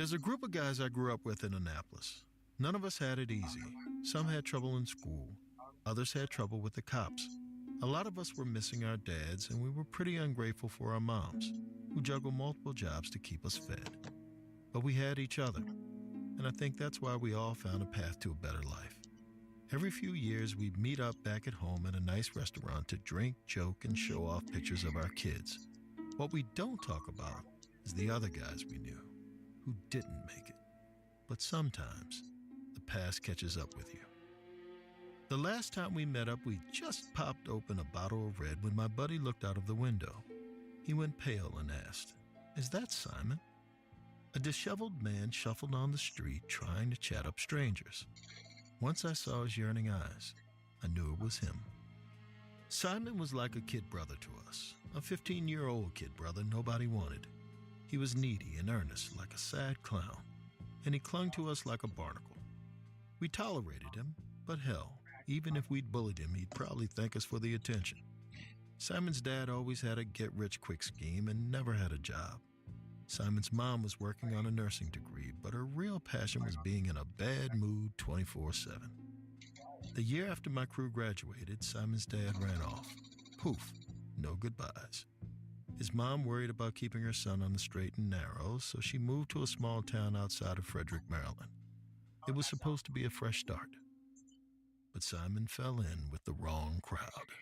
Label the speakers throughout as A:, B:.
A: There's a group of guys I grew up with in Annapolis. None of us had it easy. Some had trouble in school. Others had trouble with the cops. A lot of us were missing our dads, and we were pretty ungrateful for our moms, who juggled multiple jobs to keep us fed. But we had each other, and I think that's why we all found a path to a better life. Every few years, we'd meet up back at home at a nice restaurant to drink, joke, and show off pictures of our kids. What we don't talk about is the other guys we knew who didn't make it. But sometimes, the past catches up with you. The last time we met up, we just popped open a bottle of red when my buddy looked out of the window. He went pale and asked, "Is that Simon?" A disheveled man shuffled on the street trying to chat up strangers. Once I saw his yearning eyes, I knew it was him. Simon was like a kid brother to us, a 15-year-old kid brother nobody wanted. He was needy and earnest like a sad clown, and he clung to us like a barnacle. We tolerated him, but hell, even if we'd bullied him, he'd probably thank us for the attention. Simon's dad always had a get-rich-quick scheme and never had a job. Simon's mom was working on a nursing degree, but her real passion was being in a bad mood 24/7. The year after my crew graduated, Simon's dad ran off. Poof, no goodbyes. His mom worried about keeping her son on the straight and narrow, so she moved to a small town outside of Frederick, Maryland. It was supposed to be a fresh start. But Simon fell in with the wrong crowd.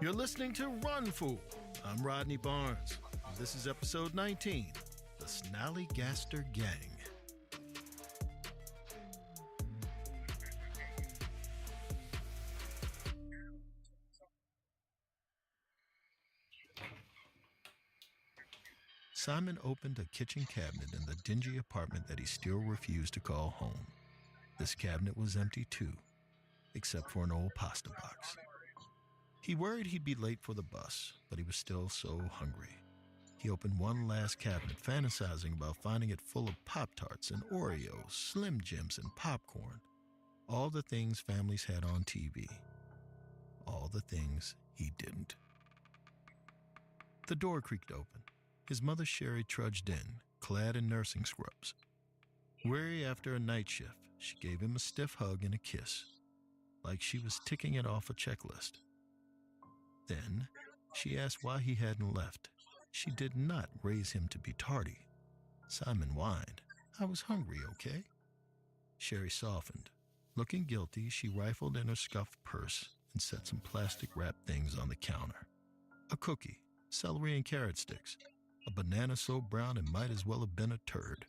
A: You're listening to Run Fool. I'm Rodney Barnes. This is episode 19, The Snallygaster Gang. Simon opened a kitchen cabinet in the dingy apartment that he still refused to call home. This cabinet was empty too, except for an old pasta box. He worried he'd be late for the bus, but he was still so hungry. He opened one last cabinet, fantasizing about finding it full of Pop-Tarts and Oreos, Slim Jims, and popcorn. All the things families had on TV. All the things he didn't. The door creaked open. His mother Sherry trudged in, clad in nursing scrubs. Weary after a night shift, she gave him a stiff hug and a kiss, like she was ticking it off a checklist. Then, she asked why he hadn't left. She did not raise him to be tardy. Simon whined, "I was hungry, okay?" Sherry softened. Looking guilty, she rifled in her scuffed purse and set some plastic-wrapped things on the counter. A cookie, celery and carrot sticks, a banana so brown it might as well have been a turd.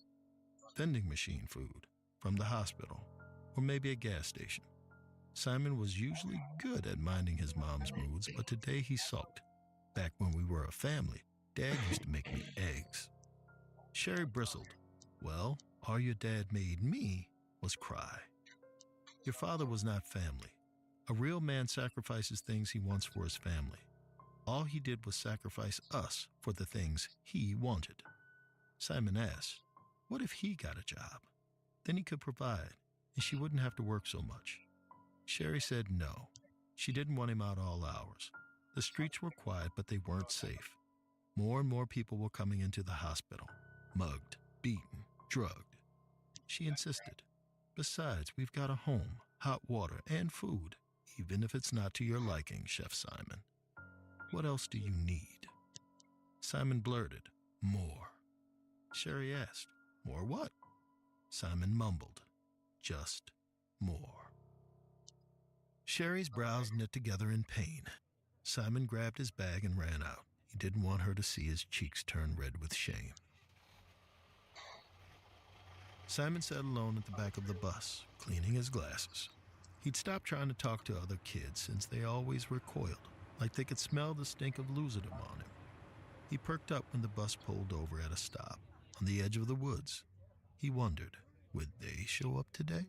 A: Vending machine food, from the hospital, or maybe a gas station. Simon was usually good at minding his mom's moods, but today he sulked. Back when we were a family, Dad used to make me eggs. Sherry bristled. "Well, all your dad made me was cry." Your father was not family. A real man sacrifices things he wants for his family. All he did was sacrifice us for the things he wanted. Simon asked, what if he got a job? Then he could provide, and she wouldn't have to work so much. Sherry said no. She didn't want him out all hours. The streets were quiet, but they weren't safe. More and more people were coming into the hospital, mugged, beaten, drugged. She insisted. Besides, we've got a home, hot water, and food, even if it's not to your liking, Chef Simon. What else do you need? Simon blurted, "More." Sherry asked, "More what?" Simon mumbled, "Just more." Sherry's brows knit together in pain. Simon grabbed his bag and ran out. He didn't want her to see his cheeks turn red with shame. Simon sat alone at the back of the bus, cleaning his glasses. He'd stopped trying to talk to other kids since they always recoiled, like they could smell the stink of loserdom on him. He perked up when the bus pulled over at a stop, on the edge of the woods. He wondered, would they show up today?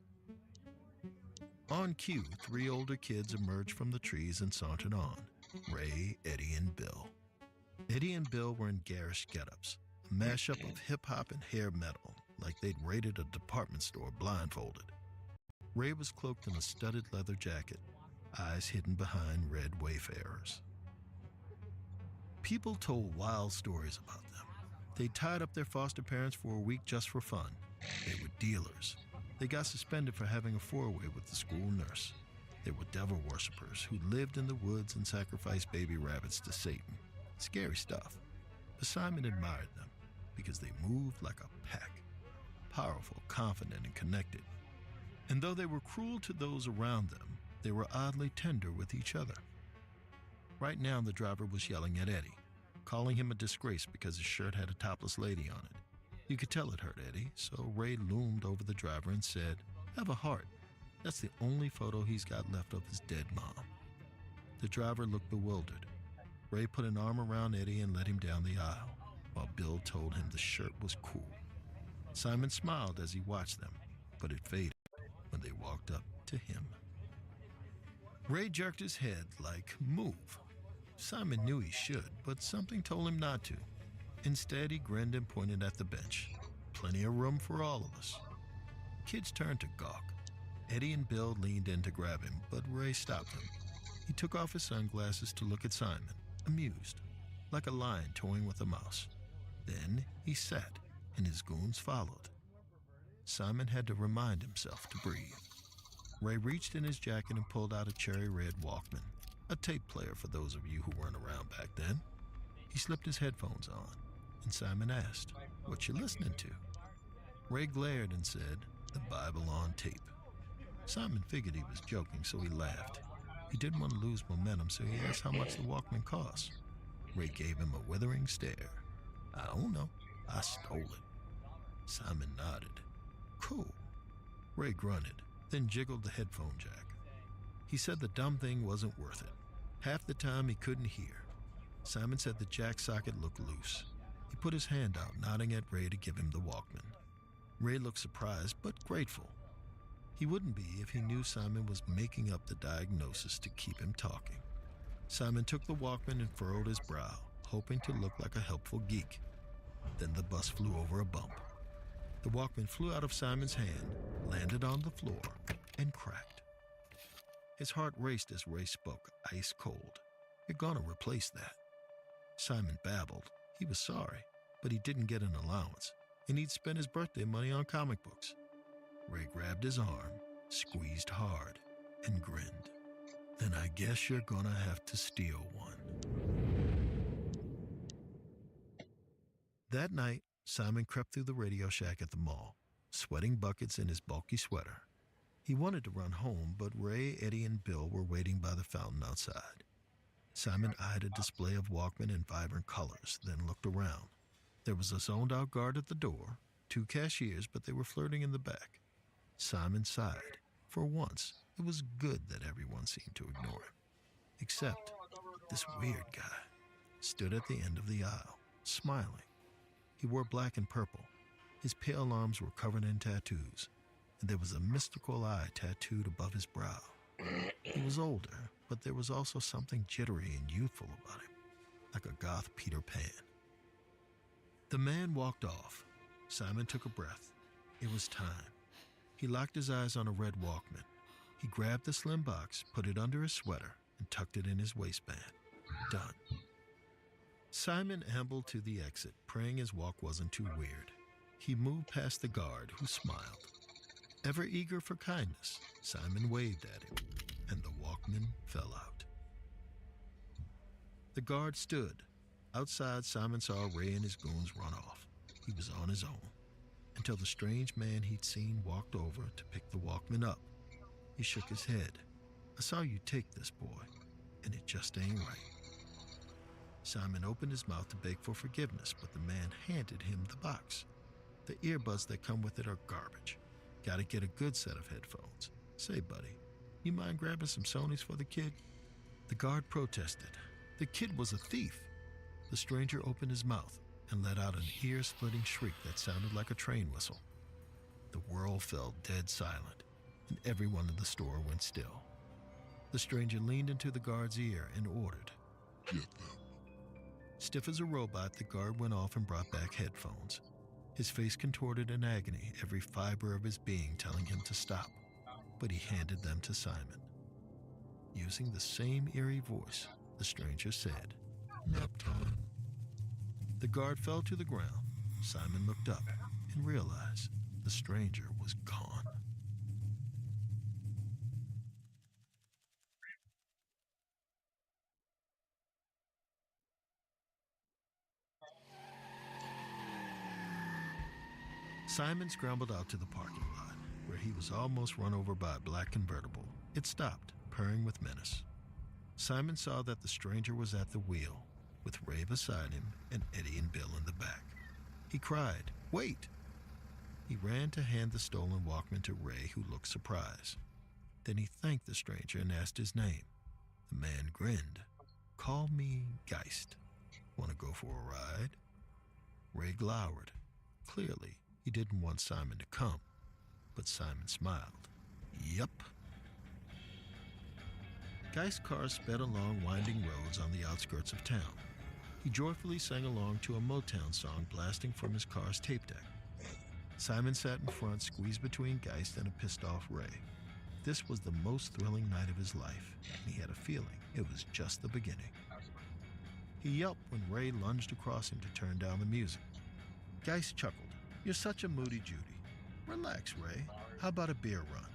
A: On cue, 3 older kids emerged from the trees and sauntered on. Ray, Eddie, and Bill. Eddie and Bill were in garish get-ups, a mashup of hip-hop and hair metal, like they'd raided a department store blindfolded. Ray was cloaked in a studded leather jacket. eyes hidden behind red wayfarers. People told wild stories about them. They tied up their foster parents for a week just for fun. They were dealers. They got suspended for having a four-way with the school nurse. They were devil worshippers who lived in the woods and sacrificed baby rabbits to Satan. Scary stuff. But Simon admired them because they moved like a pack. Powerful, confident, and connected. And though they were cruel to those around them, they were oddly tender with each other. Right now, the driver was yelling at Eddie, calling him a disgrace because his shirt had a topless lady on it. You could tell it hurt Eddie, so Ray loomed over the driver and said, "Have a heart. That's the only photo he's got left of his dead mom." The driver looked bewildered. Ray put an arm around Eddie and led him down the aisle, while Bill told him the shirt was cool. Simon smiled as he watched them, but it faded when they walked up to him. Ray jerked his head like, "Move." Simon knew he should, but something told him not to. Instead, he grinned and pointed at the bench. Plenty of room for all of us. Kids turned to gawk. Eddie and Bill leaned in to grab him, but Ray stopped him. He took off his sunglasses to look at Simon, amused, like a lion toying with a mouse. Then he sat, and his goons followed. Simon had to remind himself to breathe. Ray reached in his jacket and pulled out a cherry red Walkman, a tape player for those of you who weren't around back then. He slipped his headphones on, and Simon asked, "What you listening to?" Ray glared and said, "The Bible on tape." Simon figured he was joking, so he laughed. He didn't want to lose momentum, so he asked how much the Walkman cost. Ray gave him a withering stare. "I don't know. I stole it." Simon nodded. "Cool." Ray grunted, then jiggled the headphone jack. He said the dumb thing wasn't worth it. Half the time he couldn't hear. Simon said the jack socket looked loose. He put his hand out, nodding at Ray to give him the Walkman. Ray looked surprised, but grateful. He wouldn't be if he knew Simon was making up the diagnosis to keep him talking. Simon took the Walkman and furrowed his brow, hoping to look like a helpful geek. Then the bus flew over a bump. The Walkman flew out of Simon's hand, landed on the floor, and cracked. His heart raced as Ray spoke, ice cold. "You're gonna replace that." Simon babbled. He was sorry, but he didn't get an allowance, and he'd spent his birthday money on comic books. Ray grabbed his arm, squeezed hard, and grinned. "Then I guess you're gonna have to steal one." That night, Simon crept through the Radio Shack at the mall, sweating buckets in his bulky sweater. He wanted to run home, but Ray, Eddie, and Bill were waiting by the fountain outside. Simon eyed a display of Walkman in vibrant colors, then looked around. There was a zoned-out guard at the door, 2 cashiers, but they were flirting in the back. Simon sighed. For once, it was good that everyone seemed to ignore him. Except this weird guy stood at the end of the aisle, smiling. He wore black and purple. His pale arms were covered in tattoos, and there was a mystical eye tattooed above his brow. He was older, but there was also something jittery and youthful about him, like a goth Peter Pan. The man walked off. Simon took a breath. It was time. He locked his eyes on a red Walkman. He grabbed the slim box, put it under his sweater, and tucked it in his waistband. Done. Simon ambled to the exit, praying his walk wasn't too weird. He moved past the guard, who smiled. Ever eager for kindness, Simon waved at him, and the Walkman fell out. The guard stood. Outside, Simon saw Ray and his goons run off. He was on his own, until the strange man he'd seen walked over to pick the Walkman up. He shook his head. "I saw you take this, boy, and it just ain't right." Simon opened his mouth to beg for forgiveness, but the man handed him the box. "The earbuds that come with it are garbage. Gotta get a good set of headphones. Say, buddy, you mind grabbing some Sonys for the kid?" The guard protested. The kid was a thief. The stranger opened his mouth and let out an ear-splitting shriek that sounded like a train whistle. The world fell dead silent, and everyone in the store went still. The stranger leaned into the guard's ear and ordered, "Get them." Stiff as a robot, the guard went off and brought back headphones. His face contorted in agony, every fiber of his being telling him to stop, but he handed them to Simon. Using the same eerie voice, the stranger said, "Nap time." The guard fell to the ground. Simon looked up and realized the stranger was gone. Simon scrambled out to the parking lot, where he was almost run over by a black convertible. It stopped, purring with menace. Simon saw that the stranger was at the wheel, with Ray beside him and Eddie and Bill in the back. He cried, "Wait!" He ran to hand the stolen Walkman to Ray, who looked surprised. Then he thanked the stranger and asked his name. The man grinned. "Call me Geist. Want to go for a ride?" Ray glowered. Clearly, he didn't want Simon to come, but Simon smiled. "Yup." Geist's car sped along winding roads on the outskirts of town. He joyfully sang along to a Motown song blasting from his car's tape deck. Simon sat in front, squeezed between Geist and a pissed-off Ray. This was the most thrilling night of his life, and he had a feeling it was just the beginning. He yelped when Ray lunged across him to turn down the music. Geist chuckled. "You're such a moody Judy. Relax, Ray. How about a beer run?"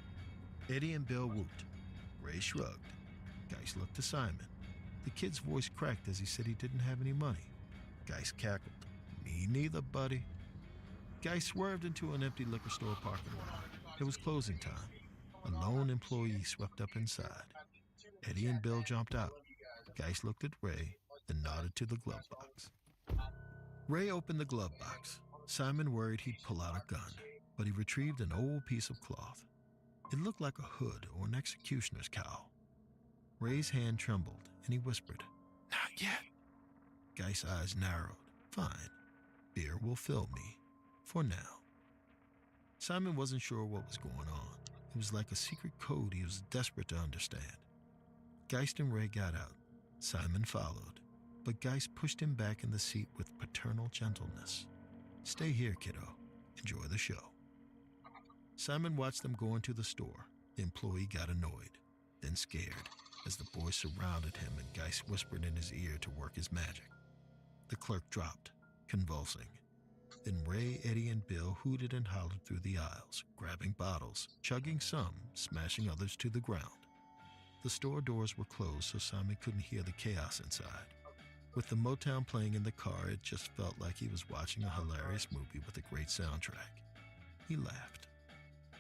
A: Eddie and Bill whooped. Ray shrugged. Geist looked to Simon. The kid's voice cracked as he said he didn't have any money. Geist cackled. "Me neither, buddy." Geist swerved into an empty liquor store parking lot. It was closing time. A lone employee swept up inside. Eddie and Bill jumped out. Geist looked at Ray, then nodded to the glove box. Ray opened the glove box. Simon worried he'd pull out a gun, but he retrieved an old piece of cloth. It looked like a hood or an executioner's cowl. Ray's hand trembled, and he whispered, "Not yet." Geist's eyes narrowed. "Fine. Beer will fill me. For now." Simon wasn't sure what was going on. It was like a secret code he was desperate to understand. Geist and Ray got out. Simon followed, but Geist pushed him back in the seat with paternal gentleness. "Stay here, kiddo. Enjoy the show." Simon watched them go into the store. The employee got annoyed, then scared, as the boys surrounded him and Geist whispered in his ear to work his magic. The clerk dropped, convulsing. Then Ray, Eddie, and Bill hooted and hollered through the aisles, grabbing bottles, chugging some, smashing others to the ground. The store doors were closed so Simon couldn't hear the chaos inside. With the Motown playing in the car, it just felt like he was watching a hilarious movie with a great soundtrack. He laughed.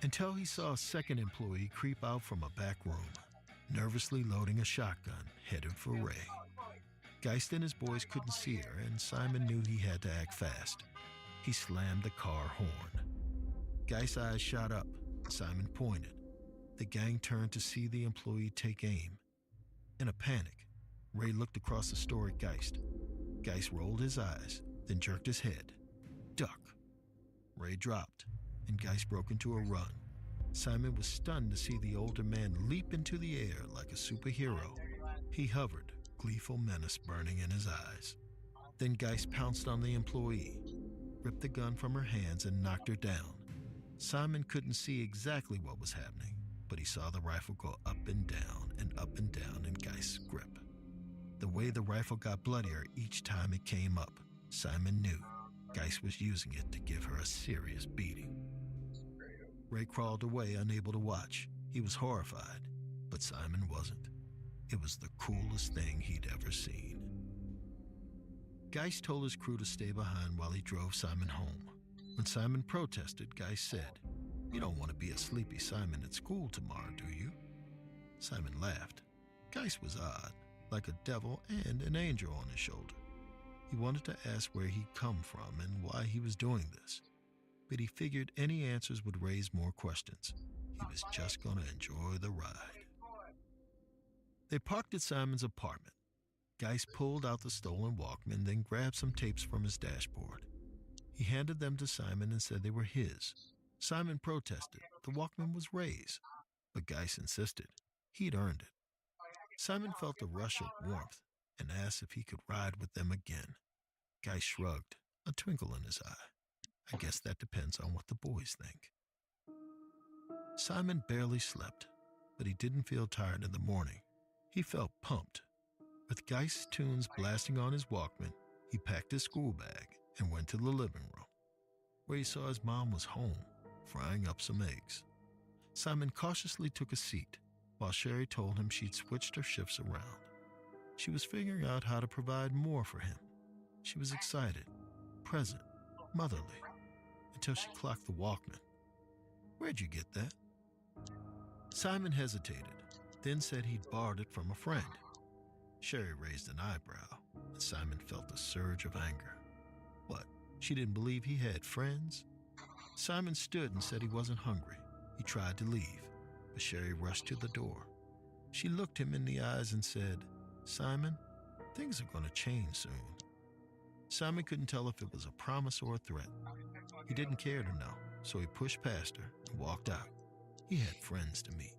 A: Until he saw a second employee creep out from a back room, nervously loading a shotgun, headed for Ray. Geist and his boys couldn't see her, and Simon knew he had to act fast. He slammed the car horn. Geist's eyes shot up. Simon pointed. The gang turned to see the employee take aim. In a panic, Ray looked across the store at Geist. Geist rolled his eyes, then jerked his head. "Duck." Ray dropped, and Geist broke into a run. Simon was stunned to see the older man leap into the air like a superhero. He hovered, gleeful menace burning in his eyes. Then Geist pounced on the employee, ripped the gun from her hands and knocked her down. Simon couldn't see exactly what was happening, but he saw the rifle go up and down in Geist's grip. The way the rifle got bloodier each time it came up, Simon knew Geist was using it to give her a serious beating. Ray crawled away, unable to watch. He was horrified, but Simon wasn't. It was the coolest thing he'd ever seen. Geist told his crew to stay behind while he drove Simon home. When Simon protested, Geist said, "You don't want to be a sleepy Simon at school tomorrow, do you?" Simon laughed. Geist was odd, like a devil and an angel on his shoulder. He wanted to ask where he'd come from and why he was doing this, but he figured any answers would raise more questions. He was just going to enjoy the ride. They parked at Simon's apartment. Geist pulled out the stolen Walkman, then grabbed some tapes from his dashboard. He handed them to Simon and said they were his. Simon protested. The Walkman was Ray's, but Geist insisted. He'd earned it. Simon felt a rush of warmth and asked if he could ride with them again. Geist shrugged, a twinkle in his eye. "I guess that depends on what the boys think." Simon barely slept, but he didn't feel tired in the morning. He felt pumped. With Geist's tunes blasting on his Walkman, he packed his school bag and went to the living room, where he saw his mom was home, frying up some eggs. Simon cautiously took a seat, while Sherry told him she'd switched her shifts around. She was figuring out how to provide more for him. She was excited, present, motherly, until she clocked the Walkman. "Where'd you get that?" Simon hesitated, then said he'd borrowed it from a friend. Sherry raised an eyebrow, and Simon felt a surge of anger. What, she didn't believe he had friends? Simon stood and said he wasn't hungry. He tried to leave, but Sherry rushed to the door. She looked him in the eyes and said, "Simon, things are going to change soon." Simon couldn't tell if it was a promise or a threat. He didn't care to know, so he pushed past her and walked out. He had friends to meet.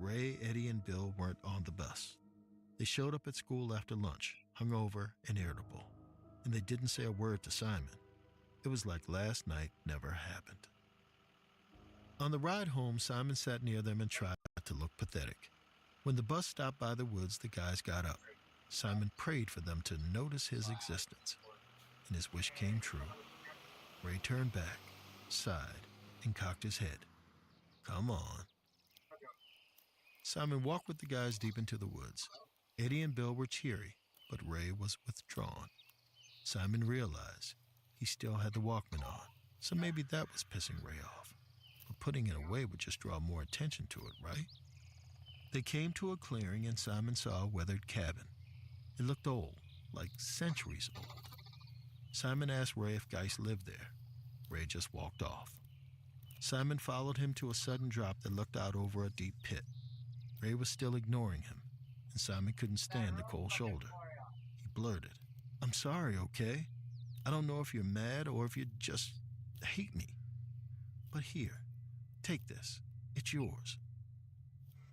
A: Ray, Eddie, and Bill weren't on the bus. They showed up at school after lunch, hungover and irritable, and they didn't say a word to Simon. It was like last night never happened. On the ride home, Simon sat near them and tried to look pathetic. When the bus stopped by the woods, the guys got up. Simon prayed for them to notice his existence, and his wish came true. Ray turned back, sighed, and cocked his head. "Come on." Simon walked with the guys deep into the woods. Eddie and Bill were cheery, but Ray was withdrawn. Simon realized he still had the Walkman on, so maybe that was pissing Ray off. But putting it away would just draw more attention to it, right? They came to a clearing and Simon saw a weathered cabin. It looked old, like centuries old. Simon asked Ray if Geist lived there. Ray just walked off. Simon followed him to a sudden drop that looked out over a deep pit. Ray was still ignoring him, and Simon couldn't stand the cold shoulder. He blurted, "I'm sorry, okay? I don't know if you're mad or if you just hate me. But here, take this. It's yours."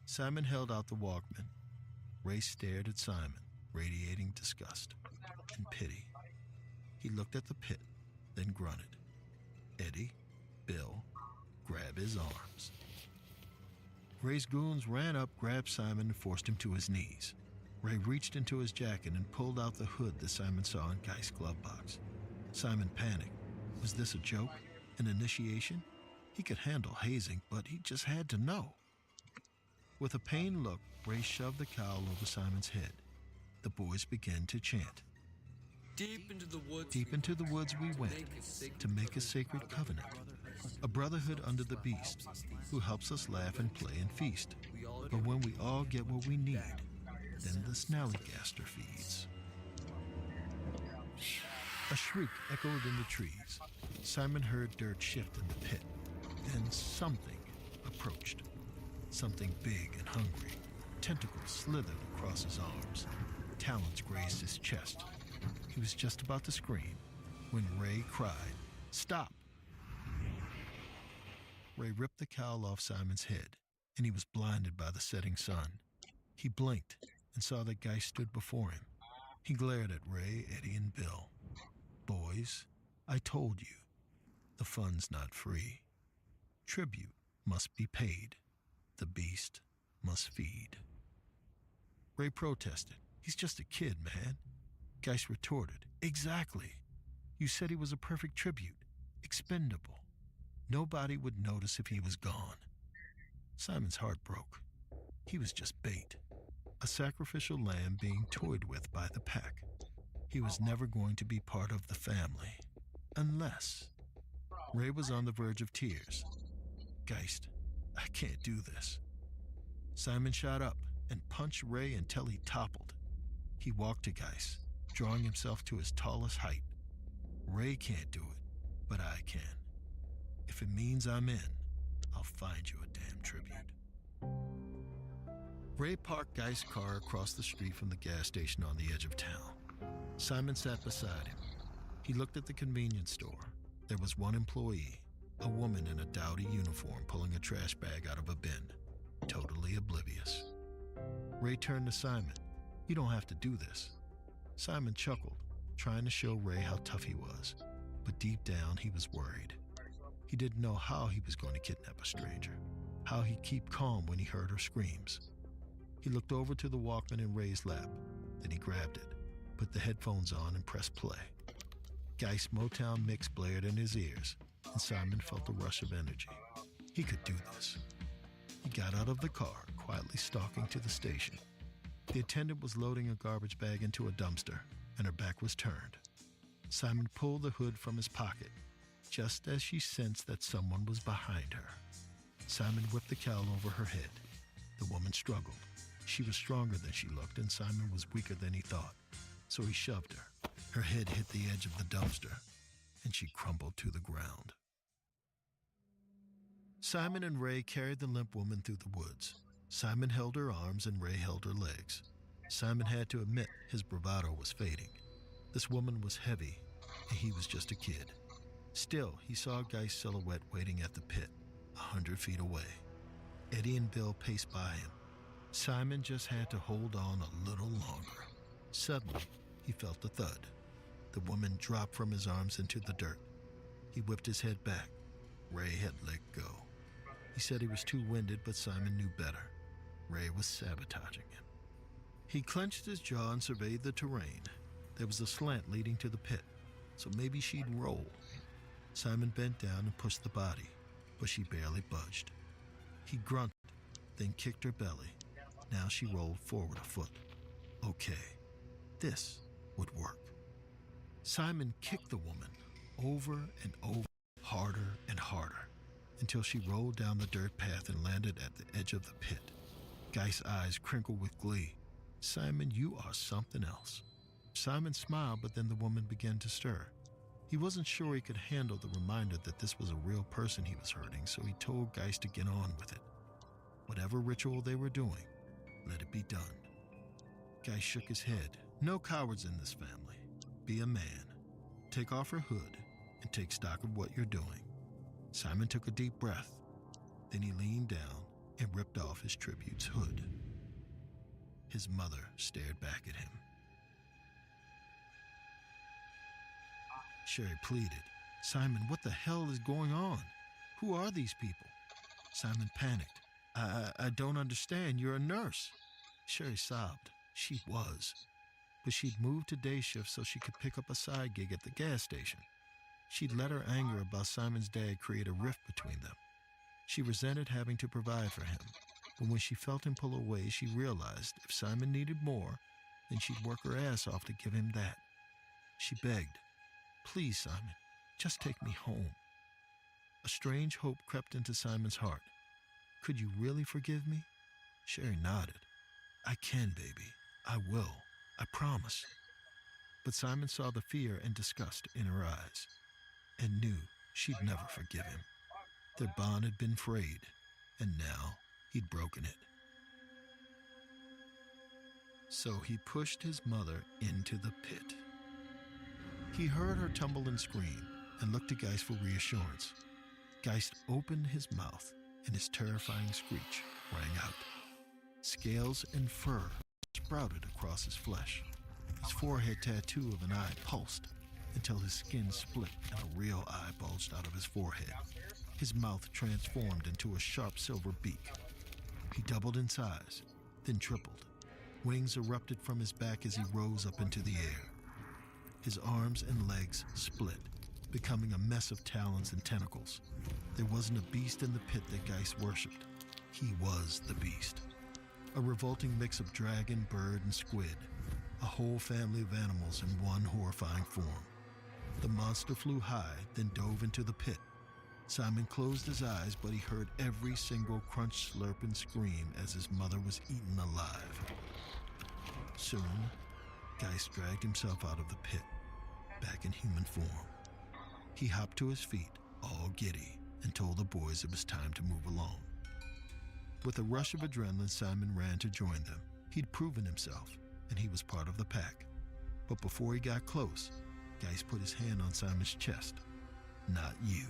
A: Simon held out the Walkman. Ray stared at Simon, radiating disgust and pity. He looked at the pit, then grunted. Eddie, Bill, grab his arms. Ray's goons ran up, grabbed Simon, and forced him to his knees. Ray reached into his jacket and pulled out the hood that Simon saw in Geist's glove box. Simon panicked. Was this a joke? An initiation? He could handle hazing, but he just had to know. With a pained look, Ray shoved the cowl over Simon's head. The boys began to chant.
B: Deep into the woods
A: we went to make a sacred covenant, a brotherhood under the beast, who helps us laugh and play and feast. But when we all get what we need, then the snallygaster feeds. A shriek echoed in the trees. Simon heard dirt shift in the pit. Then something approached. Something big and hungry. Tentacles slithered across his arms. Talons grazed his chest. He was just about to scream when Ray cried, "Stop!" Ray ripped the cowl off Simon's head, and he was blinded by the setting sun. He blinked and saw that Geist stood before him. He glared at Ray, Eddie, and Bill. "Boys, I told you, the fun's not free. Tribute must be paid. The beast must feed." Ray protested. "He's just a kid, man." Geist retorted, "Exactly. You said he was a perfect tribute, expendable. Nobody would notice if he was gone." Simon's heart broke. He was just bait, a sacrificial lamb being toyed with by the pack. He was never going to be part of the family, unless... Ray was on the verge of tears. "Geist, I can't do this." Simon shot up and punched Ray until he toppled. He walked to Geist, drawing himself to his tallest height. "Ray can't do it, but I can. If it means I'm in, I'll find you a damn tribute." Ray parked Geist's car across the street from the gas station on the edge of town. Simon sat beside him. He looked at the convenience store. There was one employee, a woman in a dowdy uniform pulling a trash bag out of a bin, totally oblivious. Ray turned to Simon. "You don't have to do this." Simon chuckled, trying to show Ray how tough he was, but deep down he was worried. He didn't know how he was going to kidnap a stranger, how he'd keep calm when he heard her screams. He looked over to the Walkman in Ray's lap. Then he grabbed it, put the headphones on, and pressed play. Geist's Motown mix blared in his ears, and Simon felt a rush of energy. He could do this. He got out of the car, quietly stalking to the station. The attendant was loading a garbage bag into a dumpster, and her back was turned. Simon pulled the hood from his pocket, just as she sensed that someone was behind her. Simon whipped the cowl over her head. The woman struggled. She was stronger than she looked, and Simon was weaker than he thought, so he shoved her. Her head hit the edge of the dumpster, and she crumbled to the ground. Simon and Ray carried the limp woman through the woods. Simon held her arms and Ray held her legs. Simon had to admit his bravado was fading. This woman was heavy, and he was just a kid. Still, he saw Geist's silhouette waiting at the pit, 100 feet away. Eddie and Bill paced by him. Simon just had to hold on a little longer. Suddenly, he felt a thud. The woman dropped from his arms into the dirt. He whipped his head back. Ray had let go. He said he was too winded, but Simon knew better. Ray was sabotaging him. He clenched his jaw and surveyed the terrain. There was a slant leading to the pit, so maybe she'd roll. Simon bent down and pushed the body, but she barely budged. He grunted, then kicked her belly. Now she rolled forward a foot. Okay, this would work. Simon kicked the woman over and over, harder and harder, until she rolled down the dirt path and landed at the edge of the pit. Geist's eyes crinkled with glee. Simon, you are something else. Simon smiled, but then the woman began to stir. He wasn't sure he could handle the reminder that this was a real person he was hurting, so he told Geist to get on with it. Whatever ritual they were doing, let it be done. Geist shook his head. No cowards in this family. Be a man. Take off her hood and take stock of what you're doing. Simon took a deep breath. Then he leaned down and ripped off his tribute's hood. His mother stared back at him. Sherry pleaded, Simon, what the hell is going on? Who are these people? Simon panicked. I don't understand. You're a nurse. Sherry sobbed. She was. But she'd moved to day shift so she could pick up a side gig at the gas station. She'd let her anger about Simon's dad create a rift between them. She resented having to provide for him, but when she felt him pull away, she realized if Simon needed more, then she'd work her ass off to give him that. She begged, please, Simon, just take me home. A strange hope crept into Simon's heart. Could you really forgive me? Sherry nodded. I can, baby. I will. I promise. But Simon saw the fear and disgust in her eyes and knew she'd never forgive him. Their bond had been frayed, and now he'd broken it. So he pushed his mother into the pit. He heard her tumble and scream and looked to Geist for reassurance. Geist opened his mouth, and his terrifying screech rang out. Scales and fur sprouted across his flesh. His forehead tattoo of an eye pulsed until his skin split and a real eye bulged out of his forehead. His mouth transformed into a sharp silver beak. He doubled in size, then tripled. Wings erupted from his back as he rose up into the air. His arms and legs split, becoming a mess of talons and tentacles. There wasn't a beast in the pit that Geist worshipped. He was the beast. A revolting mix of dragon, bird, and squid. A whole family of animals in one horrifying form. The monster flew high, then dove into the pit. Simon closed his eyes, but he heard every single crunch, slurp, and scream as his mother was eaten alive. Soon, Geist dragged himself out of the pit, back in human form. He hopped to his feet, all giddy, and told the boys it was time to move along. With a rush of adrenaline, Simon ran to join them. He'd proven himself, and he was part of the pack. But before he got close, Geist put his hand on Simon's chest. Not you.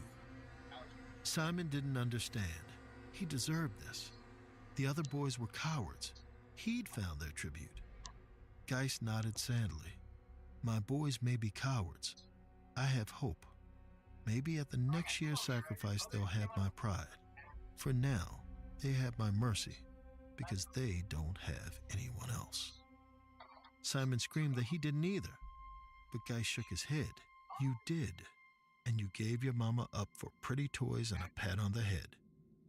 A: Simon didn't understand. He deserved this. The other boys were cowards. He'd found their tribute. Geist nodded sadly. My boys may be cowards. I have hope. Maybe at the next year's sacrifice they'll have my pride. For now, they have my mercy. because they don't have anyone else. Simon screamed that he didn't either, but Guy shook his head. You did, and you gave your mama up for pretty toys and a pat on the head.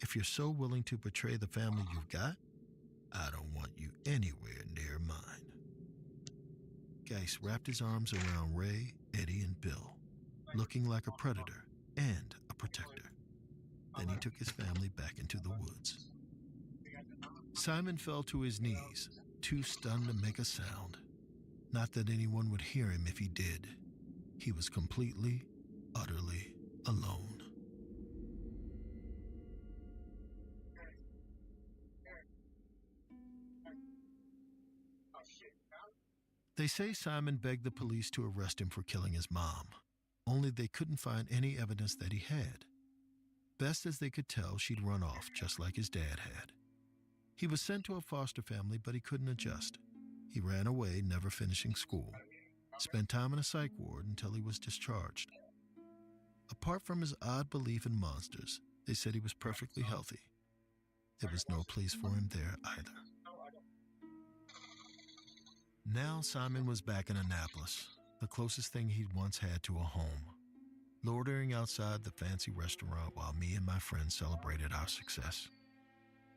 A: If you're so willing to betray the family you've got, I don't want you anywhere near mine. Geis wrapped his arms around Ray, Eddie, and Bill, looking like a predator and a protector. Then he took his family back into the woods. Simon fell to his knees, too stunned to make a sound. Not that anyone would hear him if he did. He was completely, utterly alone. They say Simon begged the police to arrest him for killing his mom, only they couldn't find any evidence that he had. Best as they could tell, she'd run off just like his dad had. He was sent to a foster family, but he couldn't adjust. He ran away, never finishing school. Spent time in a psych ward until he was discharged. Apart from his odd belief in monsters, they said he was perfectly healthy. There was no place for him there either. Now Simon was back in Annapolis, the closest thing he'd once had to a home, loitering outside the fancy restaurant while me and my friends celebrated our success.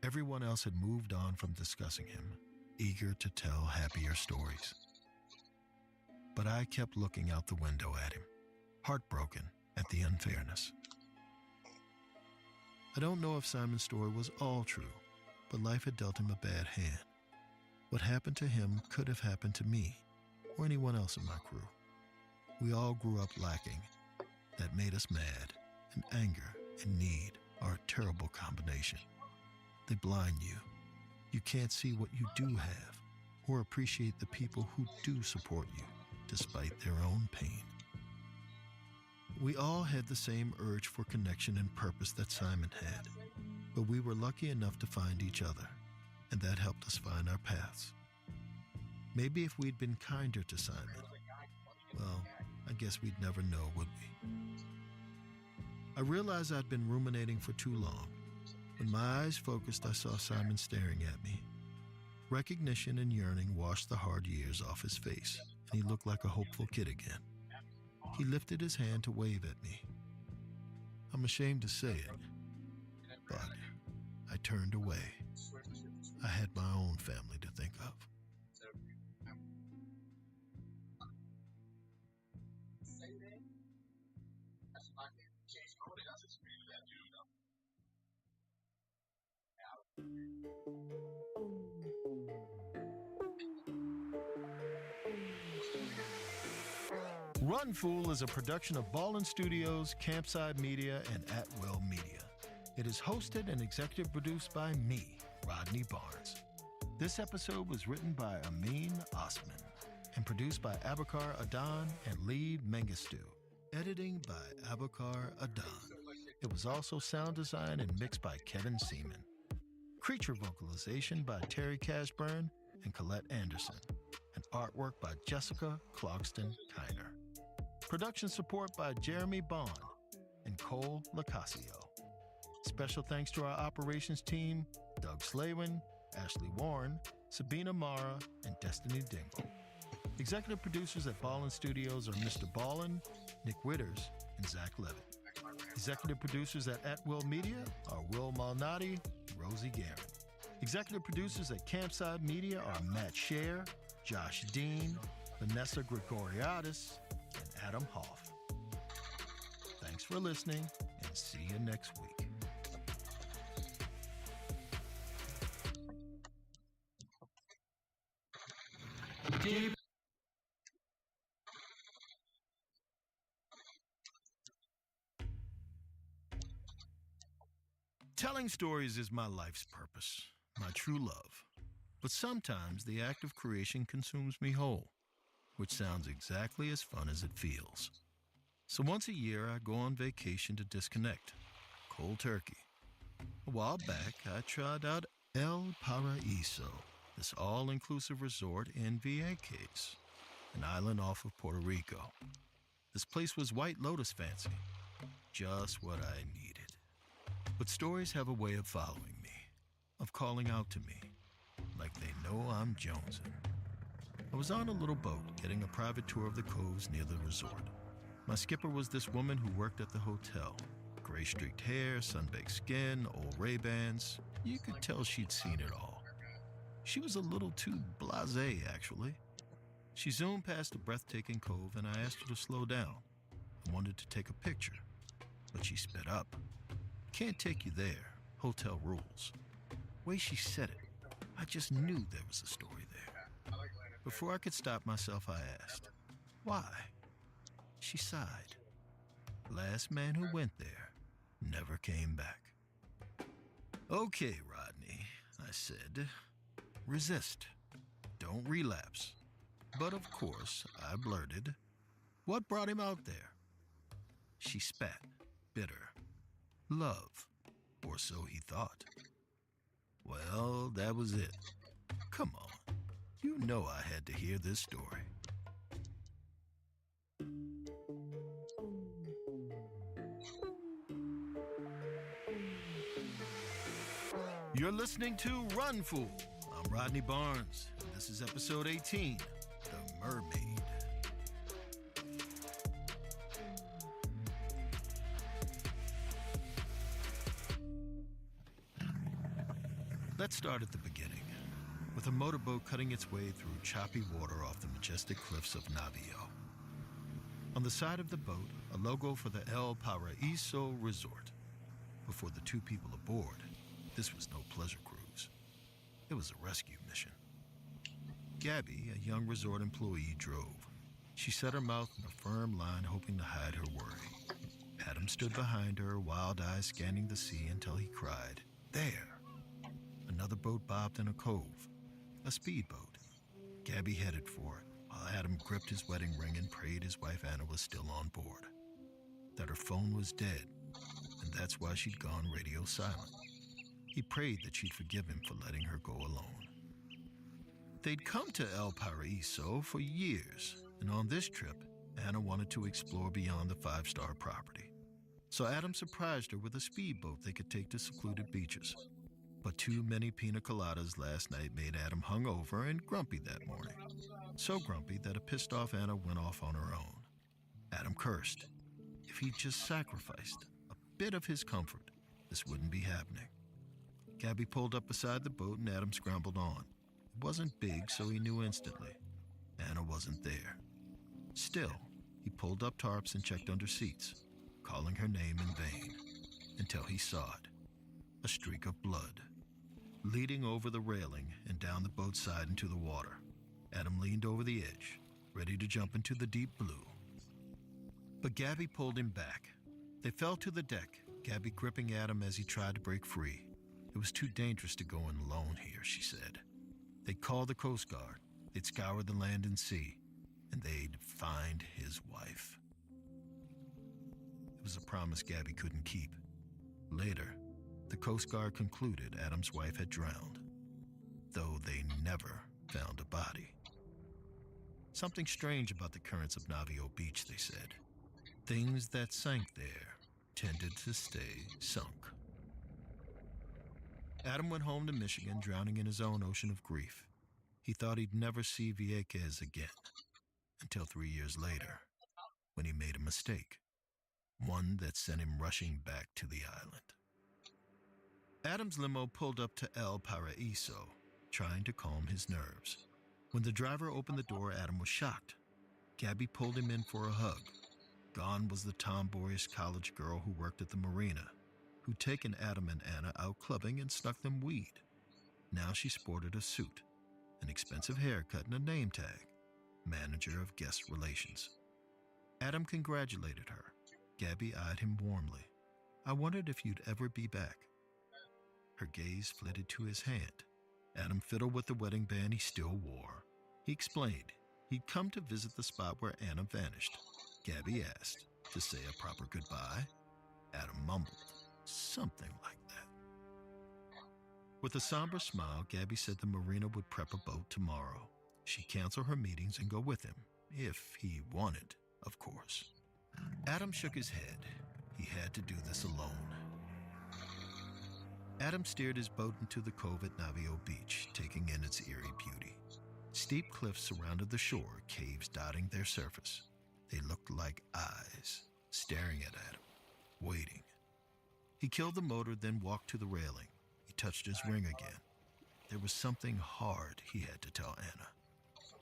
A: Everyone else had moved on from discussing him, eager to tell happier stories. But I kept looking out the window at him, heartbroken at the unfairness. I don't know if Simon's story was all true, but life had dealt him a bad hand. What happened to him could have happened to me or anyone else in my crew. We all grew up lacking. That made us mad, and anger and need are a terrible combination. They blind you. You can't see what you do have or appreciate the people who do support you despite their own pain. We all had the same urge for connection and purpose that Simon had, but we were lucky enough to find each other, and that helped us find our paths. Maybe if we'd been kinder to Simon, well, I guess we'd never know, would we? I realized I'd been ruminating for too long. When my eyes focused, I saw Simon staring at me. Recognition and yearning washed the hard years off his face, and he looked like a hopeful kid again. He lifted his hand to wave at me. I'm ashamed to say it, but I turned away. I had my own family to think of. Run Fool is a production of Ballin Studios, Campside Media, and At Will Media. It is hosted and executive produced by me, Rodney Barnes. This episode was written by Amin Osman and produced by Abakar Adan and Lee Mengistu. Editing by Abakar Adan. It was also sound designed and mixed by Kevin Seaman. Creature vocalization by Terry Cashburn and Colette Anderson. And artwork by Jessica Clogston-Kiner. Production support by Jeremy Bond and Cole Lacasio. Special thanks to our operations team, Doug Slavin, Ashley Warren, Sabina Mara, and Destiny Dingle. Executive producers at Ballin Studios are Mr. Ballin, Nick Witters, and Zach Levitt. Executive producers at Will Media are Will Malnati and Rosie Guerin. Executive producers at Campside Media are Matt Scher, Josh Dean, Vanessa Gregoriadis, and Adam Hoff. Thanks for listening, and see you next week. Deep. Telling stories is my life's purpose, my true love. But sometimes the act of creation consumes me whole, which sounds exactly as fun as it feels. So once a year, I go on vacation to disconnect, cold turkey. A while back, I tried out El Paraíso, this all-inclusive resort in Vieques, an island off of Puerto Rico. This place was White Lotus fancy, just what I needed. But stories have a way of following me, of calling out to me. know I'm jonesing. I was on a little boat getting a private tour of the coves near the resort. My skipper was this woman who worked at the hotel. Gray streaked hair, sun-baked skin, old Ray-Bans. You could tell she'd seen it all. She was a little too blasé, actually. She zoomed past the breathtaking cove and I asked her to slow down. I wanted to take a picture, but she sped up. Can't take you there. Hotel rules. The way she said it, I just knew there was a story there. Before I could stop myself, I asked, why? She sighed. Last man who went there never came back. Okay, Rodney, I said. Resist. Don't relapse. But of course, I blurted, what brought him out there? She spat, bitter. Love, or so he thought. Well, that was it. Come on, you know I had to hear this story. You're listening to Run Fool. I'm Rodney Barnes, and this is episode 18, The Mermaid. Let's start at the beginning, with a motorboat cutting its way through choppy water off the majestic cliffs of Navio. On the side of the boat, a logo for the El Paraíso Resort. Before the two people aboard, this was no pleasure cruise. It was a rescue mission. Gabby, a young resort employee, drove. She set her mouth in a firm line, hoping to hide her worry. Adam stood behind her, wild eyes scanning the sea until he cried, "There!" Another boat bobbed in a cove, a speedboat. Gabby headed for it, while Adam gripped his wedding ring and prayed his wife Anna was still on board. That her phone was dead, and that's why she'd gone radio silent. He prayed that she'd forgive him for letting her go alone. They'd come to El Paraíso for years, and on this trip, Anna wanted to explore beyond the five-star property. So Adam surprised her with a speedboat they could take to secluded beaches. But too many pina coladas last night made Adam hungover and grumpy that morning. So grumpy that a pissed-off Anna went off on her own. Adam cursed. If he'd just sacrificed a bit of his comfort, this wouldn't be happening. Gabby pulled up beside the boat and Adam scrambled on. It wasn't big, so he knew instantly. Anna wasn't there. Still, he pulled up tarps and checked under seats, calling her name in vain, until he saw it. A streak of blood, leading over the railing and down the boat's side into the water. Adam leaned over the edge, ready to jump into the deep blue. But Gabby pulled him back. They fell to the deck, Gabby gripping Adam as he tried to break free. It was too dangerous to go in alone here, she said. They'd call the Coast Guard, they'd scour the land and sea, and they'd find his wife. It was a promise Gabby couldn't keep. Later, the Coast Guard concluded Adam's wife had drowned, though they never found a body. Something strange about the currents of Navio Beach, they said. Things that sank there tended to stay sunk. Adam went home to Michigan, drowning in his own ocean of grief. He thought he'd never see Vieques again, until 3 years later, when he made a mistake, one that sent him rushing back to the island. Adam's limo pulled up to El Paraíso, trying to calm his nerves. When the driver opened the door, Adam was shocked. Gabby pulled him in for a hug. Gone was the tomboyish college girl who worked at the marina, who'd taken Adam and Anna out clubbing and snuck them weed. Now she sported a suit, an expensive haircut, and a name tag, manager of guest relations. Adam congratulated her. Gabby eyed him warmly. I wondered if you'd ever be back. Her gaze flitted to his hand. Adam fiddled with the wedding band he still wore. He explained he'd come to visit the spot where Anna vanished. Gabby asked to say a proper goodbye. Adam mumbled something like that. With a somber smile, Gabby said the marina would prep a boat tomorrow. She'd cancel her meetings and go with him, if he wanted, of course. Adam shook his head. He had to do this alone. Adam steered his boat into the cove at Navio Beach, taking in its eerie beauty. steep cliffs surrounded the shore, caves dotting their surface. They looked like eyes, staring at Adam, waiting. He killed the motor, then walked to the railing. He touched his ring again. There was something hard he had to tell Anna.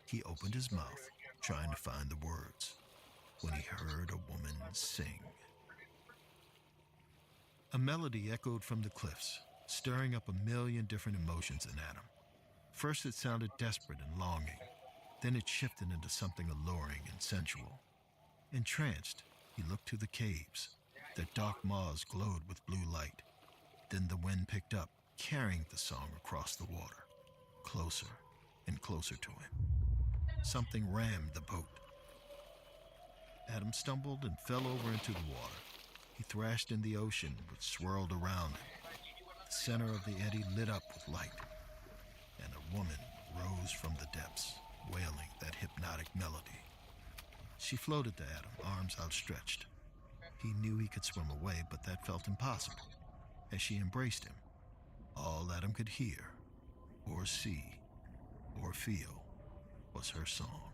A: He opened his mouth, trying to find the words, when he heard a woman sing. A melody echoed from the cliffs, stirring up a million different emotions in Adam. First it sounded desperate and longing. Then it shifted into something alluring and sensual. Entranced, he looked to the caves. Their dark maws glowed with blue light. Then the wind picked up, carrying the song across the water, closer and closer to him. Something rammed the boat. Adam stumbled and fell over into the water. He thrashed in the ocean, which swirled around him. The center of the eddy lit up with light, and a woman rose from the depths, wailing that hypnotic melody. She floated to Adam, arms outstretched. He knew he could swim away, but that felt impossible. As she embraced him, all Adam could hear, or see, or feel was her song.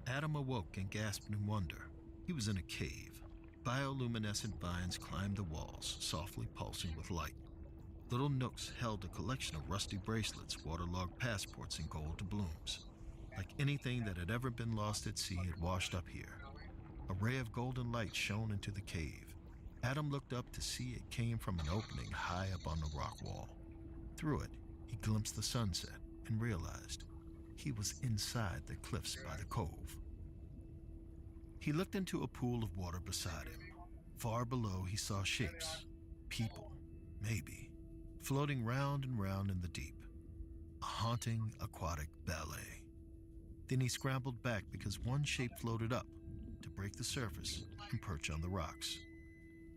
A: Adam awoke and gasped in wonder. He was in a cave. Bioluminescent vines climbed the walls, softly pulsing with light. Little nooks held a collection of rusty bracelets, waterlogged passports, and gold doubloons. Like anything that had ever been lost at sea, it washed up here. A ray of golden light shone into the cave. Adam looked up to see it came from an opening high up on the rock wall. Through it, he glimpsed the sunset and realized he was inside the cliffs by the cove. He looked into a pool of water beside him. Far below, he saw shapes, people, maybe, floating round and round in the deep. A haunting aquatic ballet. Then he scrambled back because one shape floated up to break the surface and perch on the rocks.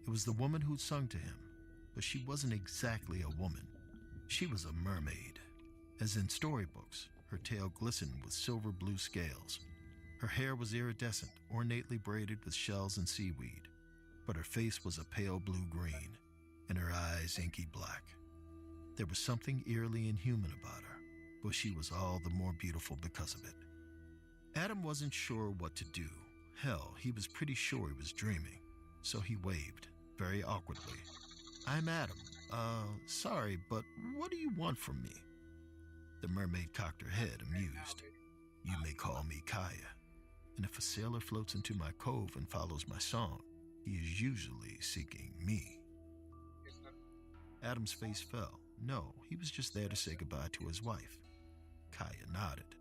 A: It was the woman who'd sung to him, but she wasn't exactly a woman. She was a mermaid. As in storybooks, her tail glistened with silver blue scales. Her hair was iridescent, ornately braided with shells and seaweed, but her face was a pale blue-green, and her eyes inky black. There was something eerily inhuman about her, but she was all the more beautiful because of it. Adam wasn't sure what to do. Hell, he was pretty sure he was dreaming, so he waved, very awkwardly. "I'm Adam. Sorry, but what do you want from me?" The mermaid cocked her head, amused. "You may call me Kaya, and if a sailor floats into my cove and follows my song, he is usually seeking me." Adam's face fell. No, he was just there to say goodbye to his wife. Kaya nodded.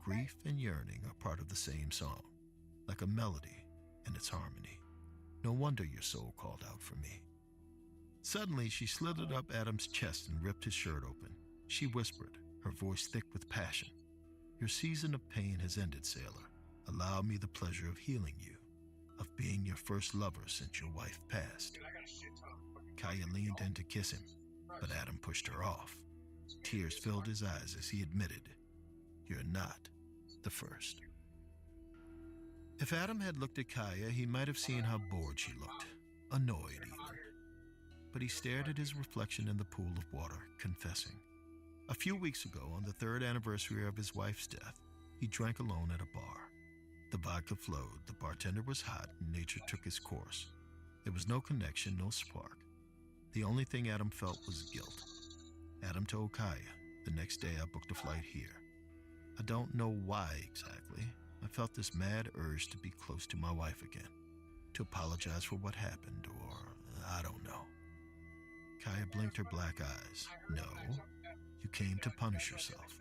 A: Grief and yearning are part of the same song, like a melody and its harmony. No wonder your soul called out for me. Suddenly, she slithered up Adam's chest and ripped his shirt open. She whispered, her voice thick with passion. "Your season of pain has ended, sailor. Allow me the pleasure of healing you, of being your first lover since your wife passed." Kaya leaned in to kiss him, but Adam pushed her off. Tears filled his eyes as he admitted, "You're not the first." If Adam had looked at Kaya, he might have seen how bored she looked, annoyed even. But he stared at his reflection in the pool of water, confessing. A few weeks ago, on the 3rd anniversary of his wife's death, he drank alone at a bar. The vodka flowed, the bartender was hot, and nature took its course. There was no connection, no spark. The only thing Adam felt was guilt. Adam told Kaya, "The next day I booked a flight here. I don't know why exactly. I felt this mad urge to be close to my wife again, to apologize for what happened, or I don't know." Kaya blinked her black eyes. "No, you came to punish yourself,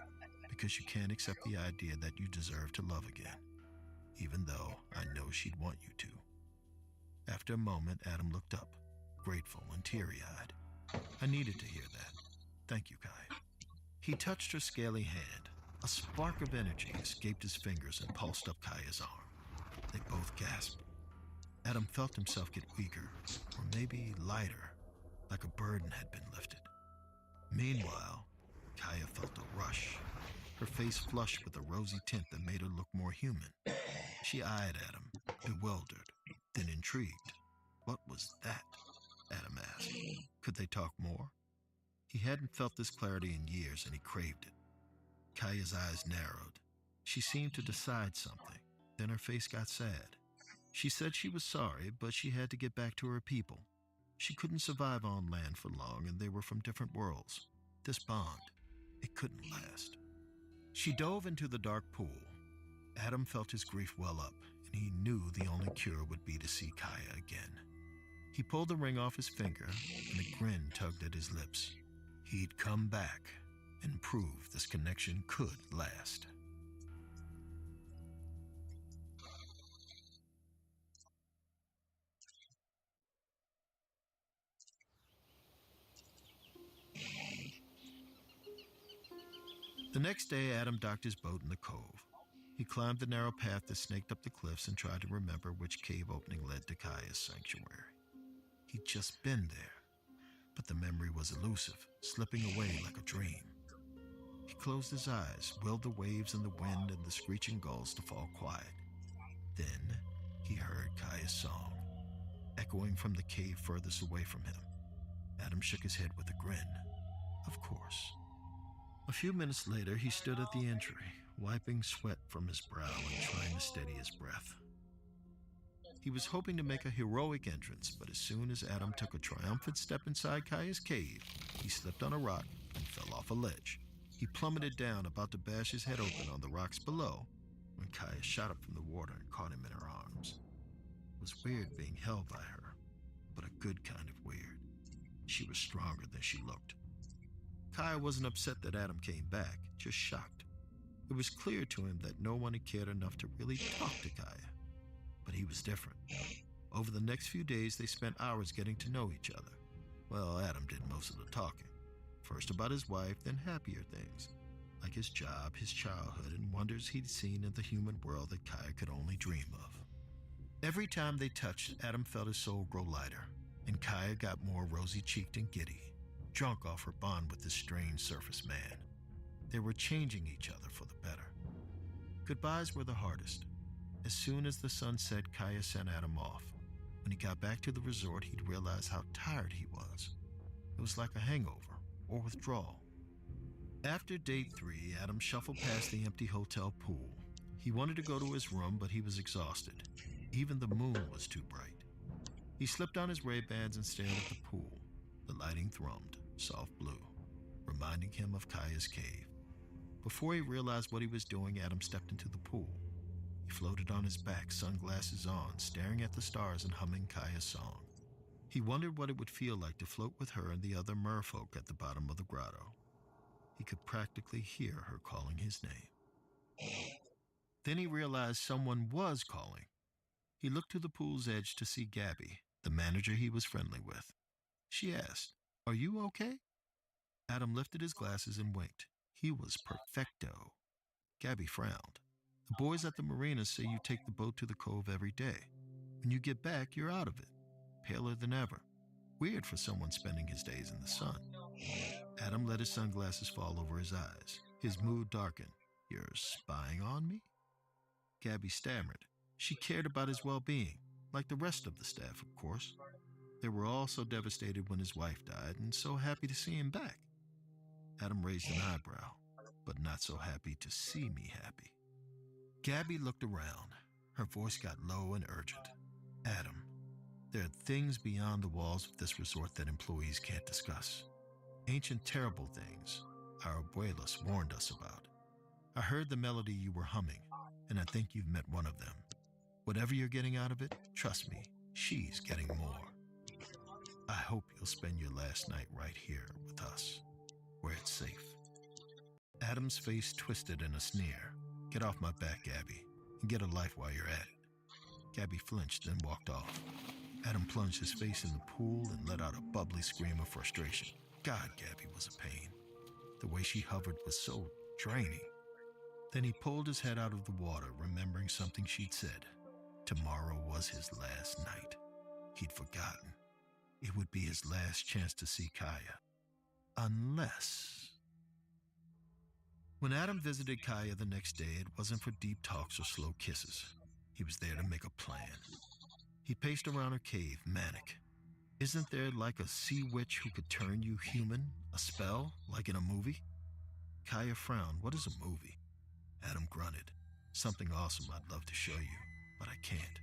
A: because you can't accept the idea that you deserve to love again, even though I know she'd want you to." After a moment, Adam looked up, grateful and teary-eyed. "I needed to hear that. Thank you, Kaya." He touched her scaly hand. A spark of energy escaped his fingers and pulsed up Kaya's arm. They both gasped. Adam felt himself get weaker, or maybe lighter, like a burden had been lifted. Meanwhile, Kaya felt a rush. Her face flushed with a rosy tint that made her look more human. She eyed Adam, bewildered, then intrigued. What was that? Adam asked. Could they talk more? He hadn't felt this clarity in years, and he craved it. Kaya's eyes narrowed. She seemed to decide something. Then her face got sad. She said she was sorry, but she had to get back to her people. She couldn't survive on land for long, and they were from different worlds. This bond, it couldn't last. She dove into the dark pool. Adam felt his grief well up, and he knew the only cure would be to see Kaya again. He pulled the ring off his finger, and a grin tugged at his lips. He'd come back and prove this connection could last. The next day, Adam docked his boat in the cove. He climbed the narrow path that snaked up the cliffs and tried to remember which cave opening led to Kaya's sanctuary. He'd just been there, but the memory was elusive, slipping away like a dream. He closed his eyes, willed the waves and the wind and the screeching gulls to fall quiet. Then he heard Kaya's song, echoing from the cave furthest away from him. Adam shook his head with a grin. Of course. A few minutes later, he stood at the entry, wiping sweat from his brow and trying to steady his breath. He was hoping to make a heroic entrance, but as soon as Adam took a triumphant step inside Kaya's cave, he slipped on a rock and fell off a ledge. He plummeted down, about to bash his head open on the rocks below, when Kaya shot up from the water and caught him in her arms. It was weird being held by her, but a good kind of weird. She was stronger than she looked. Kaya wasn't upset that Adam came back, just shocked. It was clear to him that no one had cared enough to really talk to Kaya. But he was different. Over the next few days, they spent hours getting to know each other. Well, Adam did most of the talking. First about his wife, then happier things, like his job, his childhood, and wonders he'd seen in the human world that Kaya could only dream of. Every time they touched, Adam felt his soul grow lighter, and Kaya got more rosy-cheeked and giddy, drunk off her bond with this strange surface man. They were changing each other for the better. Goodbyes were the hardest. As soon as the sun set, Kaya sent Adam off. When he got back to the resort, he'd realize how tired he was. It was like a hangover or withdrawal. After date 3, Adam shuffled past the empty hotel pool. He wanted to go to his room, but he was exhausted. Even the moon was too bright. He slipped on his Ray-Bans and stared at the pool. The lighting thrummed, soft blue, reminding him of Kaya's cave. Before he realized what he was doing, Adam stepped into the pool. He floated on his back, sunglasses on, staring at the stars and humming Kaya's song. He wondered what it would feel like to float with her and the other merfolk at the bottom of the grotto. He could practically hear her calling his name. Then he realized someone was calling. He looked to the pool's edge to see Gabby, the manager he was friendly with. She asked, "Are you okay?" Adam lifted his glasses and winked. He was perfecto. Gabby frowned. "The boys at the marina say you take the boat to the cove every day. When you get back, you're out of it. Paler than ever. Weird for someone spending his days in the sun." Adam let his sunglasses fall over his eyes. His mood darkened. "You're spying on me?" Gabby stammered. She cared about his well-being, like the rest of the staff, of course. They were all so devastated when his wife died and so happy to see him back. Adam raised an eyebrow, but not so happy to see me happy. Gabby looked around. Her voice got low and urgent. "Adam, there are things beyond the walls of this resort that employees can't discuss. Ancient terrible things our abuelas warned us about. I heard the melody you were humming, and I think you've met one of them. Whatever you're getting out of it, trust me, she's getting more. I hope you'll spend your last night right here with us, where it's safe." Adam's face twisted in a sneer. "Get off my back, Gabby, and get a life while you're at it." Gabby flinched and walked off. Adam plunged his face in the pool and let out a bubbly scream of frustration. God, Gabby was a pain. The way she hovered was so draining. Then he pulled his head out of the water, remembering something she'd said. Tomorrow was his last night. He'd forgotten. It would be his last chance to see Kaya. Unless... When Adam visited Kaya the next day, it wasn't for deep talks or slow kisses. He was there to make a plan. He paced around her cave, manic. Isn't there like a sea witch who could turn you human? A spell, like in a movie? Kaya frowned. What is a movie? Adam grunted. Something awesome I'd love to show you, but I can't.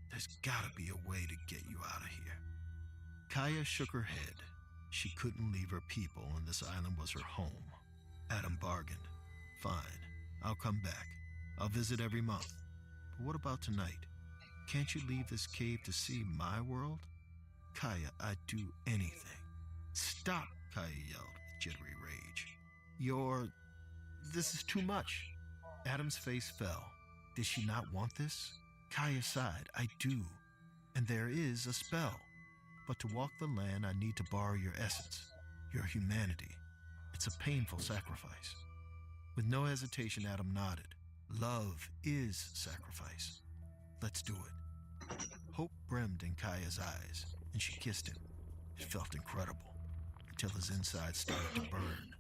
A: There's gotta be a way to get you out of here. Kaya shook her head. She couldn't leave her people, and this island was her home. Adam bargained. Fine, I'll come back. I'll visit every month. But what about tonight? Can't you leave this cave to see my world? Kaya, I'd do anything. Stop, Kaya yelled with jittery rage. This is too much. Adam's face fell. Did she not want this? Kaya sighed. I do. And there is a spell. But to walk the land, I need to borrow your essence, your humanity. It's a painful sacrifice. With no hesitation, Adam nodded. Love is sacrifice. Let's do it. Hope brimmed in Kaya's eyes, and she kissed him. It felt incredible, until his insides started to burn,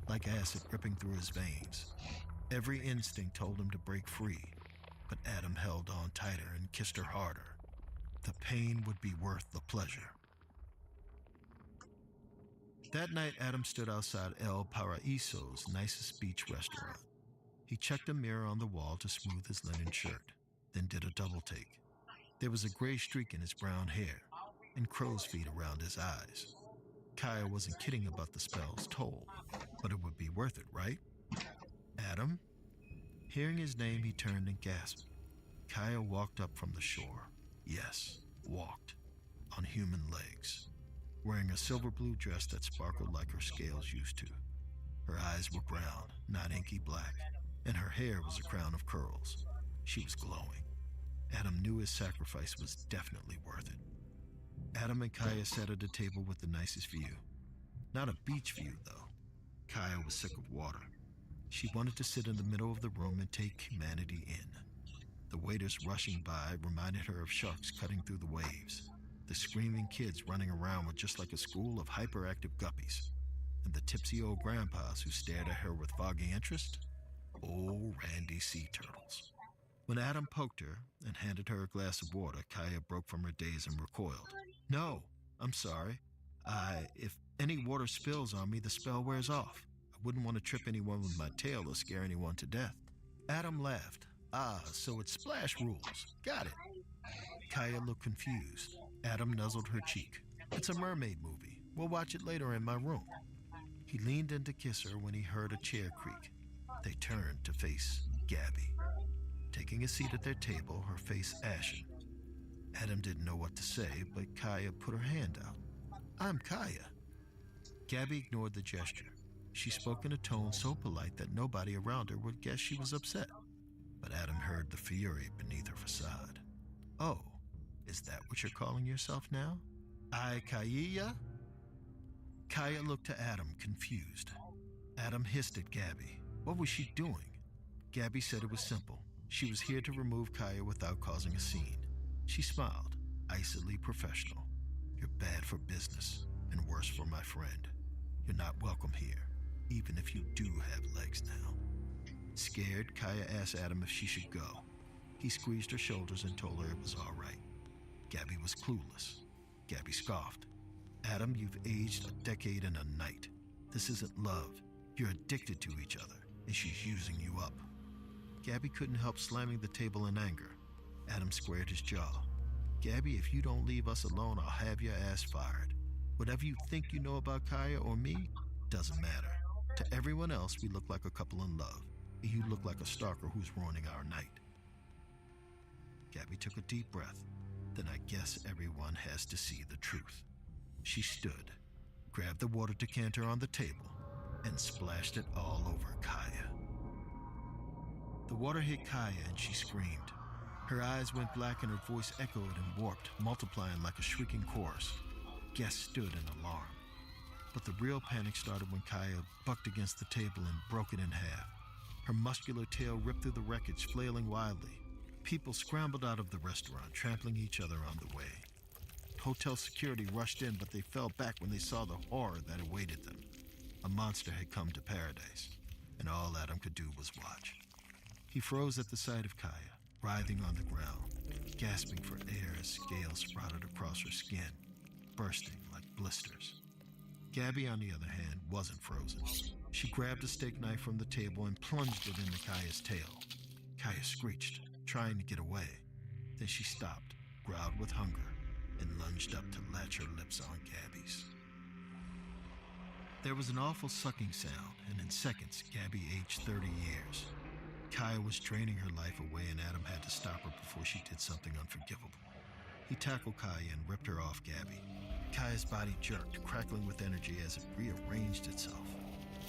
A: like acid ripping through his veins. Every instinct told him to break free, but Adam held on tighter and kissed her harder. The pain would be worth the pleasure. That night, Adam stood outside El Paraíso's nicest beach restaurant. He checked a mirror on the wall to smooth his linen shirt, then did a double take. There was a gray streak in his brown hair and crow's feet around his eyes. Kaya wasn't kidding about the spell's toll, but it would be worth it, right? Adam? Hearing his name, he turned and gasped. Kaya walked up from the shore. Yes, walked. On human legs. Wearing a silver blue dress that sparkled like her scales used to. Her eyes were brown, not inky black, and her hair was a crown of curls. She was glowing. Adam knew his sacrifice was definitely worth it. Adam and Kaya sat at a table with the nicest view. Not a beach view, though. Kaya was sick of water. She wanted to sit in the middle of the room and take humanity in. The waiters rushing by reminded her of sharks cutting through the waves. The screaming kids running around were just like a school of hyperactive guppies. And the tipsy old grandpas who stared at her with foggy interest? Old randy sea turtles. When Adam poked her and handed her a glass of water, Kaya broke from her daze and recoiled. No, I'm sorry. If any water spills on me, the spell wears off. I wouldn't want to trip anyone with my tail or scare anyone to death. Adam laughed. So it's splash rules. Got it. Kaya looked confused. Adam nuzzled her cheek. It's a mermaid movie. We'll watch it later in my room. He leaned in to kiss her when he heard a chair creak. They turned to face Gabby. Taking a seat at their table, her face ashen. Adam didn't know what to say, but Kaya put her hand out. I'm Kaya. Gabby ignored the gesture. She spoke in a tone so polite that nobody around her would guess she was upset. But Adam heard the fury beneath her facade. Oh, is that what you're calling yourself now? Kaya? Kaya looked to Adam, confused. Adam hissed at Gabby. What was she doing? Gabby said it was simple. She was here to remove Kaya without causing a scene. She smiled, icily professional. You're bad for business, and worse for my friend. You're not welcome here, even if you do have legs now. Scared, Kaya asked Adam if she should go. He squeezed her shoulders and told her it was all right. Gabby was clueless. Gabby scoffed. Adam, you've aged a decade and a night. This isn't love. You're addicted to each other, and she's using you up. Gabby couldn't help slamming the table in anger. Adam squared his jaw. Gabby, if you don't leave us alone, I'll have your ass fired. Whatever you think you know about Kaya or me, doesn't matter. To everyone else, we look like a couple in love. And you look like a stalker who's ruining our night. Gabby took a deep breath. Then I guess everyone has to see the truth. She stood, grabbed the water decanter on the table, and splashed it all over Kaya. The water hit Kaya and she screamed. Her eyes went black and her voice echoed and warped, multiplying like a shrieking chorus. Guests stood in alarm. But the real panic started when Kaya bucked against the table and broke it in half. Her muscular tail ripped through the wreckage, flailing wildly. People scrambled out of the restaurant, trampling each other on the way. Hotel security rushed in, but they fell back when they saw the horror that awaited them. A monster had come to paradise, and all Adam could do was watch. He froze at the sight of Kaya, writhing on the ground, gasping for air as scales sprouted across her skin, bursting like blisters. Gabby, on the other hand, wasn't frozen. She grabbed a steak knife from the table and plunged it into Kaya's tail. Kaya screeched, trying to get away. Then she stopped, growled with hunger, and lunged up to latch her lips on Gabby's. There was an awful sucking sound, and in seconds, Gabby aged 30 years. Kaya was draining her life away, and Adam had to stop her before she did something unforgivable. He tackled Kaya and ripped her off Gabby. Kaya's body jerked, crackling with energy as it rearranged itself.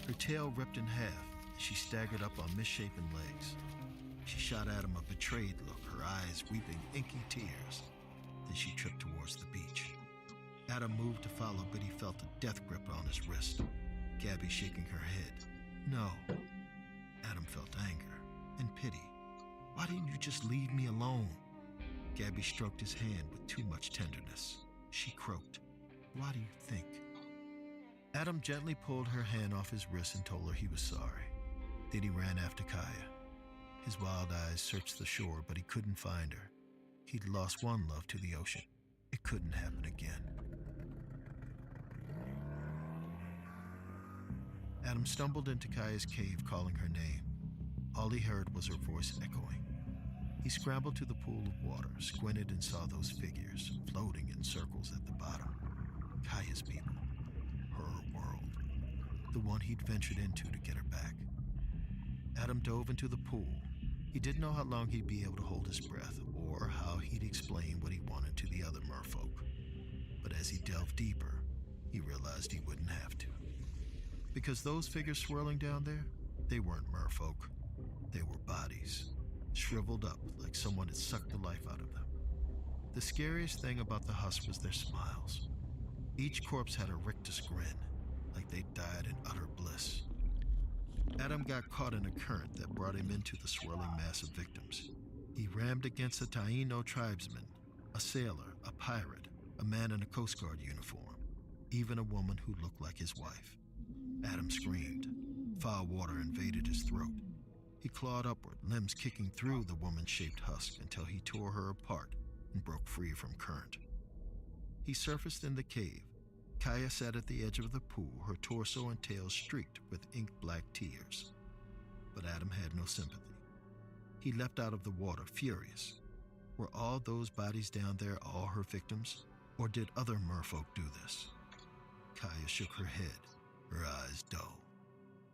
A: Her tail ripped in half, and she staggered up on misshapen legs. She shot Adam a betrayed look, her eyes weeping inky tears. Then she tripped towards the beach. Adam moved to follow, but he felt a death grip on his wrist. Gabby shaking her head. No. Adam felt anger and pity. Why didn't you just leave me alone? Gabby stroked his hand with too much tenderness. She croaked. Why do you think? Adam gently pulled her hand off his wrist and told her he was sorry. Then he ran after Kaya. His wild eyes searched the shore, but he couldn't find her. He'd lost one love to the ocean. It couldn't happen again. Adam stumbled into Kaya's cave, calling her name. All he heard was her voice echoing. He scrambled to the pool of water, squinted and saw those figures floating in circles at the bottom. Kaya's people. Her world. The one he'd ventured into to get her back. Adam dove into the pool. He didn't know how long he'd be able to hold his breath or how he'd explain what he wanted to the other merfolk. But as he delved deeper, he realized he wouldn't have to. Because those figures swirling down there, they weren't merfolk. They were bodies, shriveled up like someone had sucked the life out of them. The scariest thing about the husks was their smiles. Each corpse had a rictus grin, like they died in utter bliss. Adam got caught in a current that brought him into the swirling mass of victims. He rammed against a Taino tribesman, a sailor, a pirate, a man in a Coast Guard uniform, even a woman who looked like his wife. Adam screamed. Foul water invaded his throat. He clawed upward, limbs kicking through the woman-shaped husk until he tore her apart and broke free from current. He surfaced in the cave. Kaya sat at the edge of the pool, her torso and tail streaked with ink-black tears. But Adam had no sympathy. He leapt out of the water, furious. Were all those bodies down there all her victims? Or did other merfolk do this? Kaya shook her head, her eyes dull.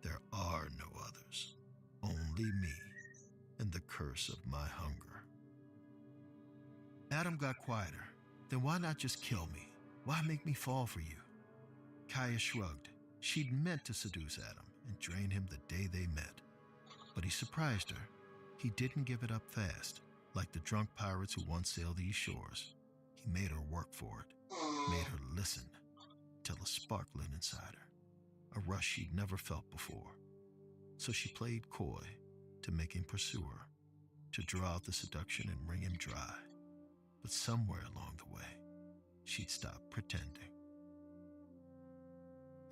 A: There are no others. Only me and the curse of my hunger. Adam got quieter. Then why not just kill me? Why make me fall for you? Kaya shrugged. She'd meant to seduce Adam and drain him the day they met. But he surprised her. He didn't give it up fast, like the drunk pirates who once sailed these shores. He made her work for it, made her listen, till a spark lit inside her, a rush she'd never felt before. So she played coy to make him pursue her, to draw out the seduction and wring him dry. But somewhere along the way, she'd stop pretending.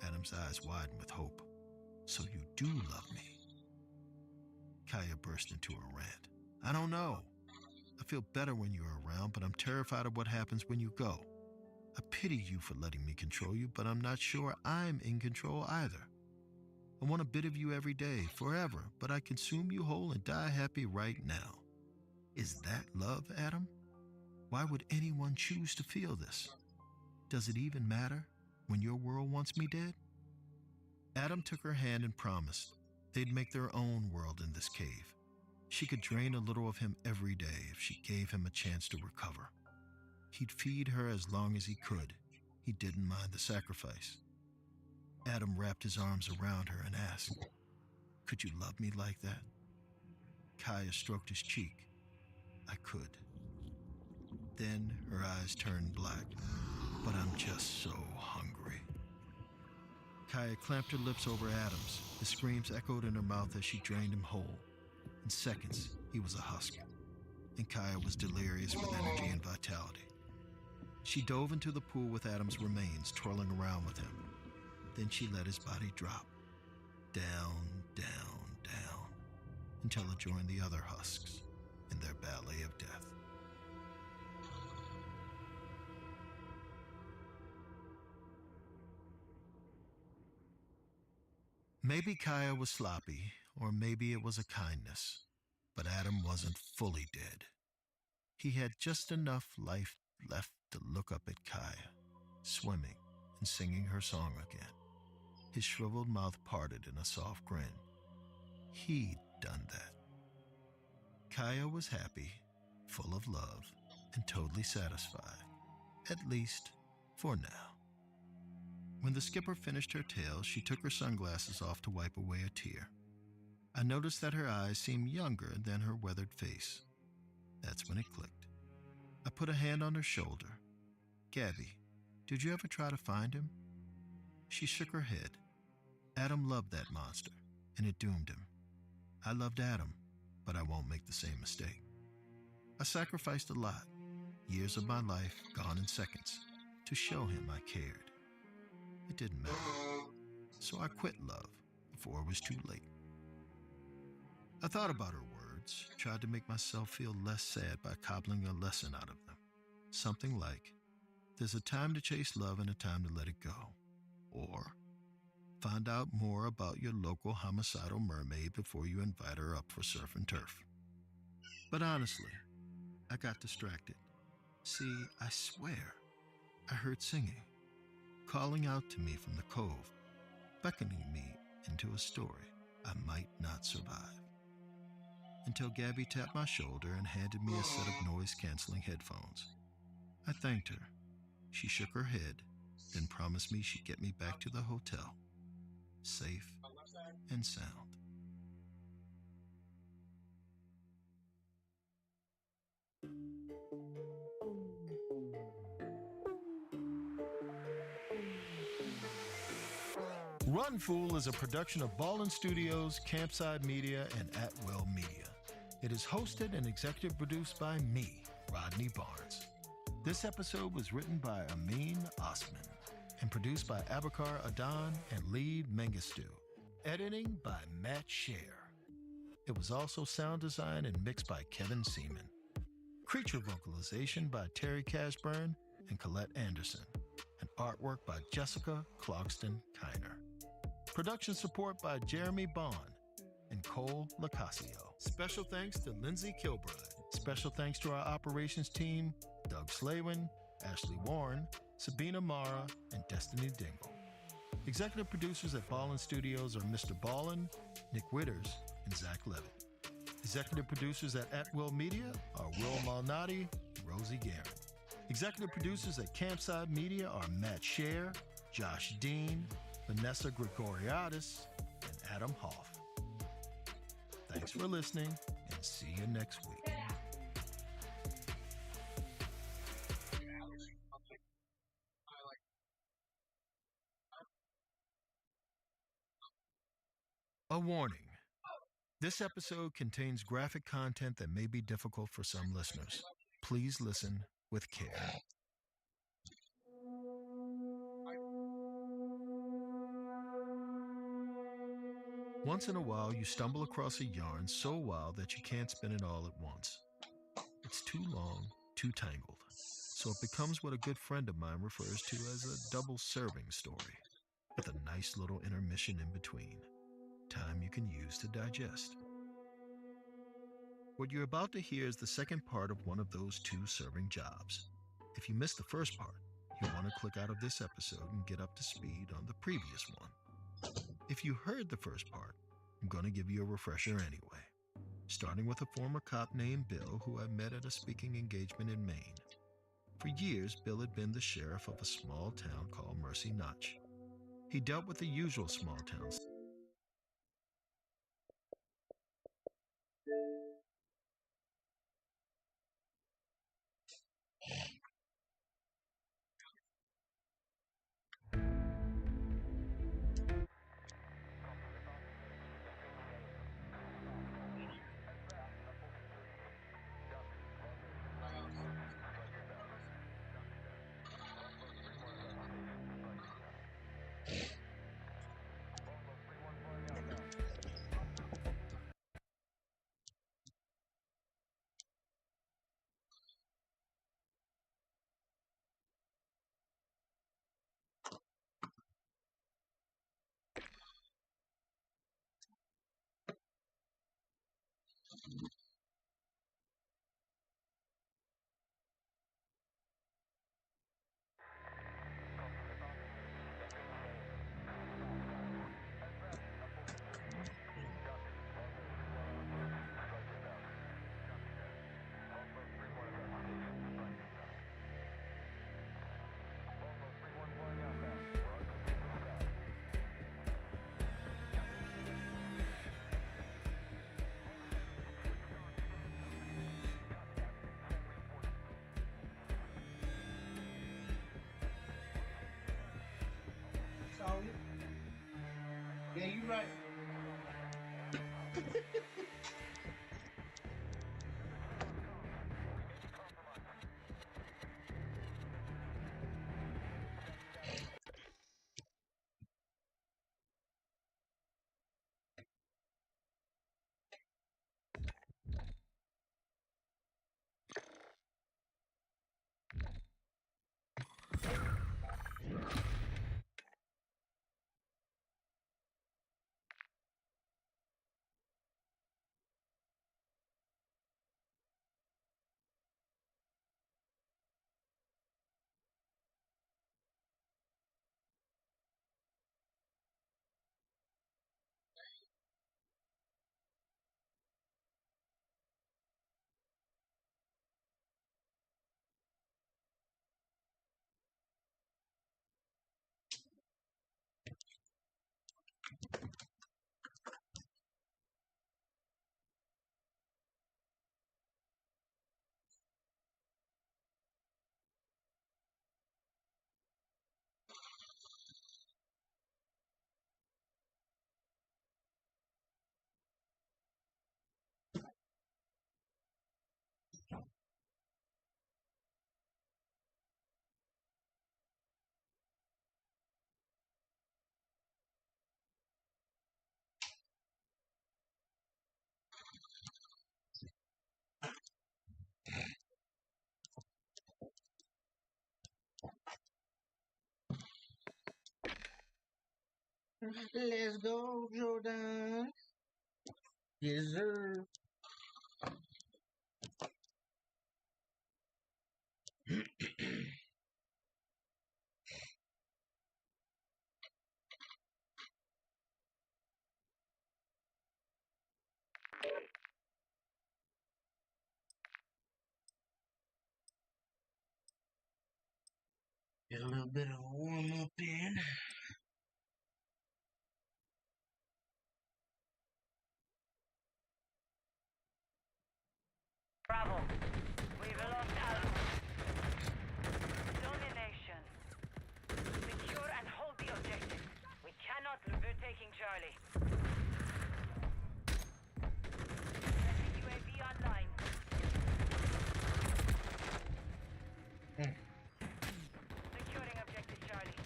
A: Adam's eyes widened with hope. So you do love me? Kaya burst into a rant. I don't know. I feel better when you're around, but I'm terrified of what happens when you go. I pity you for letting me control you, but I'm not sure I'm in control either. I want a bit of you every day, forever, but I consume you whole and die happy right now. Is that love, Adam? Why would anyone choose to feel this? Does it even matter when your world wants me dead? Adam took her hand and promised they'd make their own world in this cave. She could drain a little of him every day if she gave him a chance to recover. He'd feed her as long as he could. He didn't mind the sacrifice. Adam wrapped his arms around her and asked, could you love me like that? Kaya stroked his cheek. I could. Then her eyes turned black. But I'm just so hungry. Kaya clamped her lips over Adam's. His screams echoed in her mouth as she drained him whole. In seconds, he was a husk, and Kaya was delirious with energy and vitality. She dove into the pool with Adam's remains, twirling around with him. Then she let his body drop, down, down, down, until it joined the other husks in their ballet of death. Maybe Kaya was sloppy, or maybe it was a kindness, but Adam wasn't fully dead. He had just enough life left to look up at Kaya, swimming and singing her song again. His shriveled mouth parted in a soft grin. He'd done that. Kaya was happy, full of love, and totally satisfied, at least for now. When the skipper finished her tale, she took her sunglasses off to wipe away a tear. I noticed that her eyes seemed younger than her weathered face. That's when it clicked. I put a hand on her shoulder. "Gabby, did you ever try to find him?" She shook her head. Adam loved that monster, and it doomed him. I loved Adam, but I won't make the same mistake. I sacrificed a lot, years of my life gone in seconds, to show him I cared. It didn't matter, so I quit love before it was too late. I thought about her words, tried to make myself feel less sad by cobbling a lesson out of them. Something like, there's a time to chase love and a time to let it go. Or, find out more about your local homicidal mermaid before you invite her up for surf and turf. But honestly, I got distracted. See, I swear, I heard singing, calling out to me from the cove, beckoning me into a story I might not survive. Until Gabby tapped my shoulder and handed me a set of noise-canceling headphones. I thanked her. She shook her head, then promised me she'd get me back to the hotel, safe and sound. Run Fool is a production of Ballin Studios, Campside Media, and At Will Media. It is hosted and executive produced by me, Rodney Barnes. This episode was written by Amin Osman and produced by Abakar Adan and Lee Mengistu. Editing by Matt Scher. It was also sound designed and mixed by Kevin Seaman. Creature vocalization by Terry Cashburn and Colette Anderson. And artwork by Jessica Clogston-Kiner. Production support by Jeremy Bond and Cole Lacasio. Special thanks to Lindsay Kilbride. Special thanks to our operations team, Doug Slavin, Ashley Warren, Sabina Mara, and Destiny Dingle. Executive producers at Ballin Studios are Mr. Ballin, Nick Witters, and Zach Levitt. Executive producers at Will Media are Will Malnati and Rosie Guerin. Executive producers at Campside Media are Matt Scher, Josh Dean, Vanessa Gregoriadis, and Adam Hoff. Thanks for listening, and see you next week. A warning. This episode contains graphic content that may be difficult for some listeners. Please listen with care. Once in a while, you stumble across a yarn so wild that you can't spin it all at once. It's too long, too tangled. So it becomes what a good friend of mine refers to as a double serving story, with a nice little intermission in between. Time you can use to digest. What you're about to hear is the second part of one of those two serving jobs. If you missed the first part, you'll want to click out of this episode and get up to speed on the previous one. If you heard the first part, I'm going to give you a refresher anyway, starting with a former cop named Bill who I met at a speaking engagement in Maine. For years, Bill had been the sheriff of a small town called Mercy Notch. He dealt with the usual small towns.
C: right. Let's go, Jordan. Yes, sir. Get a little bit of a warm up in.
D: Bravo. We've lost Alpha. Domination. Secure and hold the objective. We cannot lose. We're taking Charlie. Sending UAV online. Securing objective Charlie.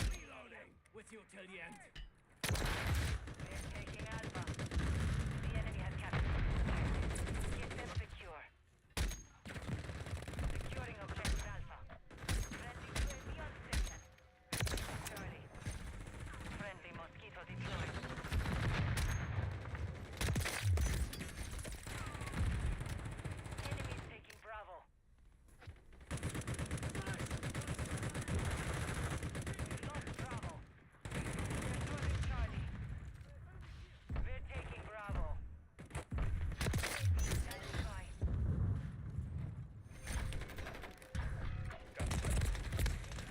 B: Reloading. With you till the end.
D: We're taking Alpha. The enemy has captured. Get them secure. Securing objective Alpha. Friendly UAV on station. Charlie. Friendly mosquito deployed. Enemies taking Bravo. We've lost Bravo. Securing Charlie. We're taking Bravo. Standing by.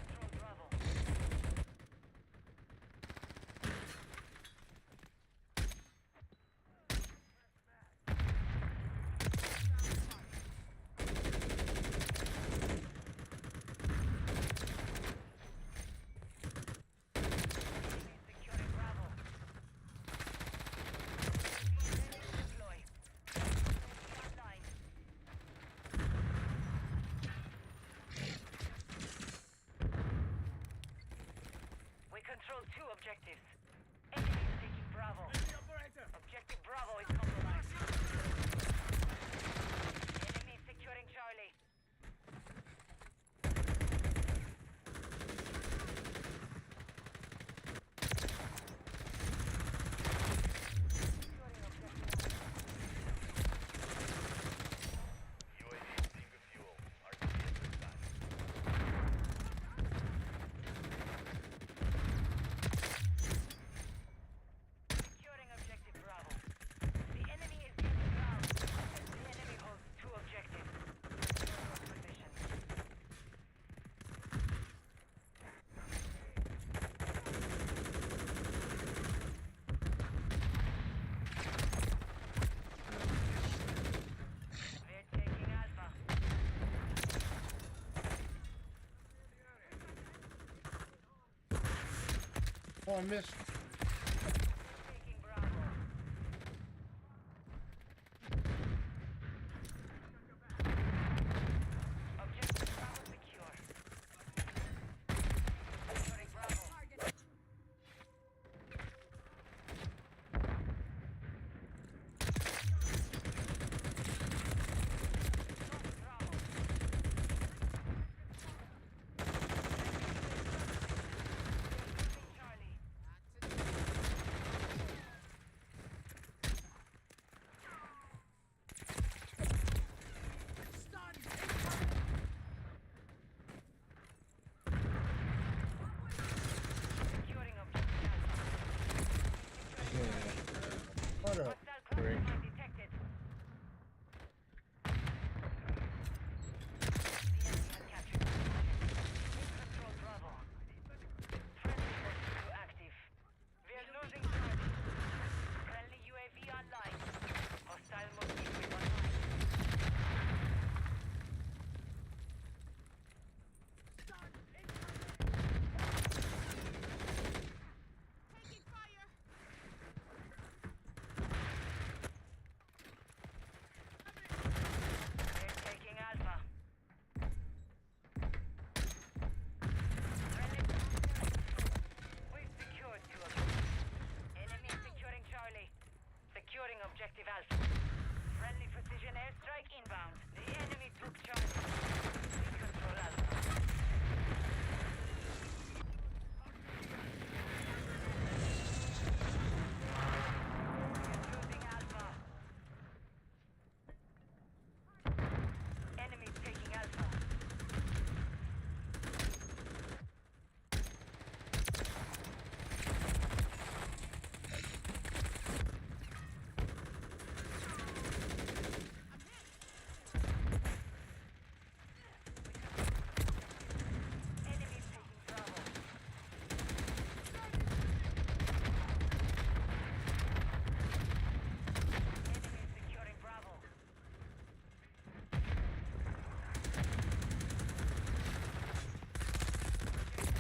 D: Control Bravo. Enemies securing Bravo. Deploy. Online. We control 2 objectives. Enemies taking Bravo. Objective Bravo is compromised. Enemy securing Charlie. Securing objective Securing
C: Oh, I missed.
D: Taking Bravo. Objective Bravo secure. Securing Bravo. Charlie. Securing objective Alpha.
C: What a
D: Hostile
C: brick.
D: cluster mine detected. The enemy has captured the position. Control Bravo. Friendly Force 2 active. We are losing Charlie. Friendly UAV online. Hostile mosquito online. We're taking Alpha. Friendly. We've secured 2 objectives. Enemy securing Charlie. Securing objective Alpha. Friendly precision airstrike inbound. The enemy took Charlie. We control Alpha. Losing Alpha. Enemy taking Alpha. Enemy taking Bravo. Enemy securing Bravo.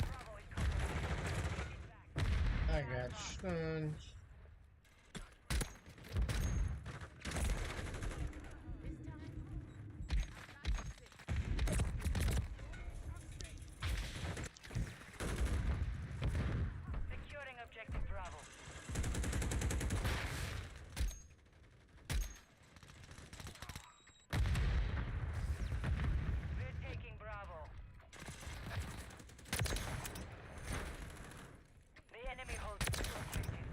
D: Bravo is compromised.
C: I got stunned.
D: Securing objective Bravo. We're taking Bravo. The enemy holds 2 objectives.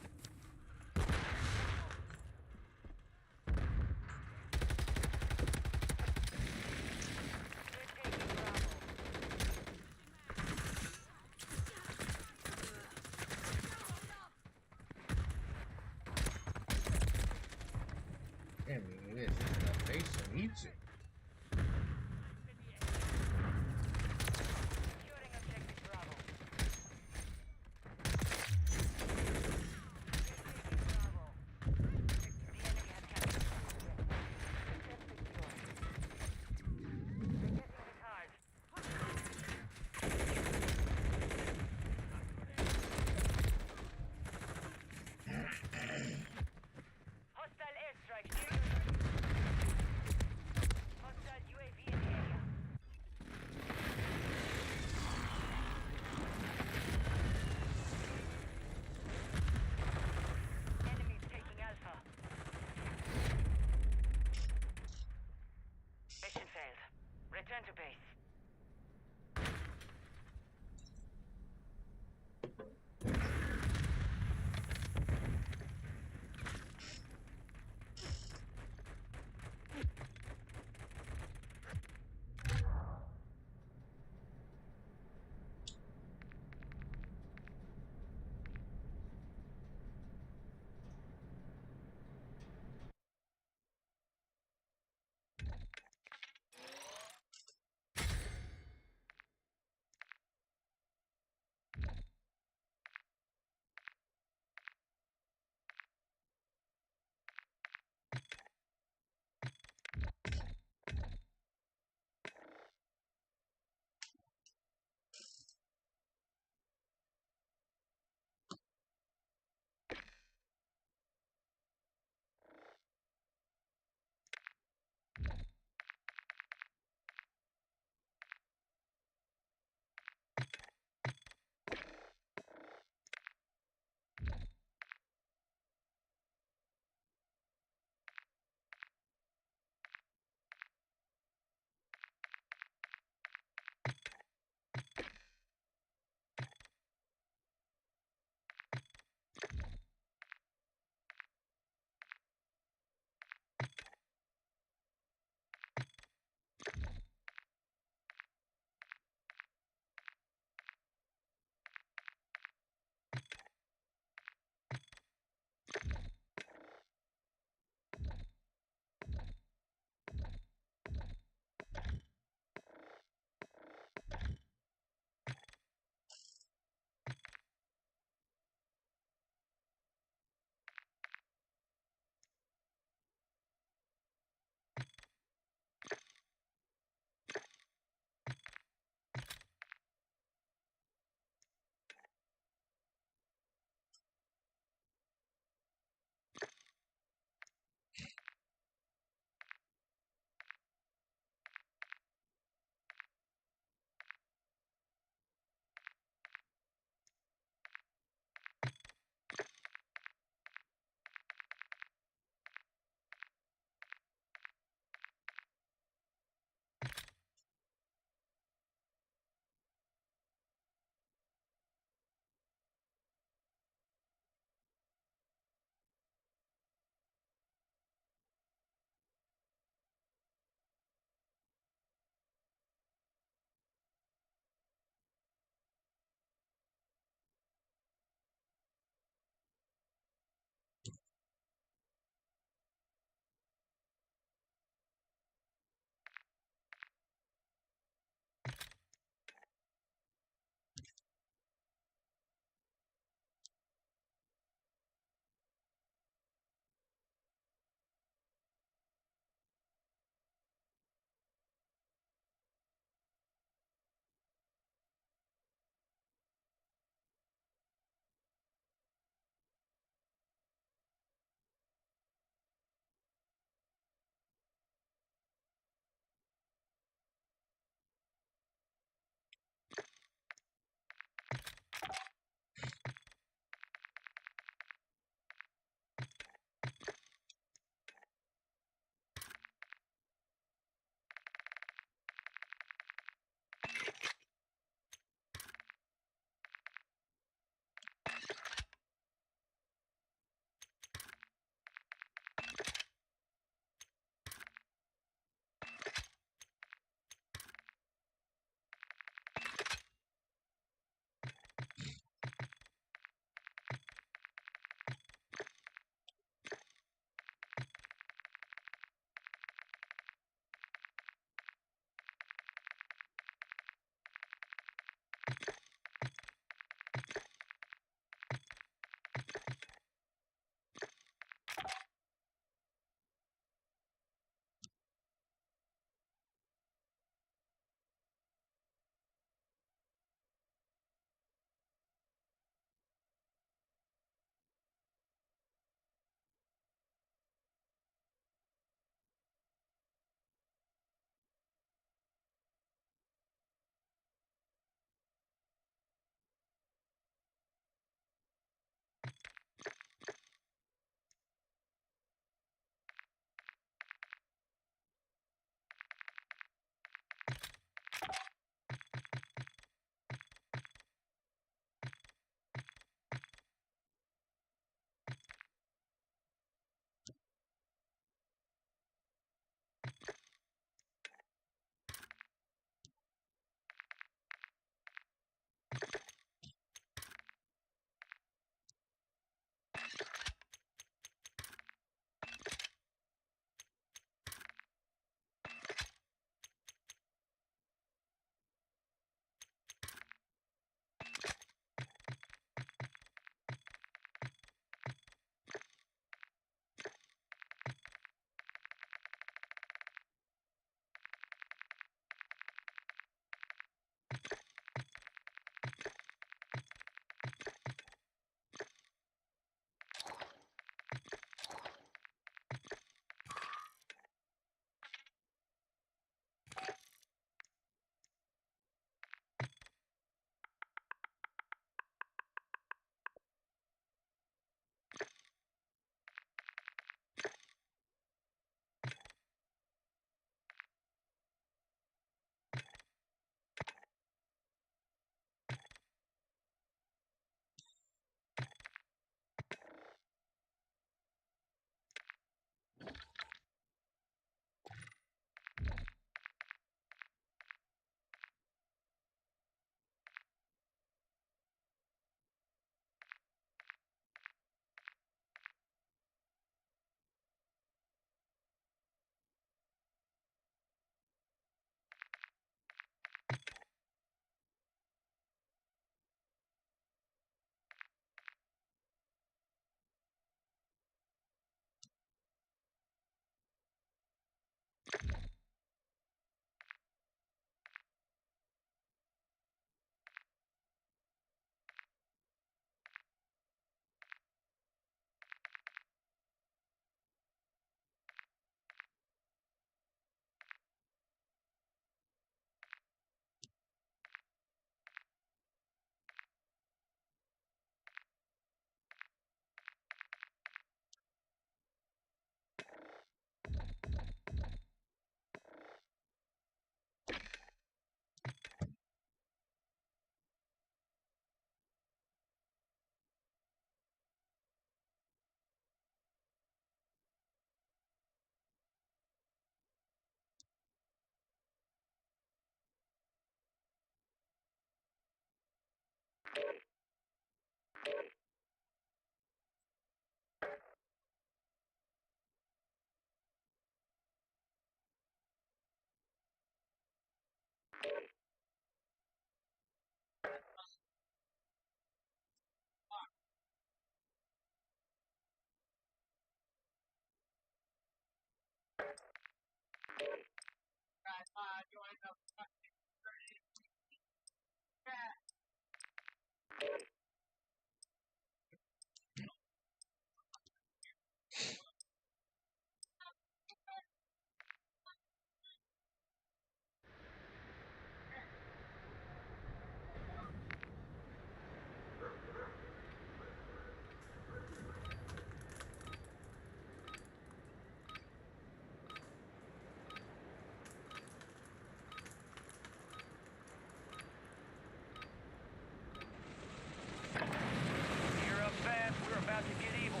B: Gear up fast. We're about to get evil.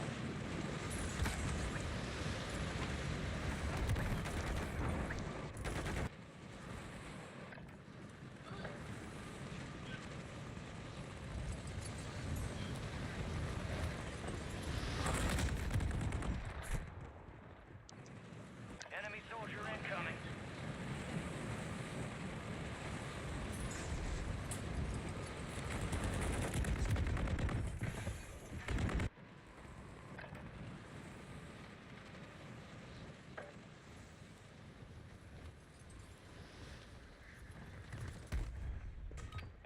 B: Enemy soldier incoming.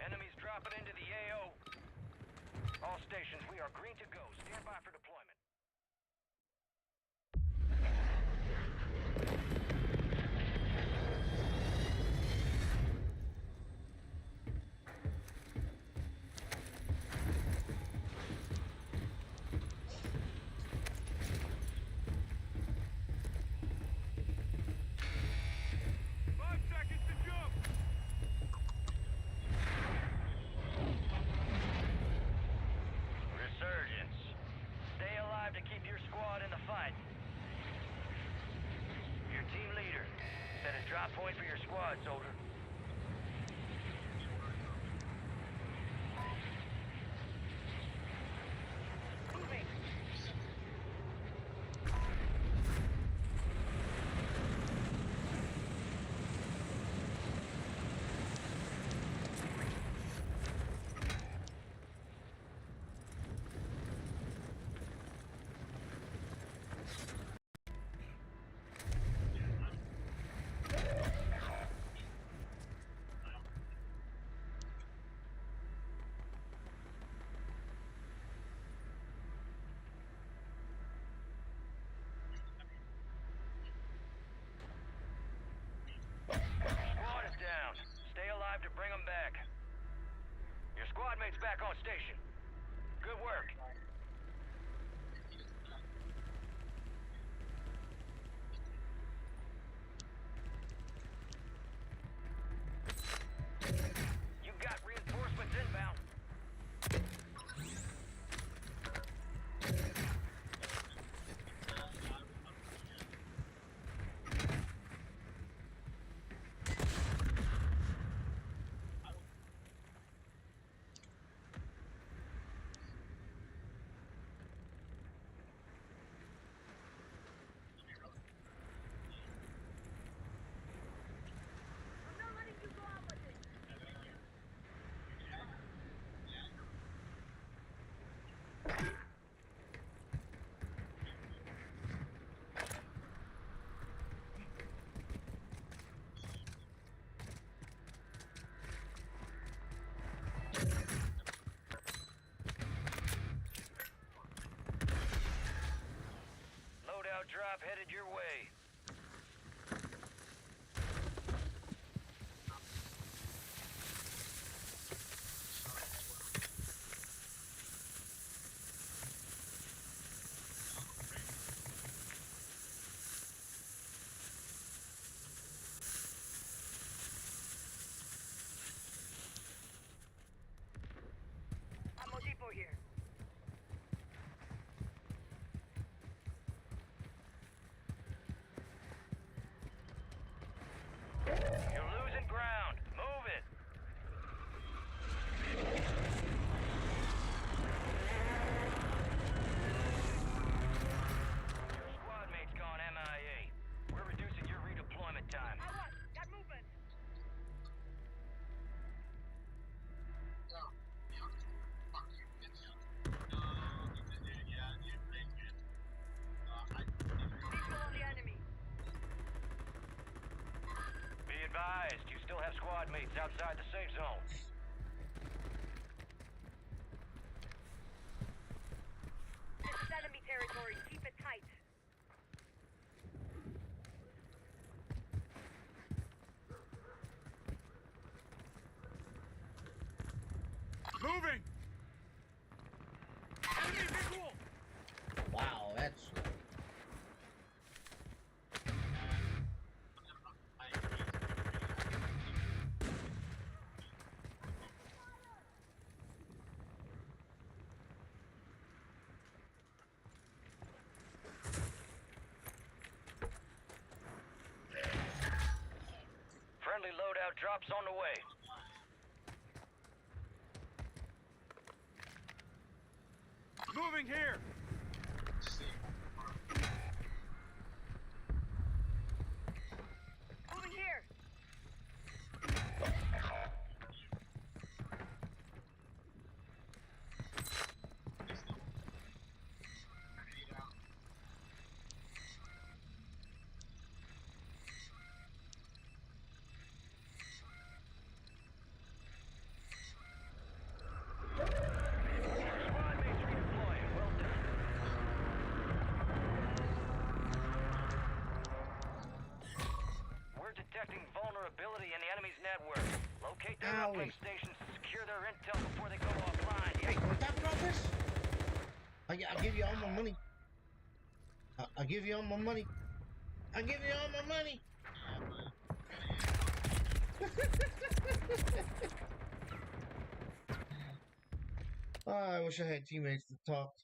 B: Enemies dropping into the AO. All stations, we are green to go. Stand by for deployment. Resurgence. Stay alive to keep your squad in the fight. Your team leader. Set a drop point for your squad, soldier. Moving. Squad is down. Stay alive to bring them back. Your squad mates back on station. Good work. You got reinforcements inbound. mates outside the safe zone.
D: This is enemy territory. Keep it tight.
B: Moving! Enemy visual!
C: Wow, that's.
B: Friendly loadout drops on the way. Moving here!
D: Moving here.
B: Squad mates redeploying. Well done. We're detecting vulnerability in the enemy's network. Locate their
C: Owie.
B: uplink stations and secure their intel before they go offline.
C: Hey, we're talking about this? I'll give you all my money. I'll give you all my money. I'll give you all my money. Oh, I wish I had teammates to talk.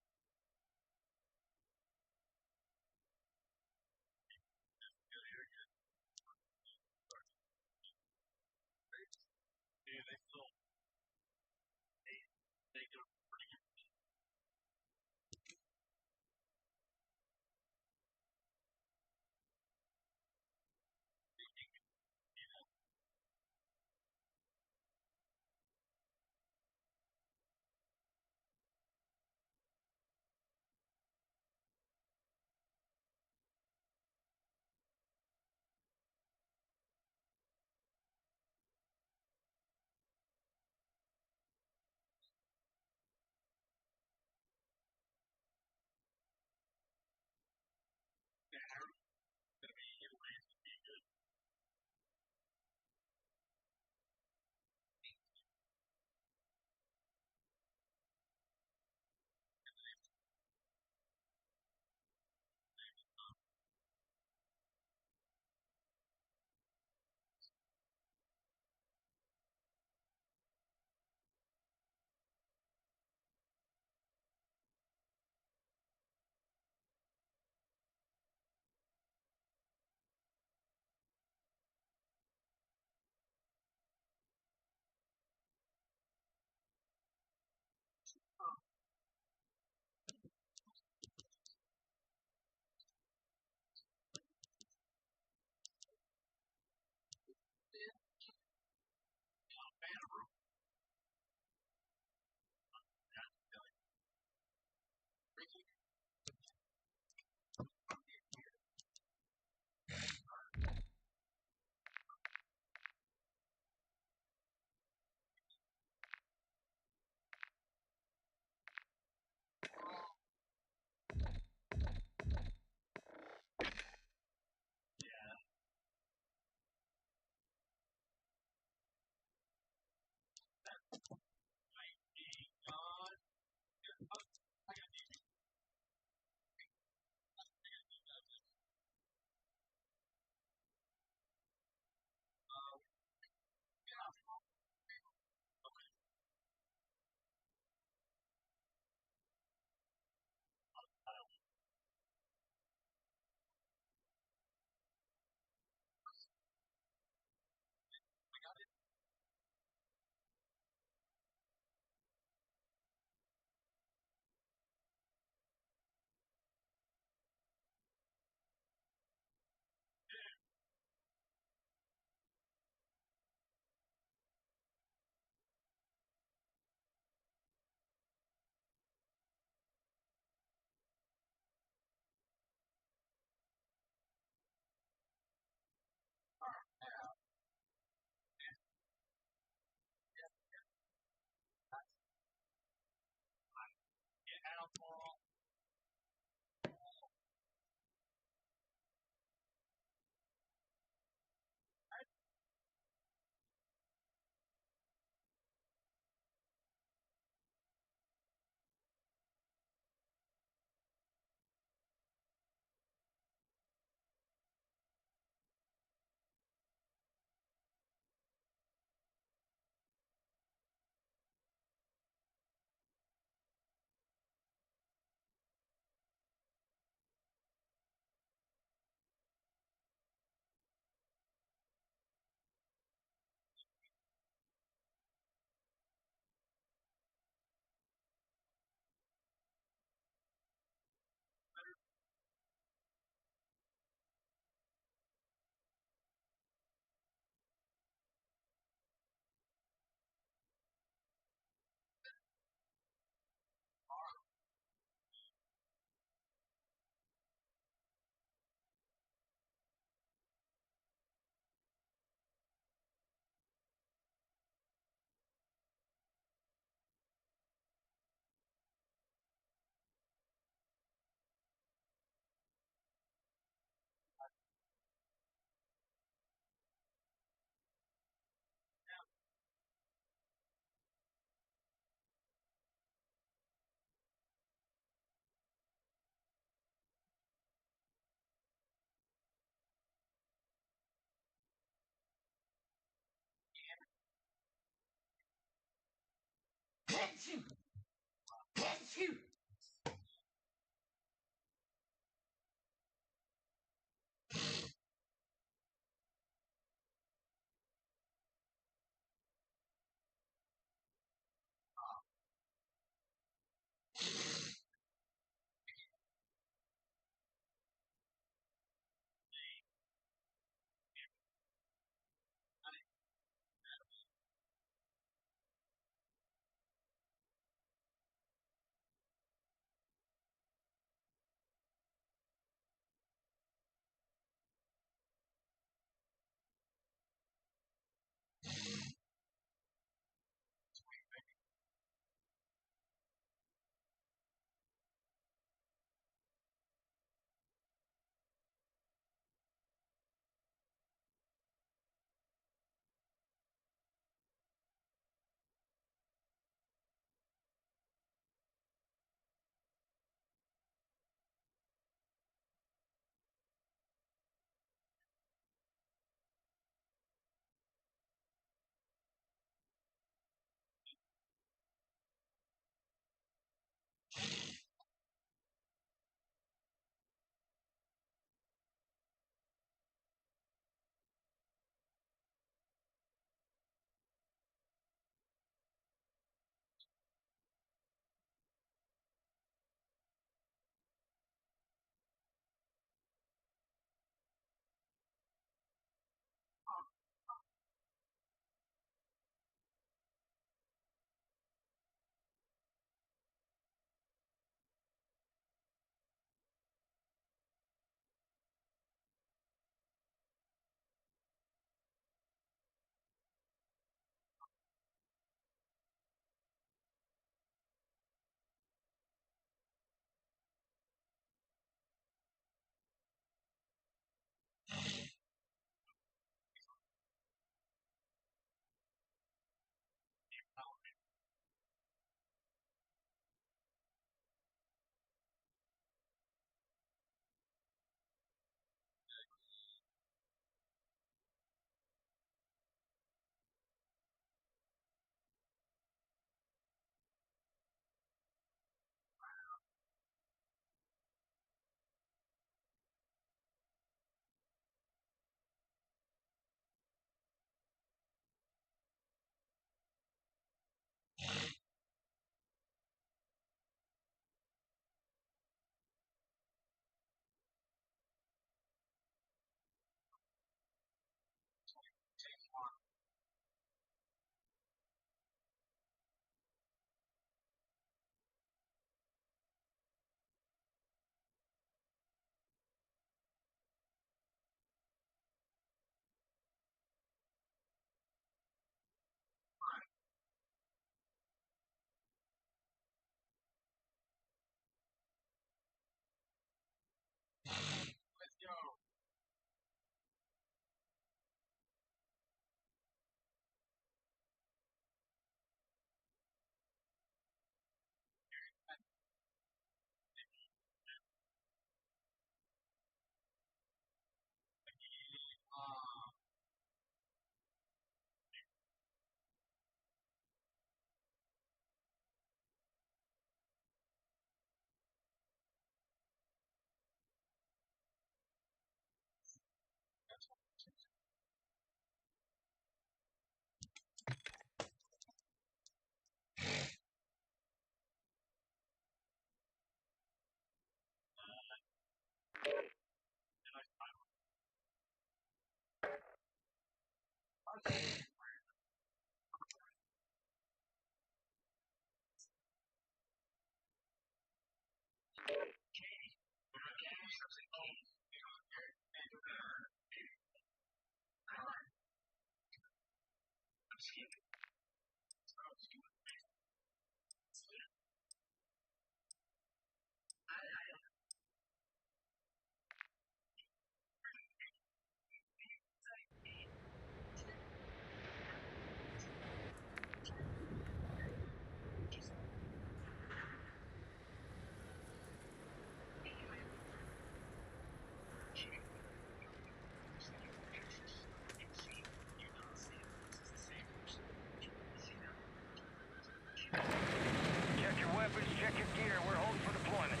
B: Check your weapons, check your gear. We're holding for deployment.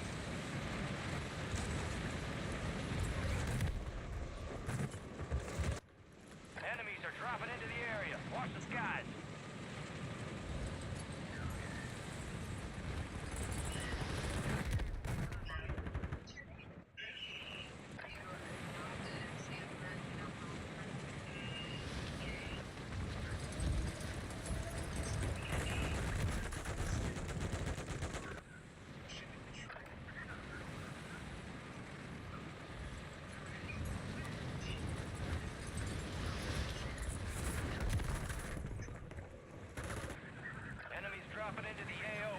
B: Enemies are dropping into the area. Watch the skies. Enemies dropping into the AO.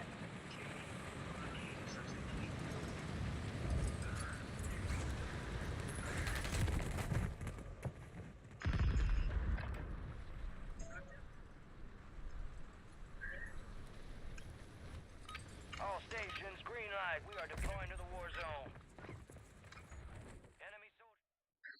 B: All stations, green light. We are deploying to the war zone. Enemy soldiers.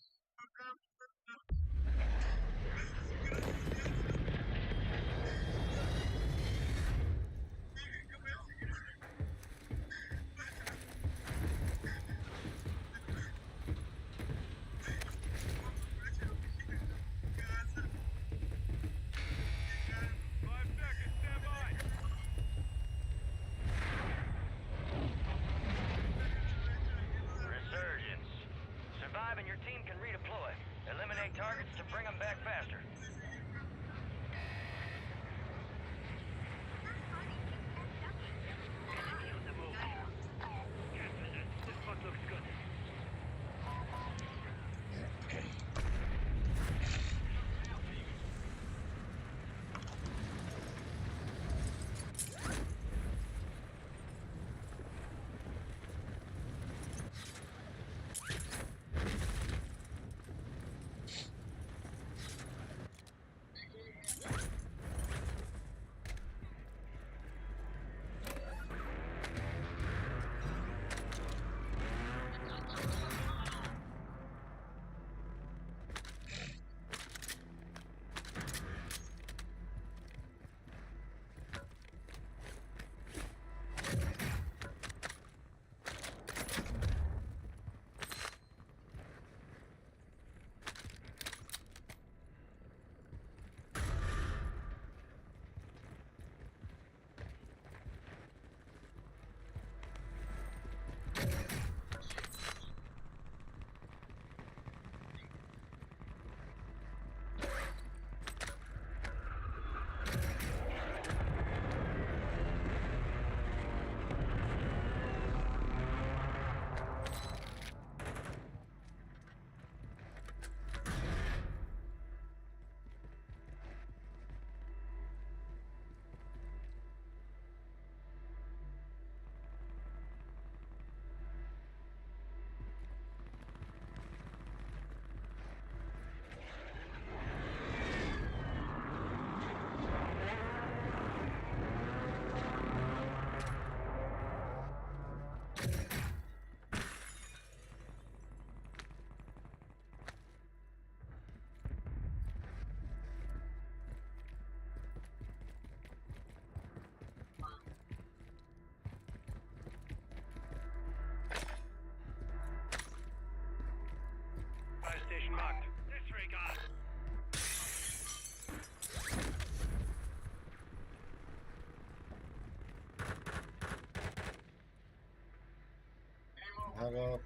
C: I'll go.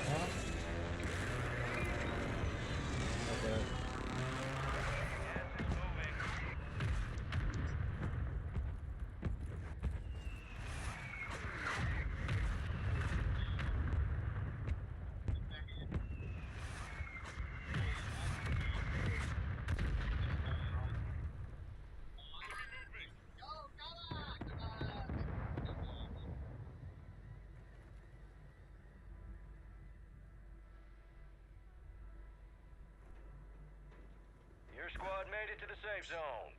C: Huh? Okay.
B: Gas is moving. Your squad made it to the safe zone.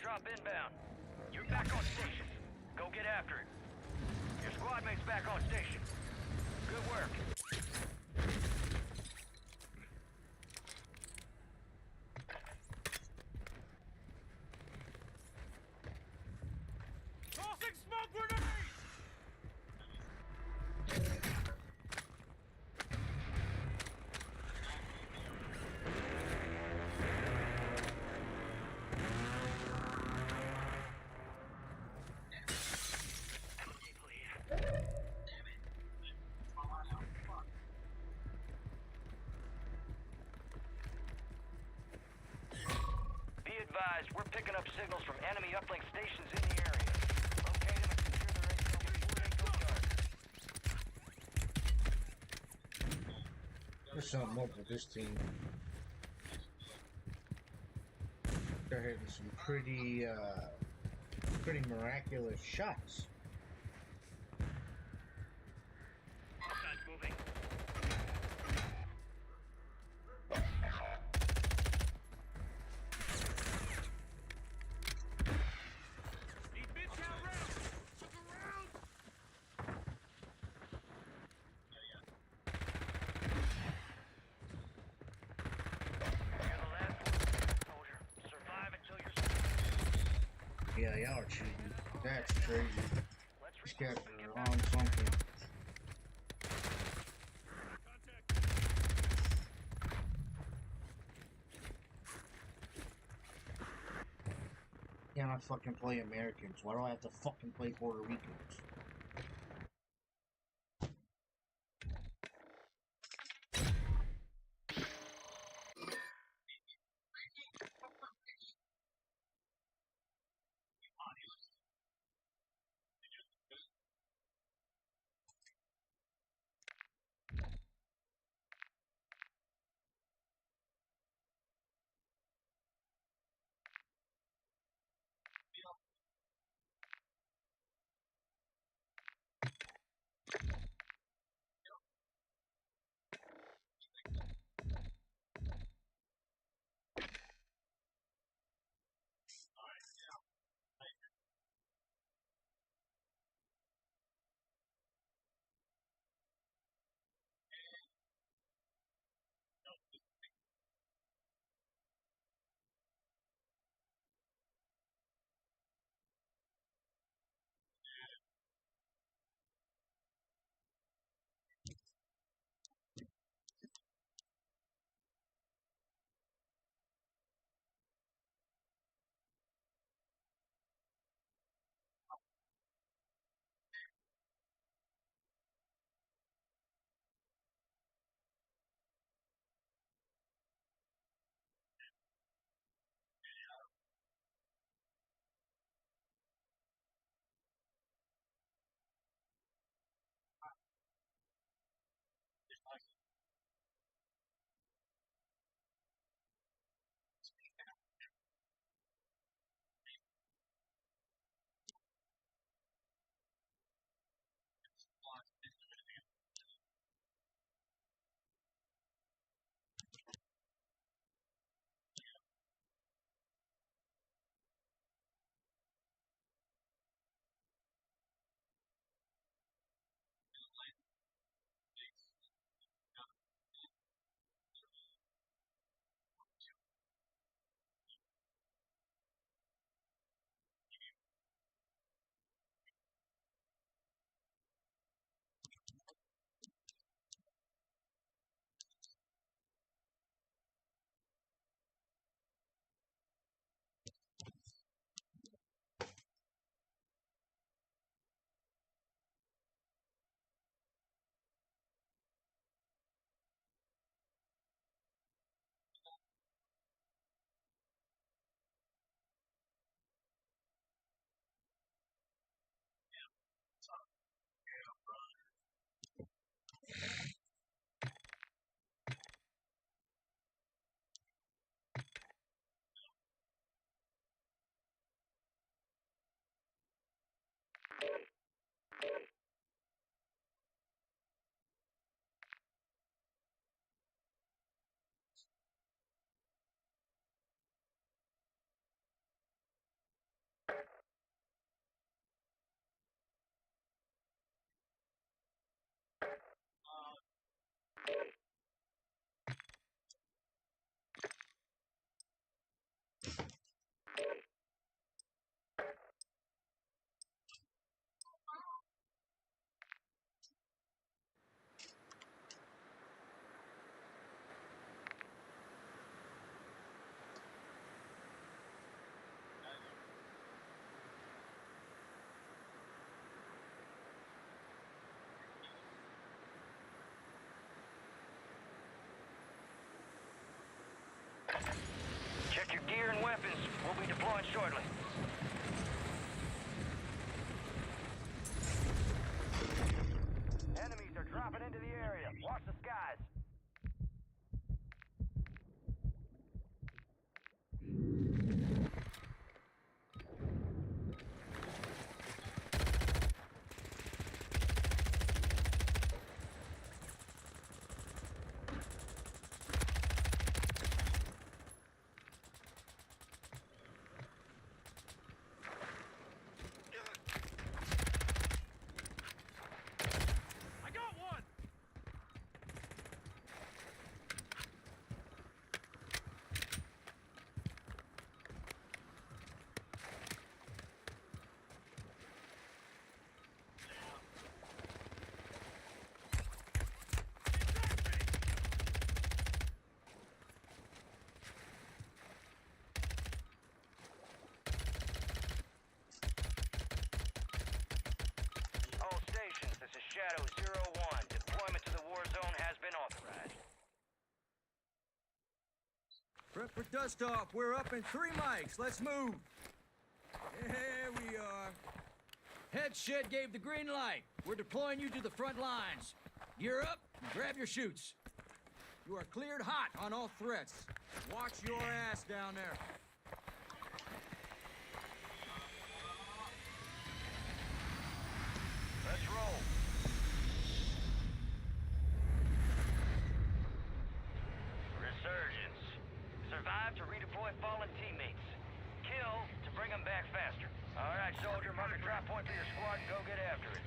B: Drop inbound. You're back on station. Go get after it. Your squad mate's back on station. Good work. Tossing smoke grenades! Advised, we're picking up signals from enemy uplink stations in the area. Locate them and secure their intel before they go dark.
C: There's something up with this team. They're hitting some pretty miraculous shots.
B: Moving.
C: Yeah, y'all are cheating. That's crazy. These guys are on something. Yeah, I fucking play Americans. Why do I have to fucking play Puerto Ricans?
B: weapons. We'll be deploying shortly. Enemies are dropping into the area. Watch the skies. All stations, this is Shadow 01. Deployment to the Warzone has been authorized.
E: Prep for dust off. We're up in 3 mics. Let's move. Here we are. Head shed gave the green light. We're deploying you to the front lines. Gear up and grab your chutes. You are cleared hot on all threats. Watch your ass down there.
B: Let's roll. Resurgence. Survive to redeploy fallen teammates. Kill to bring them back faster. All right, soldier, mark a drop point for your squad and go get after it.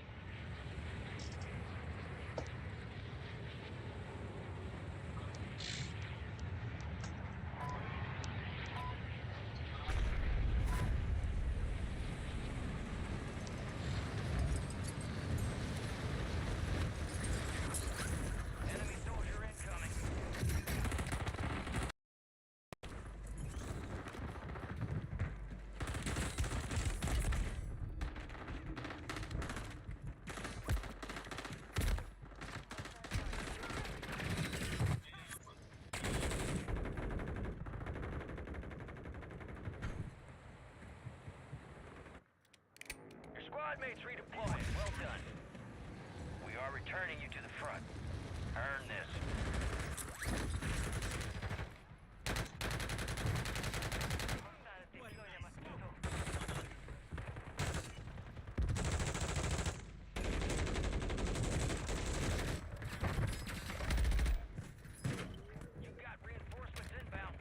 B: Enemy soldier incoming. Your squad mates redeploying. Well done. We are returning you to the front. Earn this. You got reinforcements inbound.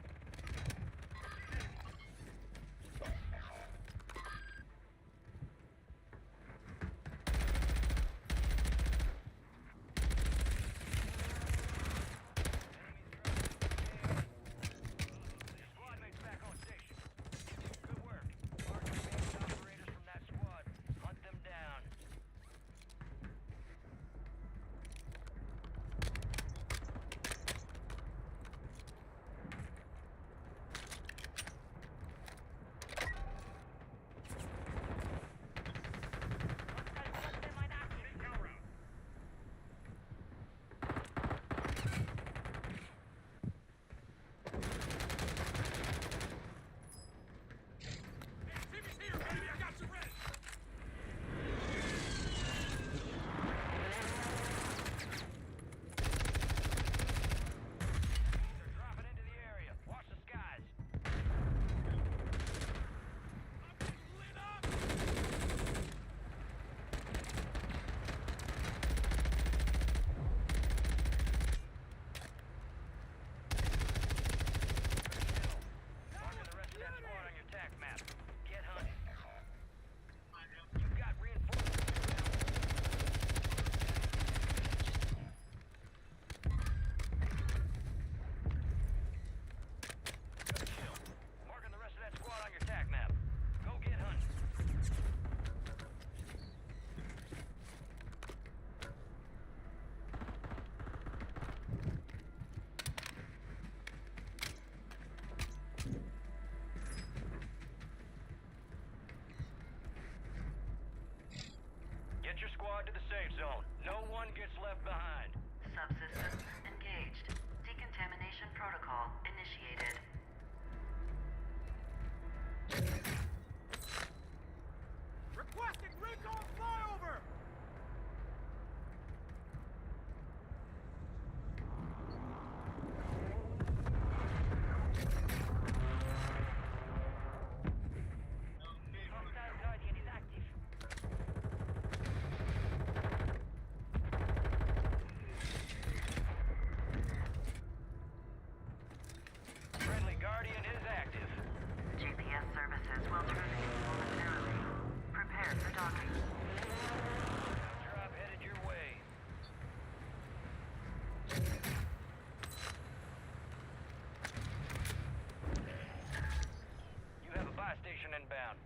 E: Requesting recon flyover!
D: Hostile Guardian is active.
B: Friendly Guardian is active.
F: GPS services will terminate momentarily. Prepare for docking.
B: Drop headed your way. You have a buy station inbound.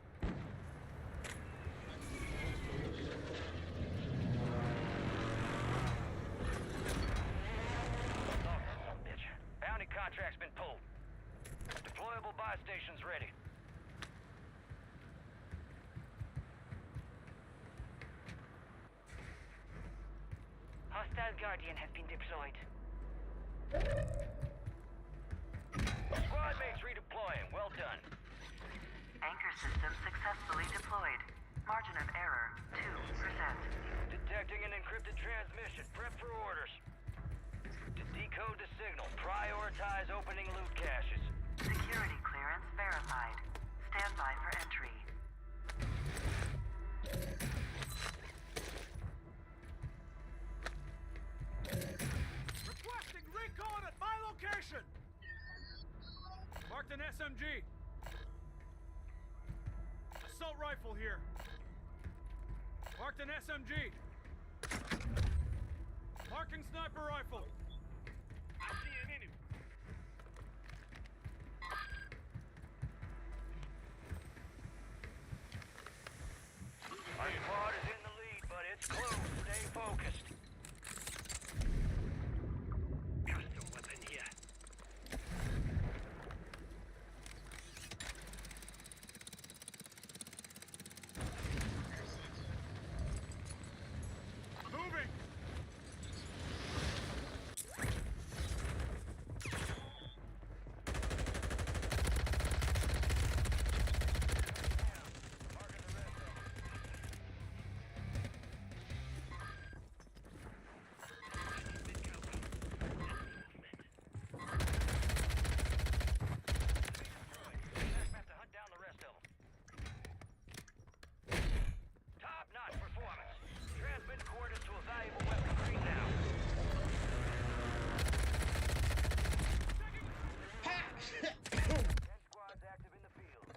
B: Oh, son of a bitch. Bounty contract's been pulled. Deployable buy station's ready.
D: Hostile Guardian has been deployed.
B: Squad mates redeploying. Well done.
F: Anchor system successfully deployed. Margin of error, 2%.
B: Detecting an encrypted transmission. Prep for orders. To decode the signal. Prioritize opening loot caches.
F: Security clearance verified. Stand by for entry.
E: Requesting recon at my location! Marked an SMG. Assault rifle here. Marked an SMG. Marking sniper rifle. I see an enemy.
B: Our squad is in the lead, but it's close. Stay focused. Custom weapon here.
E: Moving.
B: Have to hunt down the rest of them. Top-notch performance. Transmit coordinates to a valuable weapon green now. Ten squads active in the field.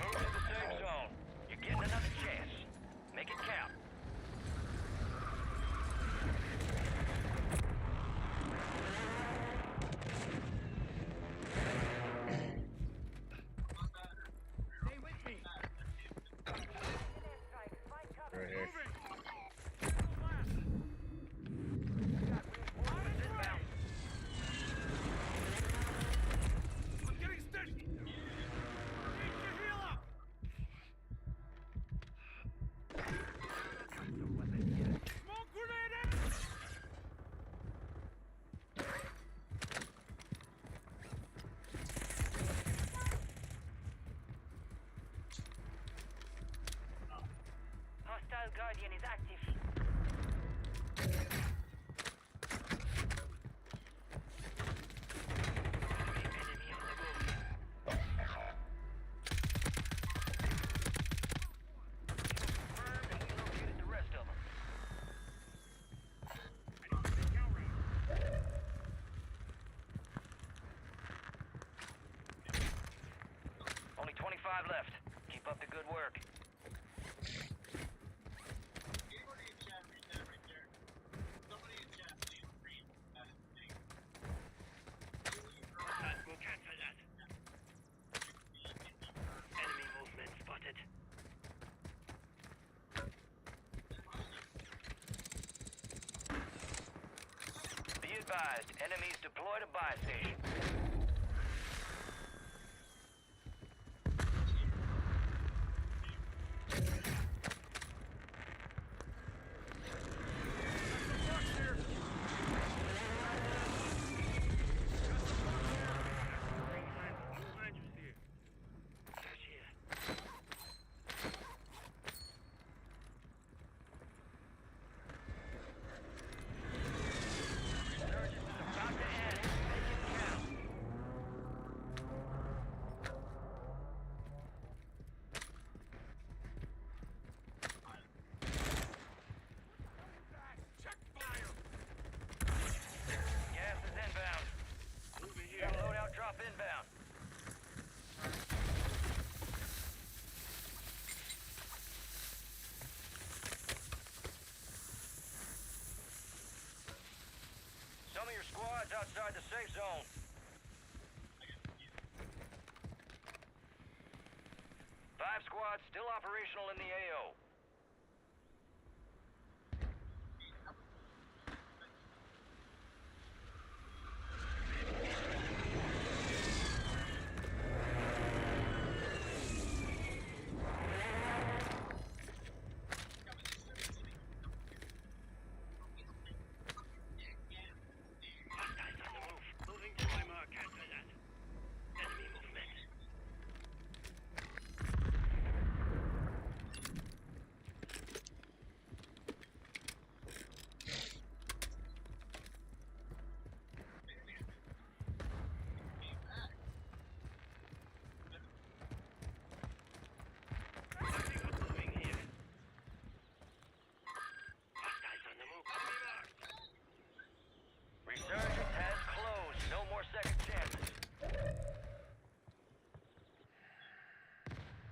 B: Move to the safe zone. You're getting another chance. Make it count.
E: Stay with me.
D: Airstrike. Find cover.
C: Right here.
E: Moving.
B: Inbound.
E: I'm getting steady. Need to heal up. Smoke grenade out.
D: Hostile Guardian is active.
B: Confirmed, and we located the rest of them. Only 25 left. Keep up the good work. Enemy movement spotted. Be advised, enemies deployed a buy station. outside the safe zone. Five squads still operational in the AO. Resurgence has closed. No more second chances.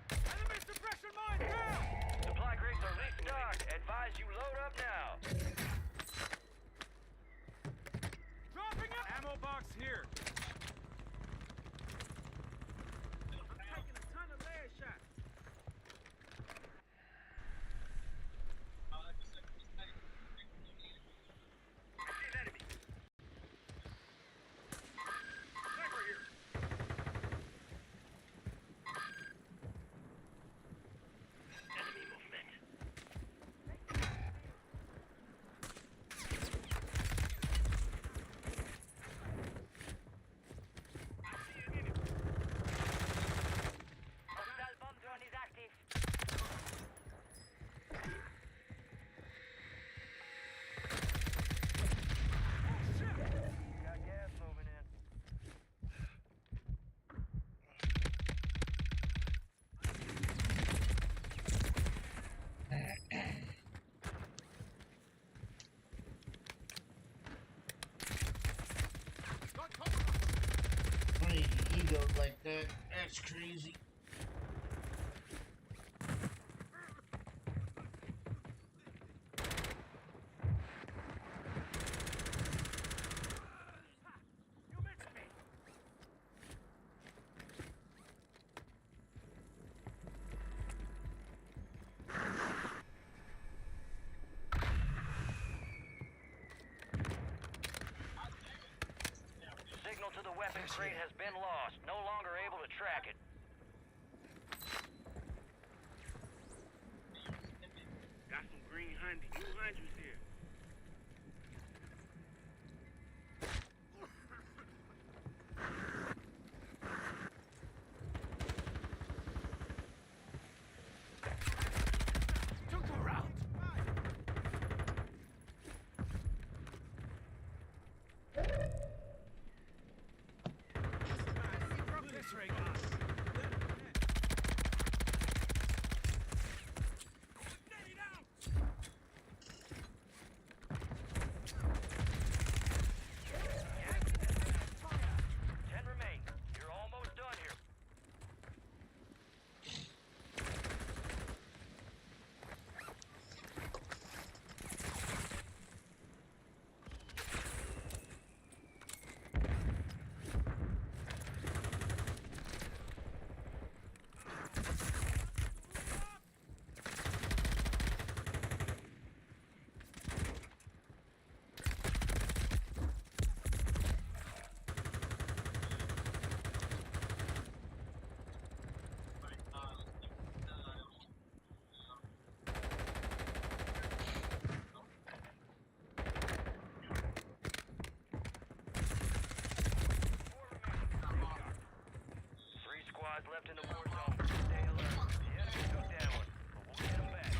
B: Enemy suppression mine down! Supply crates are restocked. Advise you load up now. Dropping up! Ammo box here. I'm taking a ton of layer shots. Hostile bomb drone is active. Got gas moving in.
C: Funny ego like that. That's crazy.
B: You missed me. Signal to the weapon crate has been lost. No longer able to track it.
G: Got some green honey. New hundreds here.
B: Took the round. This ring. Ten remain. You're almost done here. Three squads left in the war zone. Stay alert. The enemy took that one, but we'll get them back.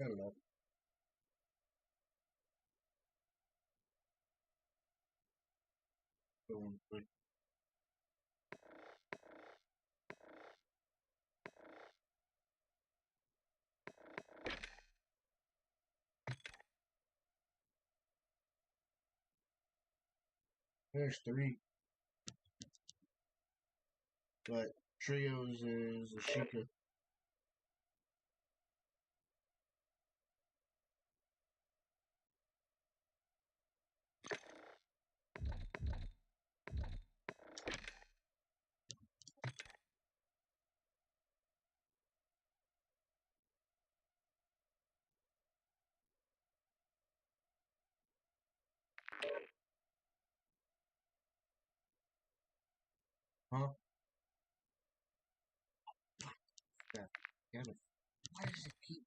C: Hello. Going quick. There's 3. But trios is a Sheikah. Huh? Yeah. Damn it. Why does it keep?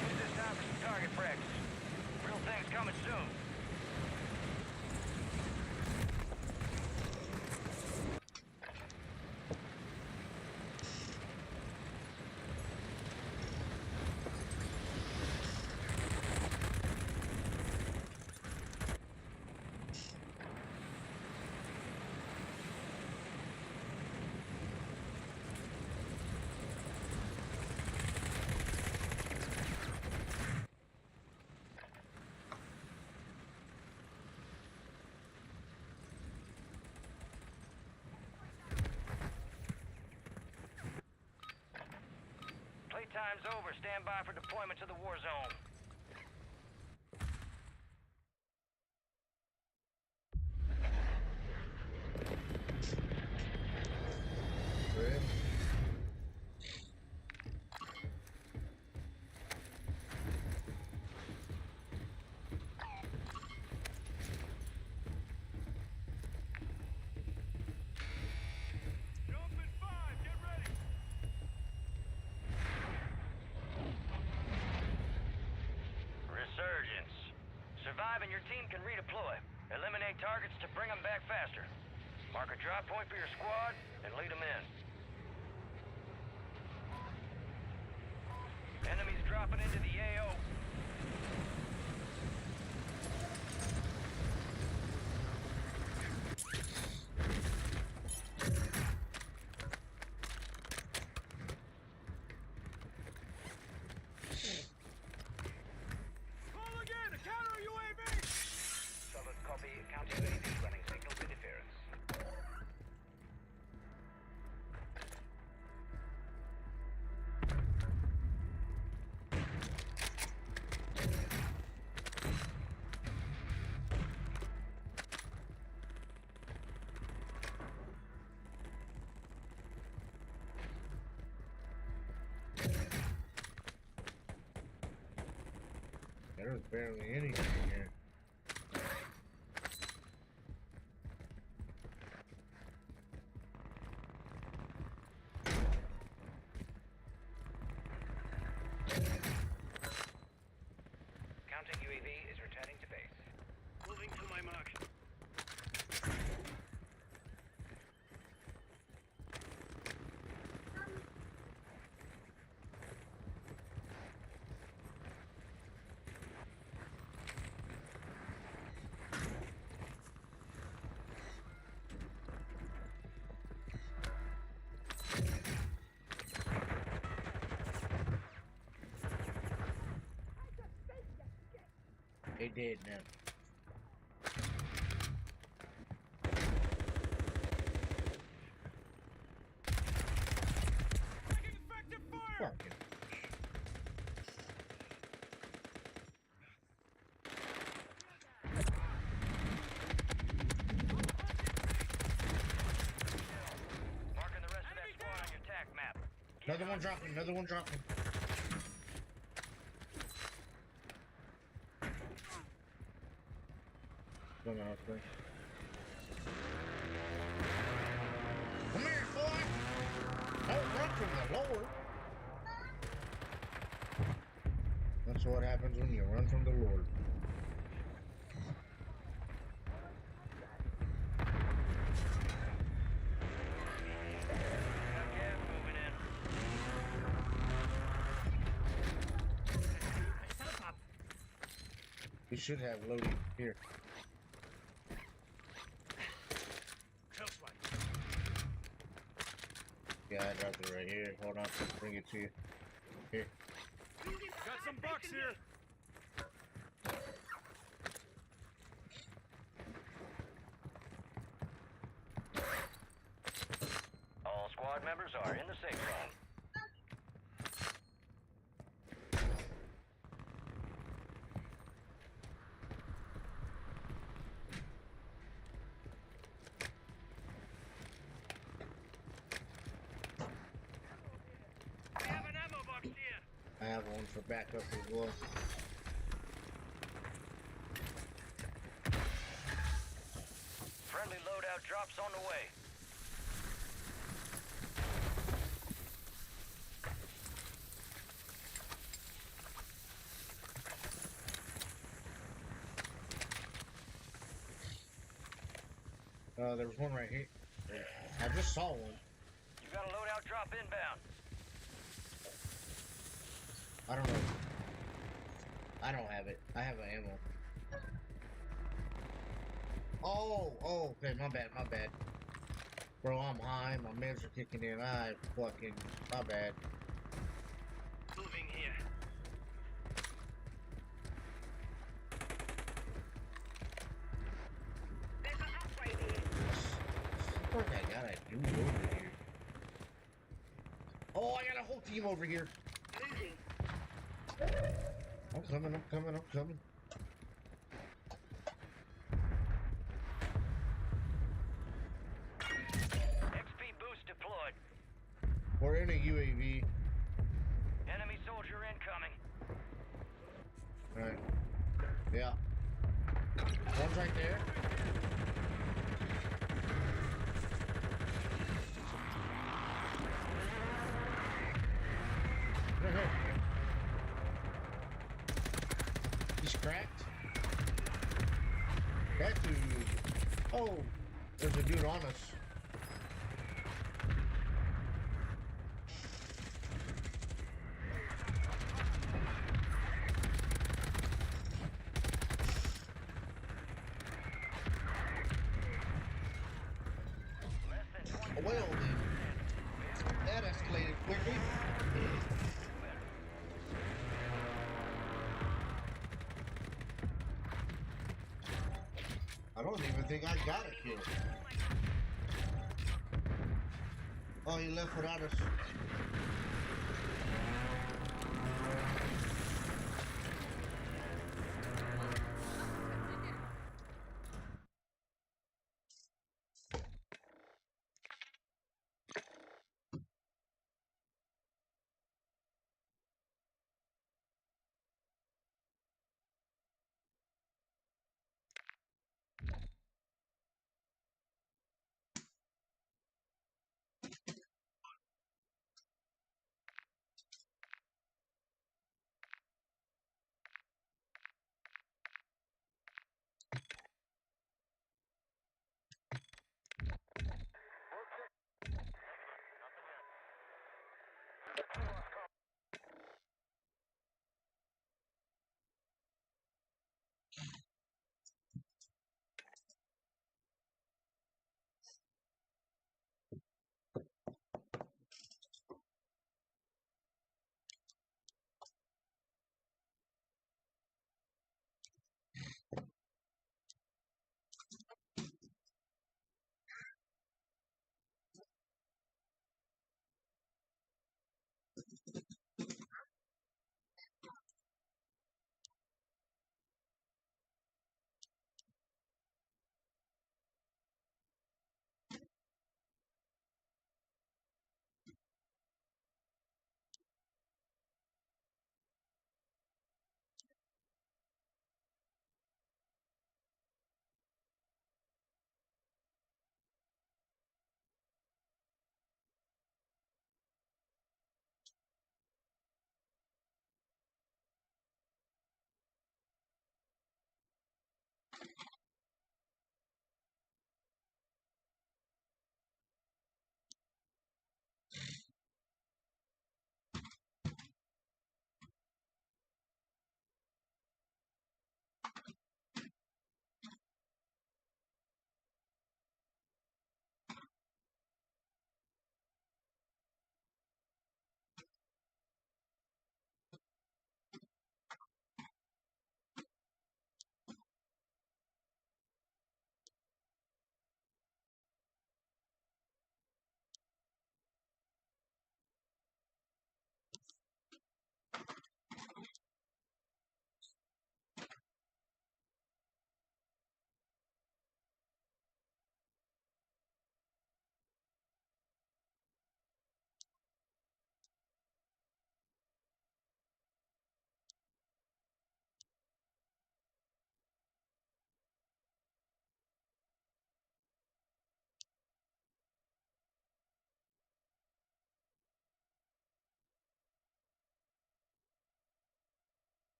B: Use this time for some target practice. Real things coming soon. Playtime's over. Stand by for deployment to the war zone.
C: Red.
B: Resurgence. Survive and your team can redeploy. Eliminate targets to bring them back faster. Mark a drop point for your squad and lead them in. Enemies dropping into the AO. Solid copy. Counter UAV running signal interference.
C: There was barely anything here.
B: Counting UAV is returning to base.
G: Moving to my mark.
C: They did now. Fucking Another one dropping. Another one dropping. Come on, okay. Come here, boy! Don't run from the Lord! That's what happens when you run from the Lord.
B: Gas moving in.
C: You should have loading here. Yeah, I dropped it right here. Hold on, bring it to you. Here.
G: Got some bucks here.
B: All squad members are in the safe zone.
G: We have an ammo box here.
C: I have one for backup as well.
B: Friendly loadout drops on the way.
C: There was one right here. I just saw one.
B: You got a loadout drop inbound.
C: I don't know. I don't have it. I have an ammo. Oh, okay, my bad. Bro, I'm high, my meds are kicking in. My bad.
G: Moving here.
D: There's an upgrade here.
C: What I gotta do over here? Oh, I got a whole team over here.
D: Moving.
C: I'm coming.
B: XP boost deployed.
C: We're in a UAV.
B: Enemy soldier incoming.
C: Alright. Yeah. One's right there. He's cracked. That dude. Oh, there's a dude on us.
B: Less than 20
C: Well then, that escalated quickly. I don't even think I got a kill. Oh, he left without us.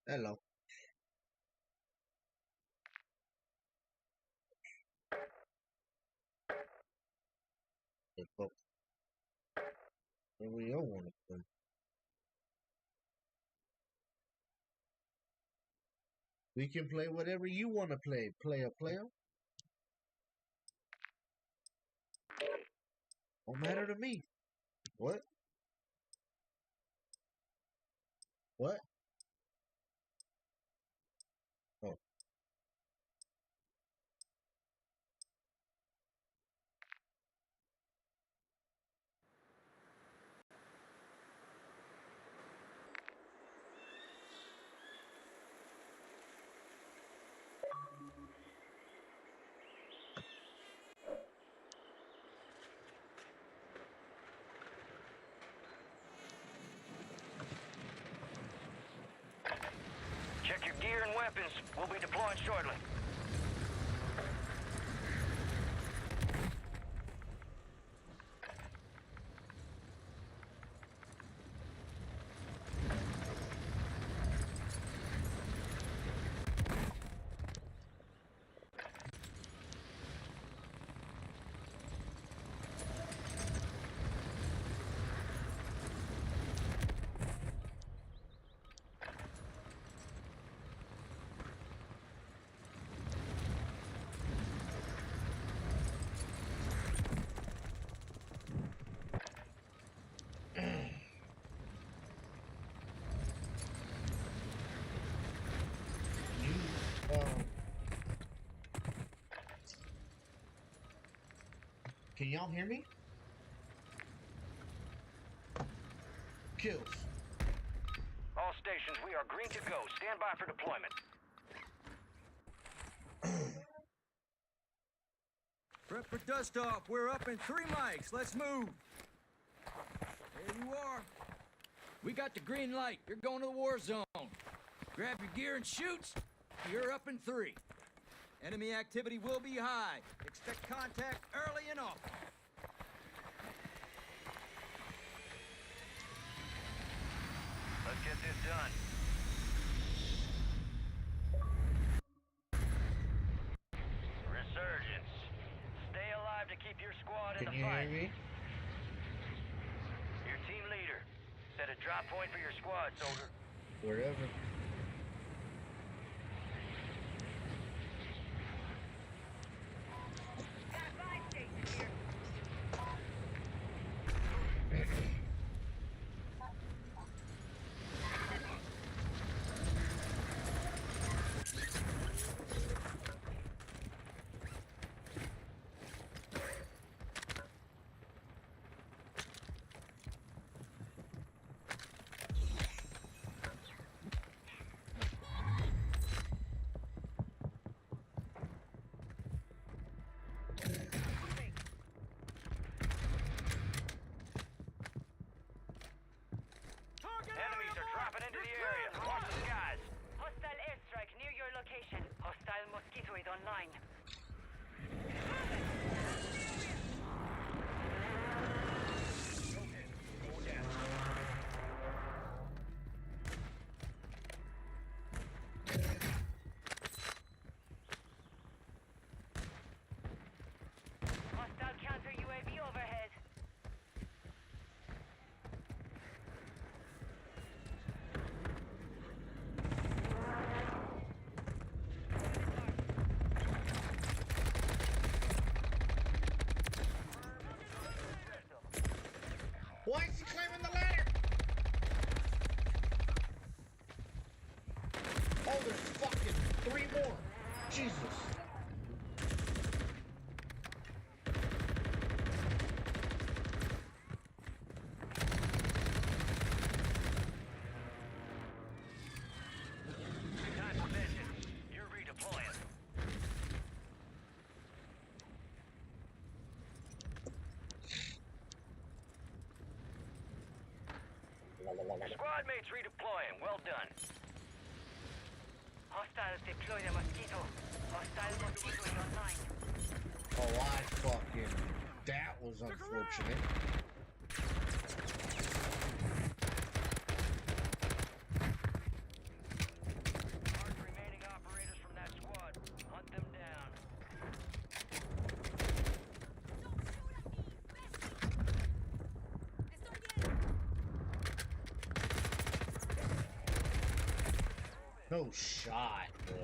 C: Hello. Hey, folks. Here we all want to play. We can play whatever you want to play, player. Don't matter to me. What? What? Oh.
B: Check your gear and weapons. We'll be deploying shortly.
C: Can y'all hear me? Kills.
B: All stations, we are green to go. Stand by for deployment.
E: Prep for dust off. We're up in 3 mics. Let's move. There you are. We got the green light. You're going to the war zone. Grab your gear and shoot. You're up in 3. Enemy activity will be high. Expect contact early and often.
B: Let's get this done. Resurgence. Stay alive to keep your squad in
C: Can
B: the
C: you
B: fight.
C: hear me?
B: Your team leader. Set a drop point for your squad, soldier.
C: Wherever.
B: Enemies are dropping into the area. Watch the skies.
D: Hostile airstrike near your location. Hostile mosquito is online. Hostile counter UAV overhead.
C: Why is he climbing the ladder? Oh, there's fucking 3 more. Jesus.
B: Time for vengeance. You're redeploying. Well done.
D: Hostiles deploy the mosquito. Hostile mosquito is online.
C: Oh, I fucking... That was unfortunate.
B: Mark remaining operators from that squad. Hunt them down.
C: No shot, bro.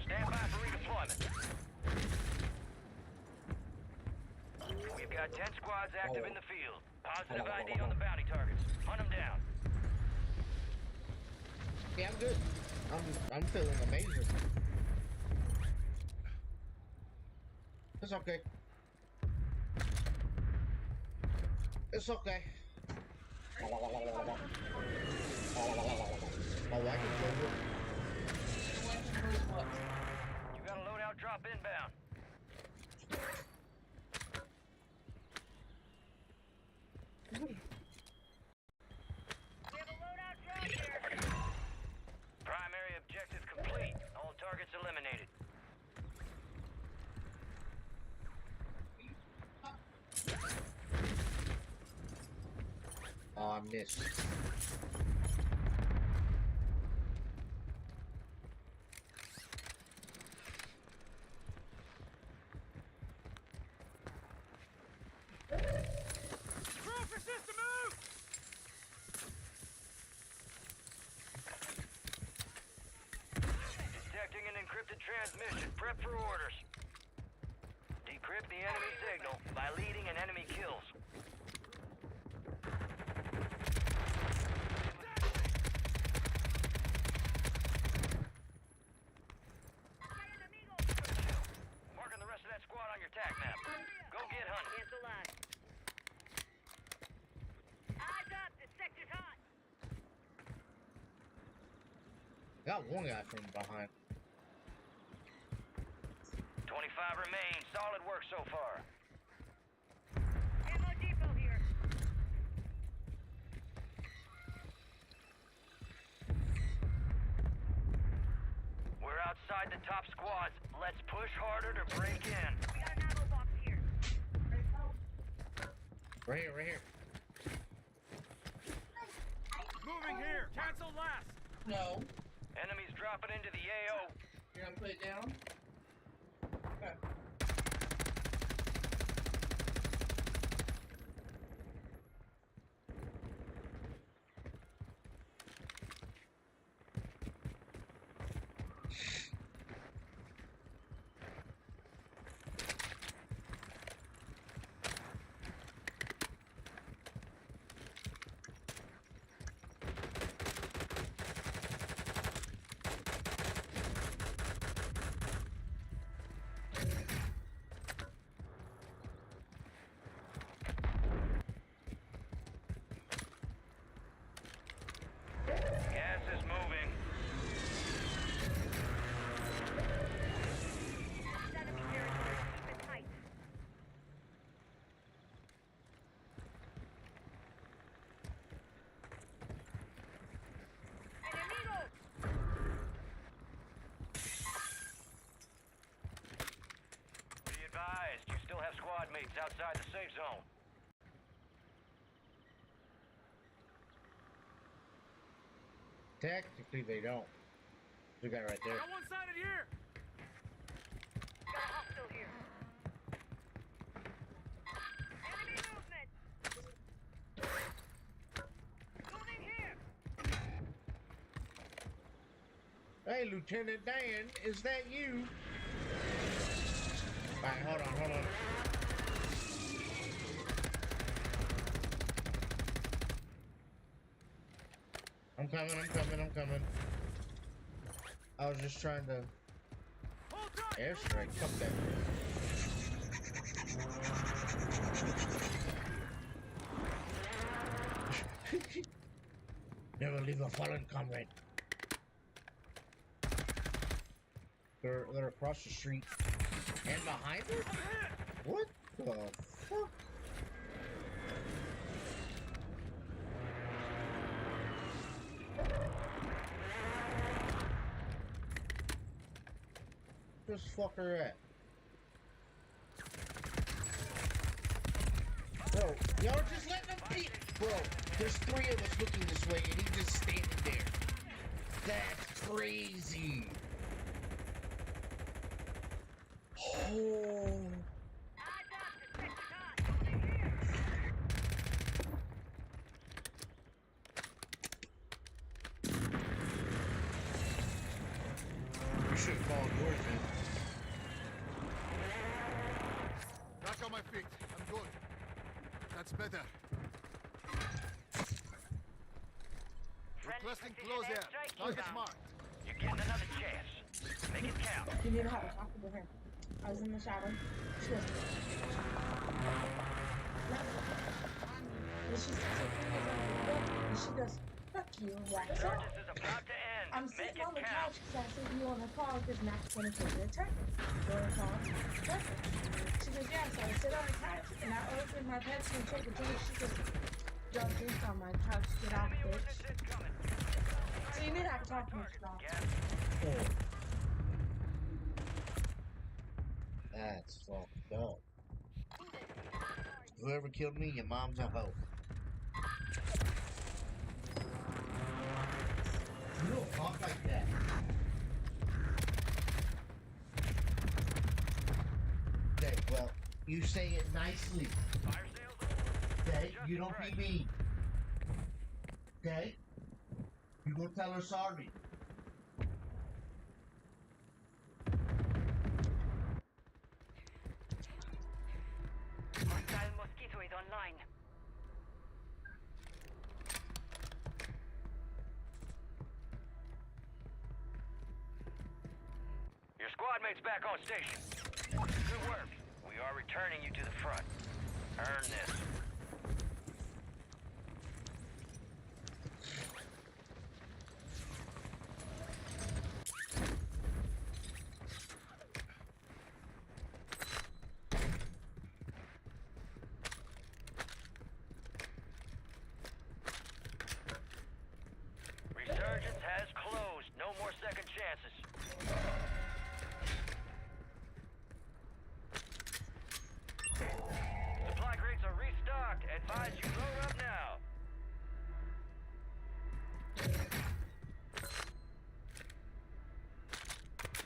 B: Stand by for redeployment. We've got 10 squads active in the field. Positive ID on the bounty targets. Hunt them down.
C: Yeah, I'm good. I'm feeling amazing. It's okay. It's okay. My wife is over.
B: You got a loadout drop inbound.
D: We have a loadout drop here.
B: Primary objective complete. All targets eliminated.
C: Oh, I missed.
G: Cruiser system move!
B: Detecting an encrypted transmission. Prep for orders. Decrypt the enemy signal by leading an enemy kills. Marking the rest of that squad on your tac map. Go get hunting.
D: Cancel line. Eyes up, the sector's hot.
C: Got one guy from behind.
B: 25 remain. Solid work so far.
D: Ammo depot here.
B: We're outside the top squads. Let's push harder to break in.
D: We got an ammo box here.
C: Right here, right here.
G: Moving here. Cancel last.
H: No.
B: Enemies dropping into the AO.
H: You're gonna put it down? Okay.
B: Gas is moving.
D: Enemy territory. Keep it tight. Enemigo!
B: Be advised, you still have squad mates outside the safe zone.
C: Technically, they don't. The guy right there.
G: Got one sided here.
D: Got a hostile here. Enemy movement! Moving here!
C: Hey, Lieutenant Dan, is that you? Alright, hold on, hold on. I'm coming. I was just trying to airstrike. Fuck that. Never leave a fallen comrade. They're across the street. And behind her? What the fuck? This fucker at? Bro, y'all just letting him beat. Bro, there's 3 of us looking this way and he just standing there. That's crazy. Oh. You should have called yours in.
I: Back on my feet. I'm good. That's better. Requesting close air. Target marked.
B: You're getting another chance. Make it count.
J: You need to have a talk with her. I was in the shower. She goes, and she goes, fuck you, wax off.
B: This is about to end.
J: I'm sitting on the couch because I said you on the call because Matt's going to take the attack. Go on the call. Perfect. She goes, yeah, so I sit on the couch and I open my pants and take a drink. She goes, don't drink on my couch. Get out, bitch. So you need to have a talk with her.
C: Oh. That's fucked up. Whoever killed me, your mom's a hoe. You don't talk like that. Okay, well, you say it nicely. Okay, you don't be mean. Okay? You go tell her sorry.
D: Hostile mosquito is online.
B: Your squad mate's back on station. Good work. We are returning you to the front. Earn this. Resurgence has closed. No more second chances. Supply crates are restocked. Advise you load up now.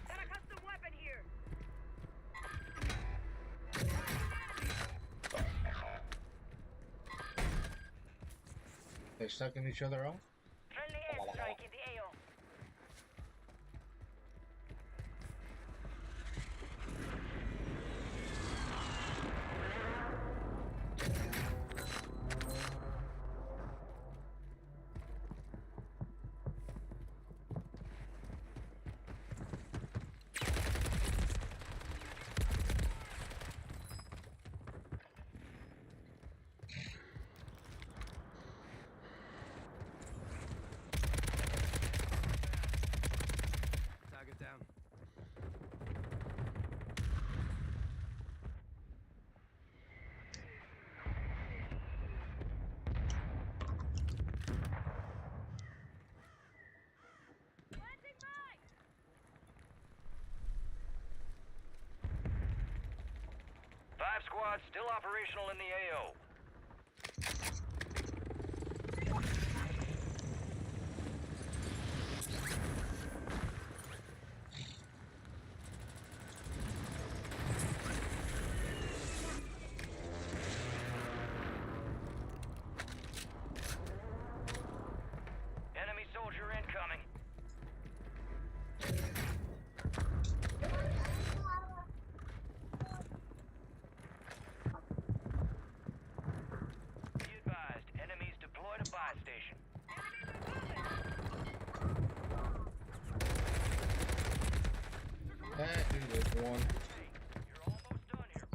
D: Got a custom weapon here.
C: They sucking each other off?
D: Friendly airstrike in the AO.
I: Target down.
B: Five squads still operational in the AO. Enemy soldier incoming.
C: There's one.
B: You're almost done here.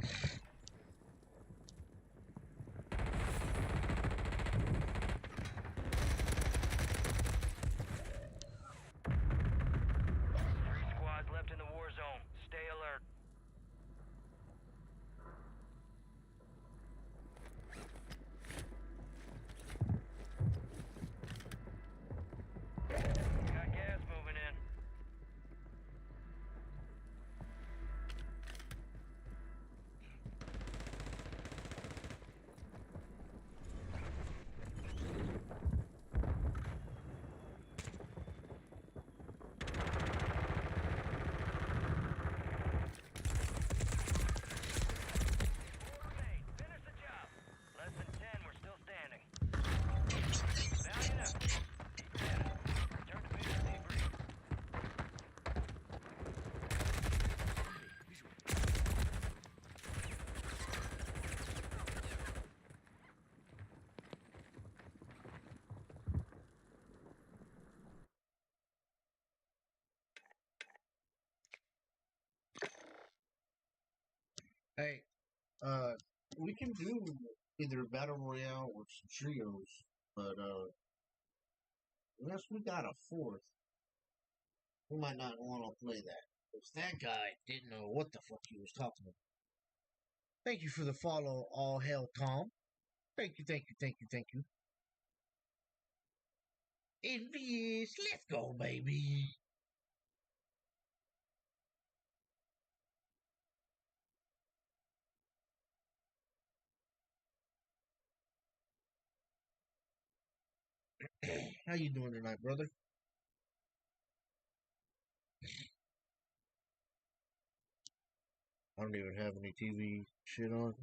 B: Three squads left in the war zone. Stay alert. Got gas moving in. Four remain. Finish the job. Less than 10, we're still standing. Valiant effort. Keep at it. Return to base and debrief.
C: Hey, we can do either battle royale or some trios, but unless we got a fourth, we might not want to play that. Because that guy didn't know what the fuck he was talking about. Thank you for the follow, all hell Tom. Thank you, thank you, thank you, thank you. Envious, let's go, baby. How you doing tonight, brother? I don't even have any TV shit on.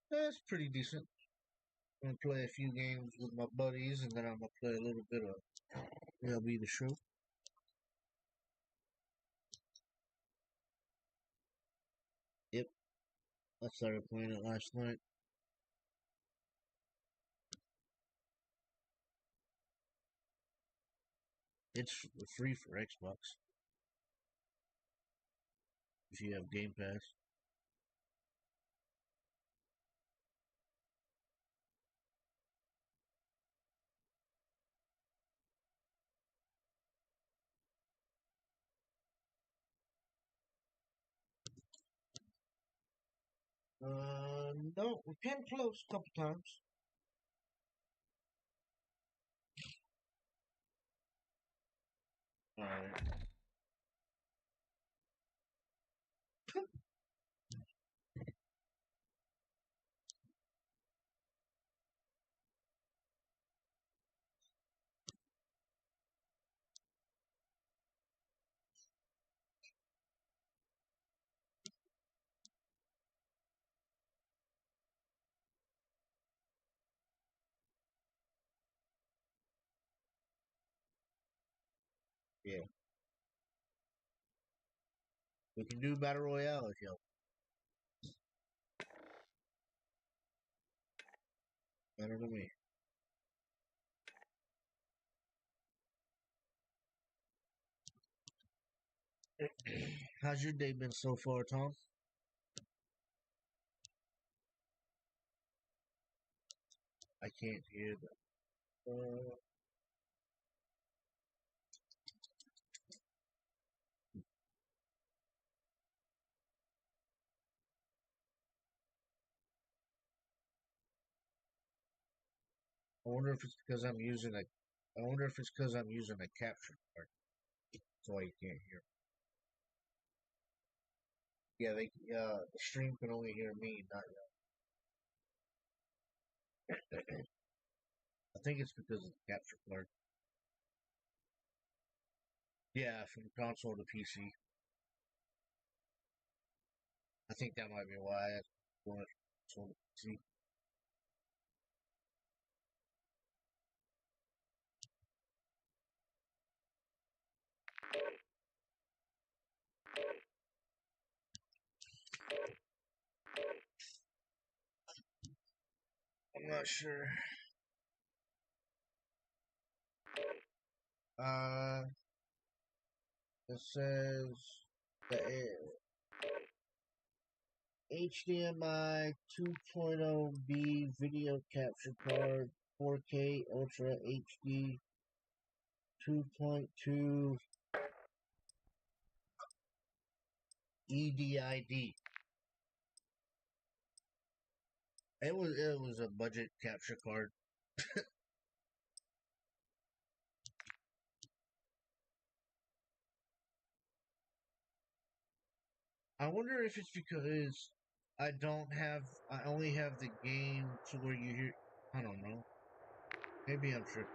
C: That's pretty decent. I'm gonna play a few games with my buddies, and then I'm gonna play a little bit of MLB The Show. Yep, I started playing it last night. It's free for Xbox if you have Game Pass. No, we came close a couple times. Alright. Yeah. We can do Battle Royale if you better than me. How's your day been so far, Tom? I can't hear that. I wonder if it's because I'm using a. I wonder if it's because I'm using a capture card. That's why you can't hear. Yeah, the stream can only hear me, not you. I think it's because of the capture card. Yeah, from console to PC. I think that might be why I wanted console to PC. I'm not sure. It says the HDMI 2.0B video capture card, 4K Ultra HD 2.2 EDID. It was a budget capture card. I wonder if it's because I only have the game to where you hear. I don't know. Maybe I'm tripping.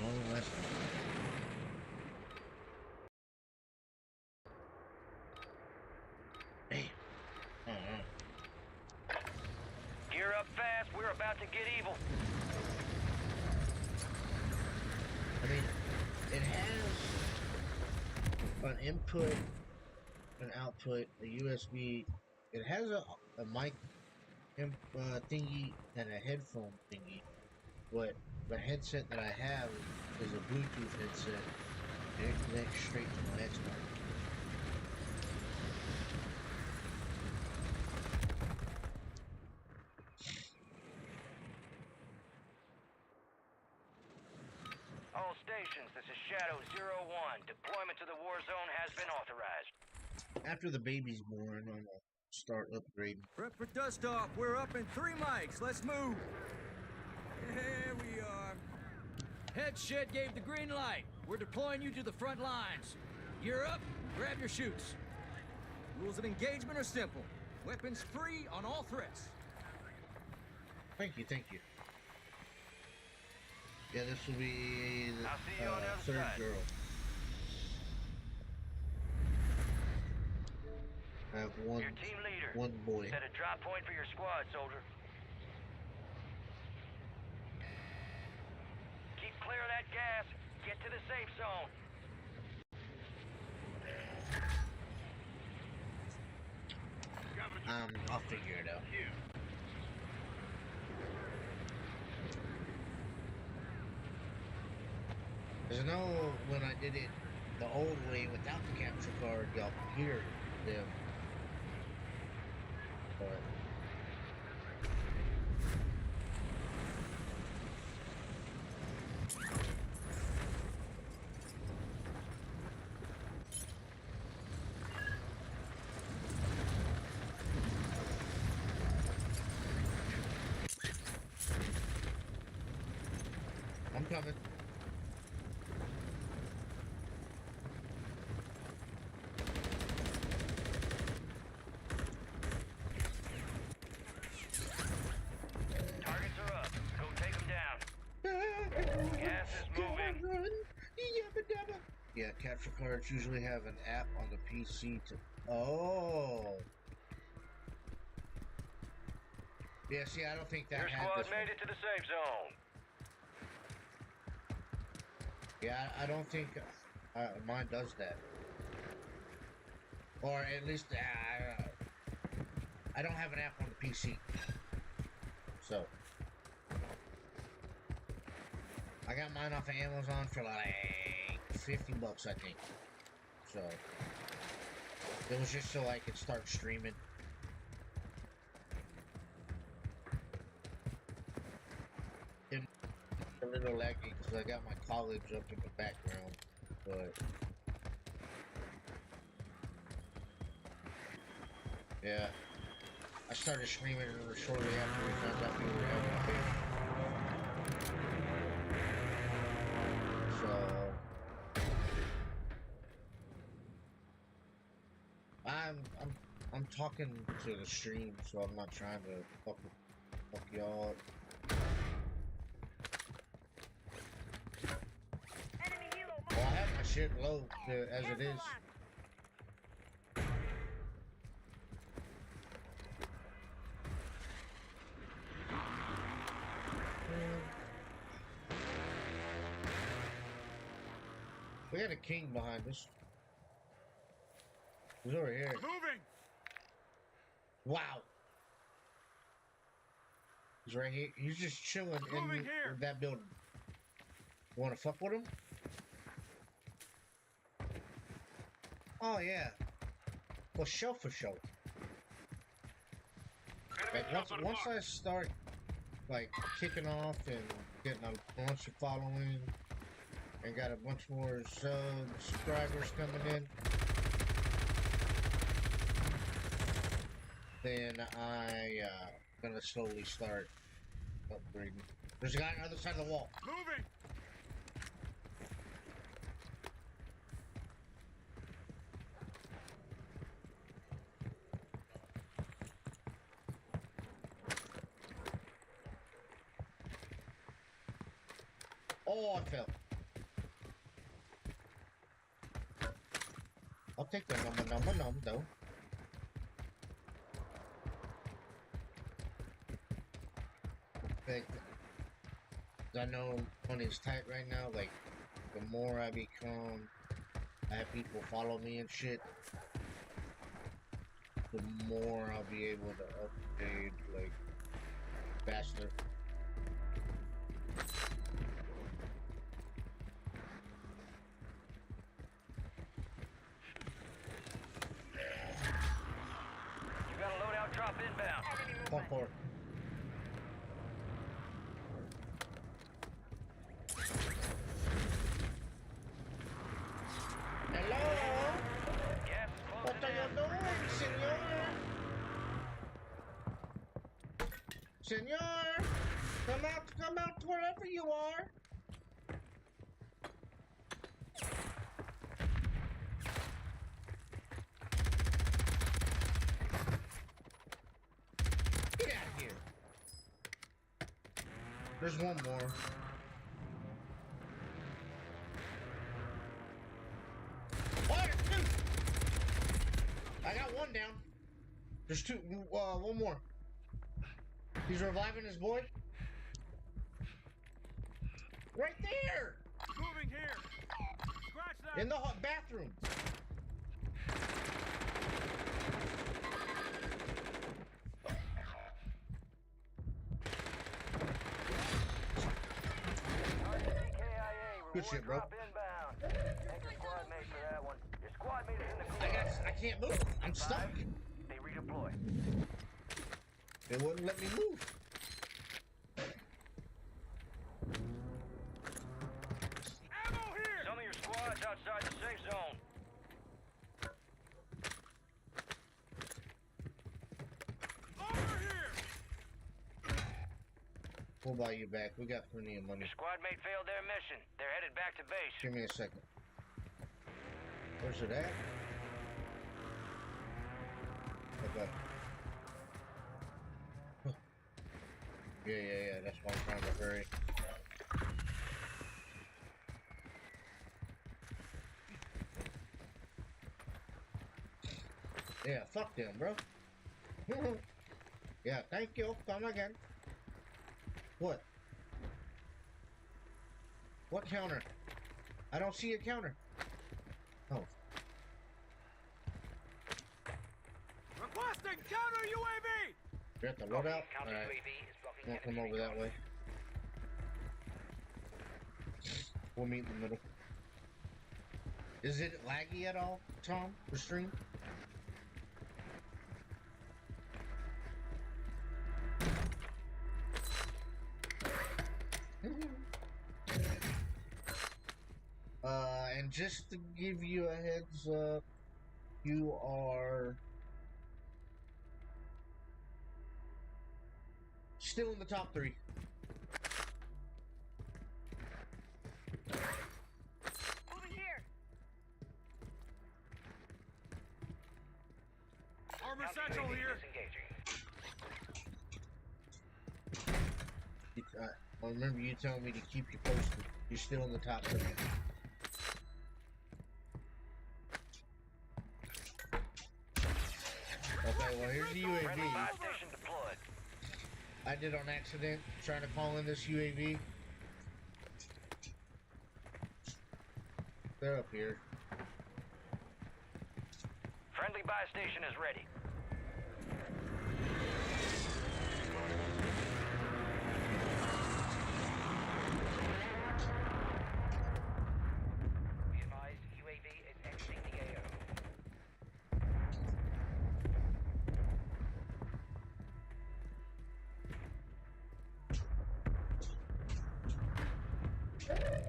C: Oh, that's hey.
B: Gear up fast, we're about to get evil.
C: I mean, it has an input, an output, a USB. It has a mic thingy and a headphone thingy. But the headset that I have is a Bluetooth headset, and it connects straight to my Xbox.
B: All stations, this is Shadow 01. Deployment to the Warzone has been authorized.
C: After the baby's born, I'm gonna start upgrading.
E: Prep for dust off. We're up in 3 mics. Let's move. Here we are. Head shed gave the green light. We're deploying you to the front lines. Gear up. Grab your chutes. Rules of engagement are simple. Weapons free on all threats.
C: Thank you, thank you. Yeah, this will be the
B: I'll see you on the other
C: third
B: side.
C: girl. I have
B: Your team leader.
C: one boy.
B: Set a drop point for your squad, soldier. Keep clear of that gas. Get to the safe zone.
C: I'll figure it out. Because I know when I did it the old way without the capture card, y'all could hear them. But I'm coming.
B: Targets are up. Go take them down. Gas is moving.
C: Run. Yabba dabba. Yeah, capture cards usually have an app on the PC to. Oh. Yeah, see, I don't think that
B: Your
C: had
B: squad
C: this
B: made
C: one.
B: it to the safe zone.
C: Yeah, I don't think mine does that. Or at least I don't have an app on the PC. So I got mine off of Amazon for like $50, I think. So it was just so I could start streaming. A little laggy because I got my college up in the background, but yeah, I started streaming shortly after we found out we were having a baby. So I'm talking to the stream, so I'm not trying to fuck y'all up. Well, I have my shit low as it is. We got a king behind us. He's over here.
I: Moving!
C: Wow. He's right here. He's just chilling
I: Moving
C: in
I: here.
C: that building. You want to fuck with him? Oh, yeah. Well, show for show. Like, once I start, like, kicking off and getting a bunch of following and got a bunch more subscribers coming in, then I gonna slowly start upgrading. There's a guy on the other side of the wall.
I: Moving!
C: Oh, I fell. I'll take the number, though. I know money's tight right now. Like, the more I become, I have people follow me and shit, the more I'll be able to upgrade, like, faster.
B: You got a loadout drop inbound.
C: Pump forward. Hello?
B: Gas is
C: What
B: closing
C: are you
B: in.
C: doing, senor? Senor! Come out wherever you are! Get out of here! There's one more. Oh, there's two! I got one down. There's two. One more. He's reviving his boy. Right there!
I: Moving here! Scratch that!
C: In the bathroom. Good shit, bro.
B: Drop inbound. Thank your squad mate for that one. Your squad mate is in the cooler.
C: I can't move. I'm stuck.
B: They redeploy.
C: They wouldn't let me move.
I: Ammo here!
B: Some of your squad's outside the safe zone.
I: Over here!
C: We'll buy you back. We got plenty of money.
B: Your squad mate failed their mission. They're headed back to base.
C: Give me a second. Where's it at? Okay. Huh. Yeah. That's why I'm trying to hurry. Yeah, fuck them, bro. Yeah, thank you. Come again. What? What counter? I don't see a counter. Oh.
I: Requesting counter UAV!
C: You're at the loadout? Alright. Won't come over that way. We'll meet in the middle. Is it laggy at all, Tom? The stream? And just to give you a heads up, you are still in the top 3.
D: Moving here.
I: Armor Central here!
C: I remember you telling me to keep you posted. You're still in the top 3. Okay, well here's the UAV.
B: Station deployed.
C: I did on accident, trying to call in this UAV. They're up here.
B: Friendly buy station is ready.
G: Be advised, UAV is exiting the AO.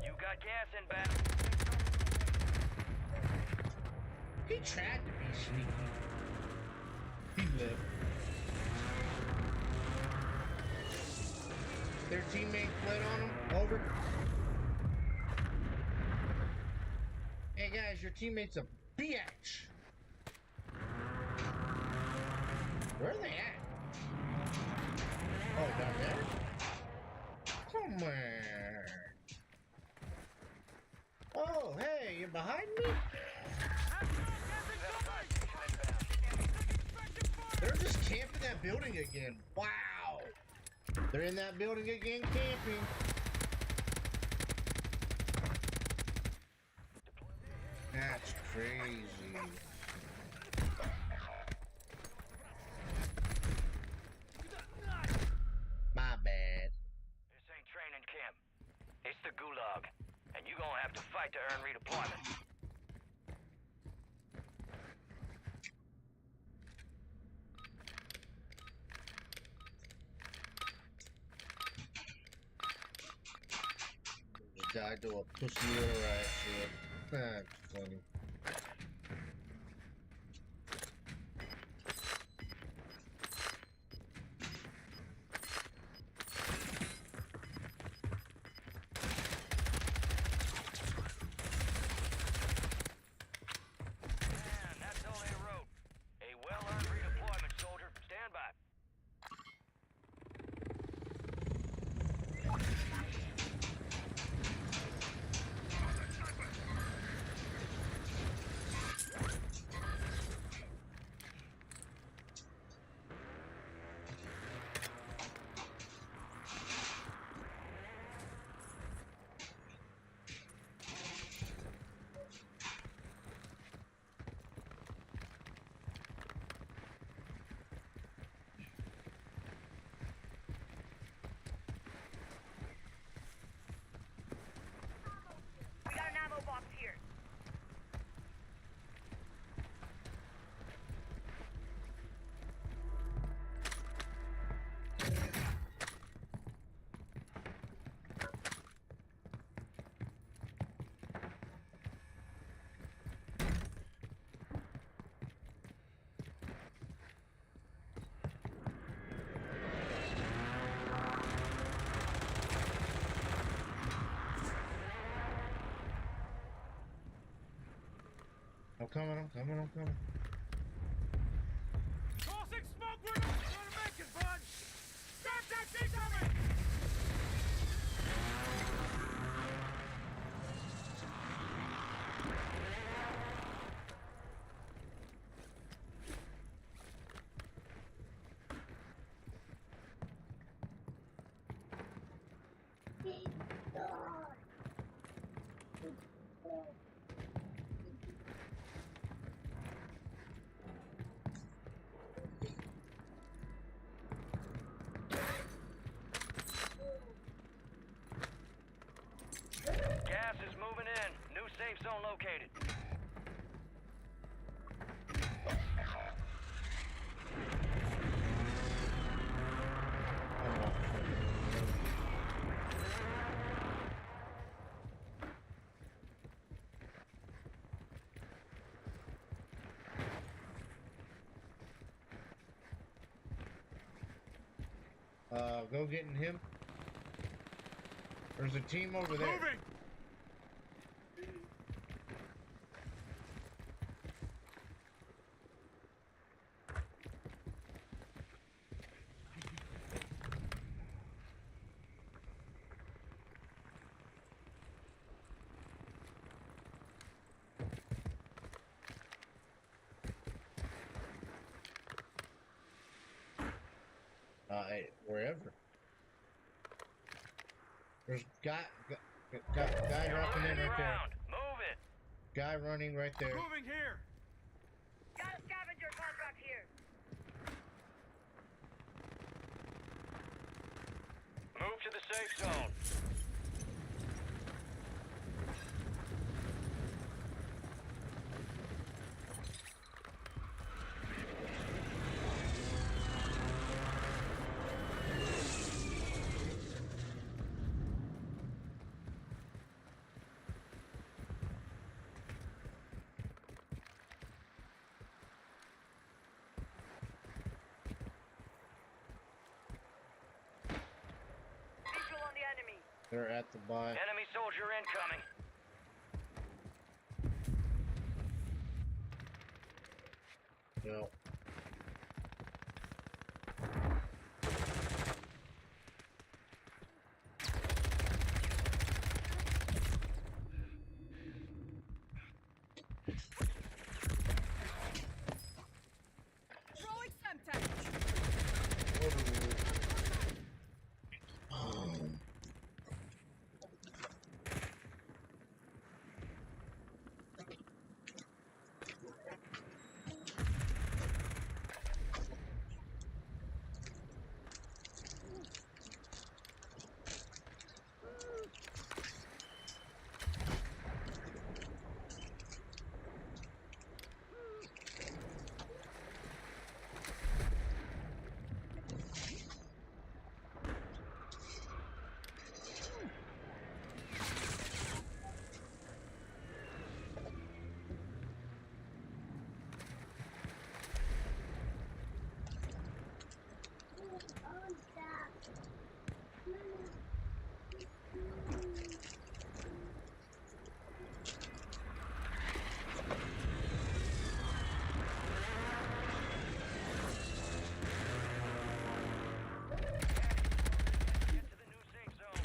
B: You got gas inbound.
C: He tried to be sneaky. He lived. Their teammate fled on him. Over. Hey guys, your teammate's a bitch. Where are they at? Oh, down there? Come on. Oh, hey, you're behind me? They're just camping that building again. Wow. They're in that building again camping. That's crazy. My bad.
B: This ain't training camp. It's the gulag. And you gonna have to fight to earn redeployment.
C: Died to a pussy little ass shit. That's funny.
B: Man, that's all they wrote. A well-earned redeployment, soldier. Stand by.
D: We got an ammo box here.
C: I'm coming.
G: Tossing smoke grenades! Gonna make it, bud! Contact incoming!
B: Gas is moving in. New safe zone located.
C: Go getting him. There's a team over there.
I: Moving!
C: Wherever. There's guy dropping in right there.
B: Move it.
C: Guy running right there.
G: Moving here.
D: Got a scavenger contract here.
B: Move to the safe zone.
D: Visual on the enemy.
C: They're at the buy.
B: Enemy soldier incoming.
C: No.
D: Throwing Semtex.
B: Get to the new safe zone.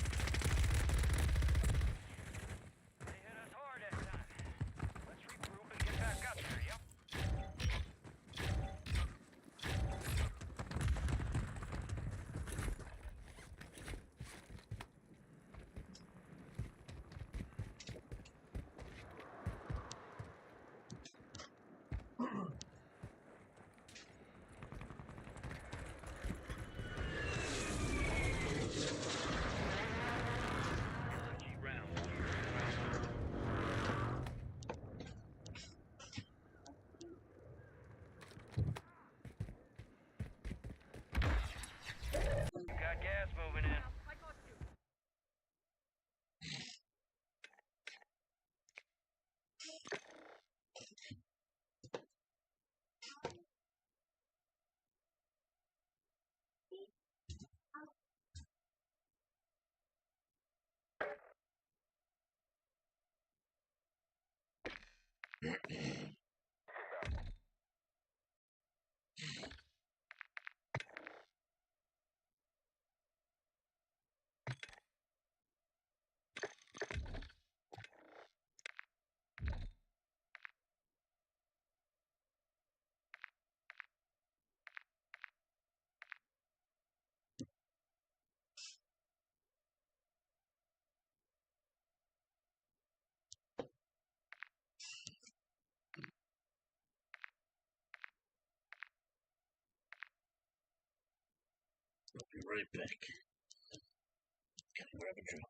B: They hit us hard that time. Let's regroup and get back up there, yep? SMG round. Got gas moving in.
D: I got you.
C: I'll be right back. Gotta grab a drink.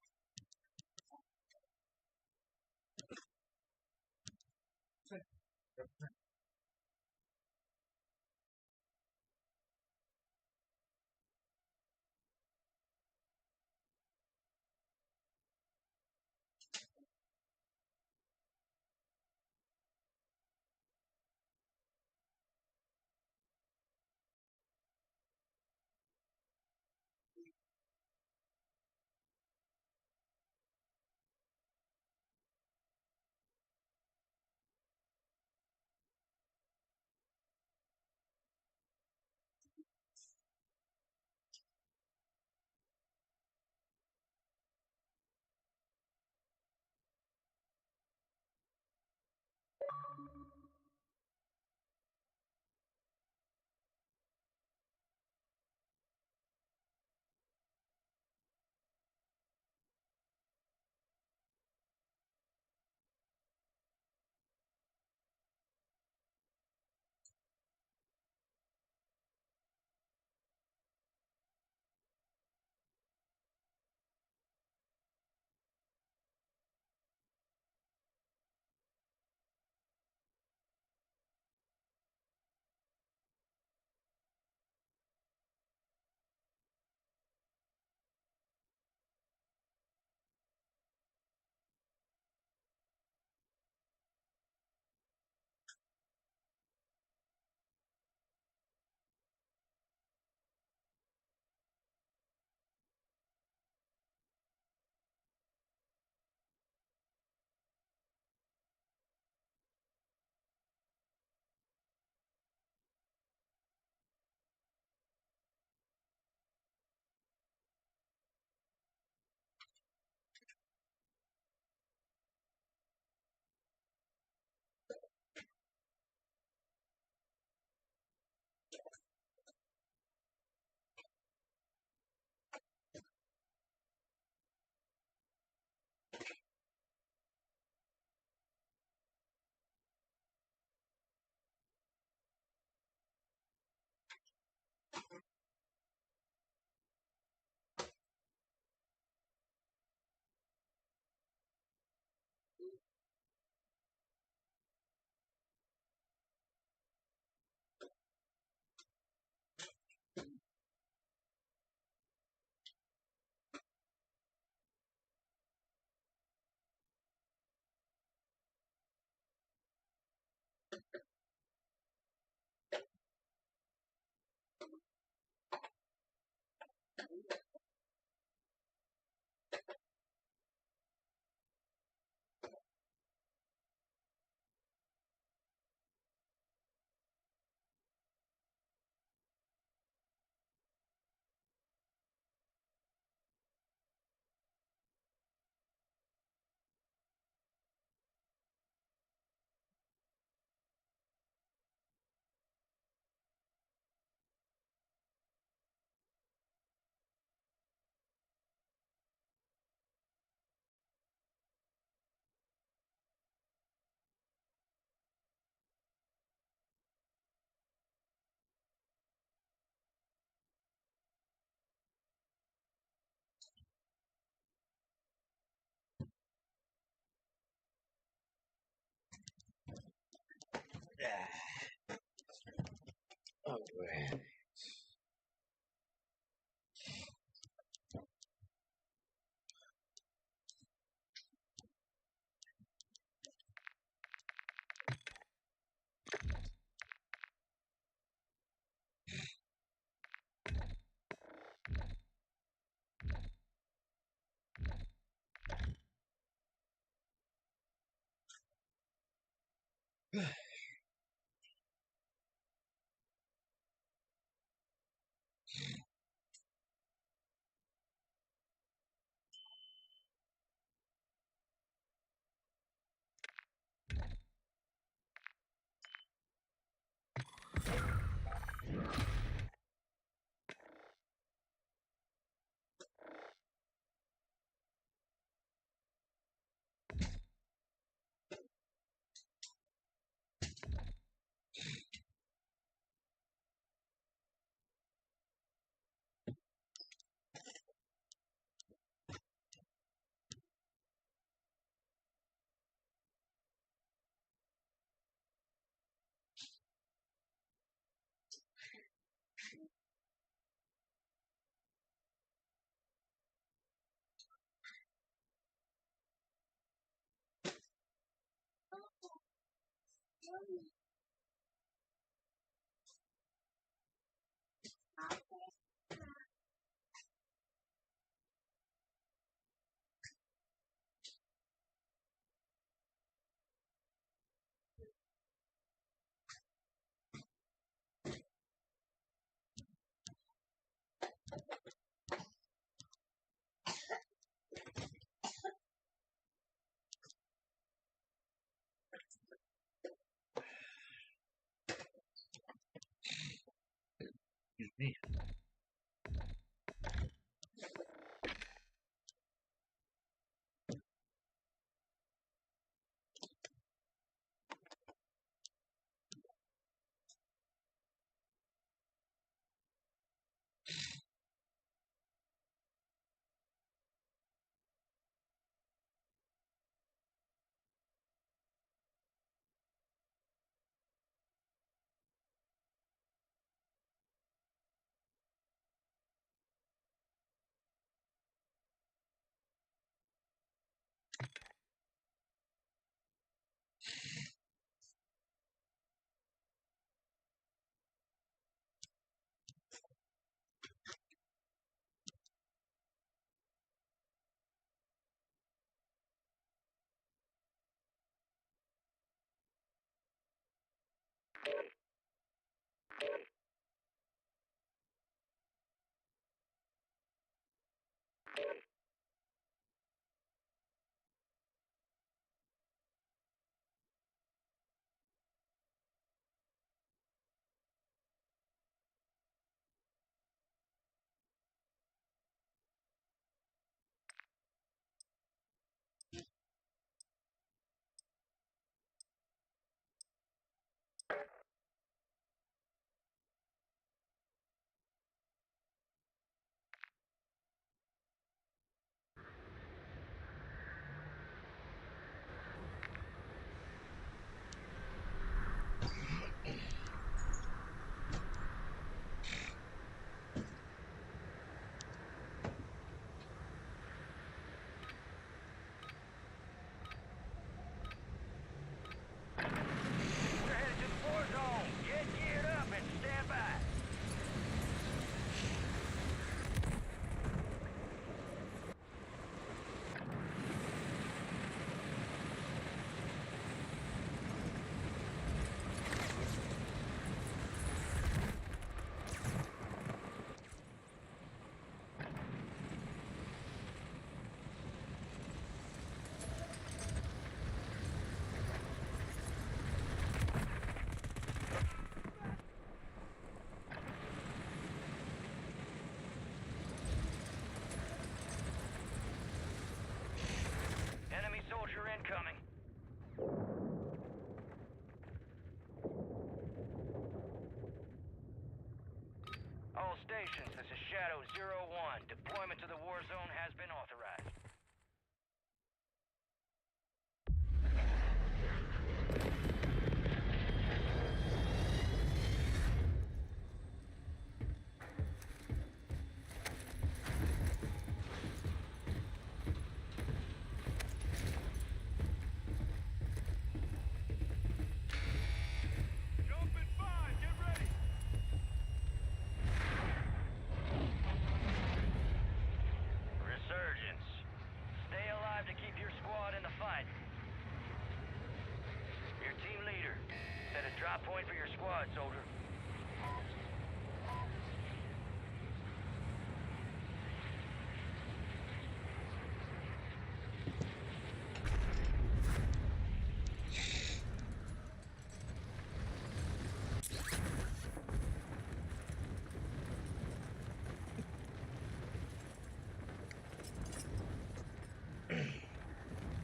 C: Excuse me.
B: You're headed to the Warzone. Get geared up and stand by. Enemy soldier incoming. All stations, this is Shadow 01. Deployment to the war zone has been authorized.
G: Jump in 5, get ready!
B: Resurgence. Drop point for your squad, soldier.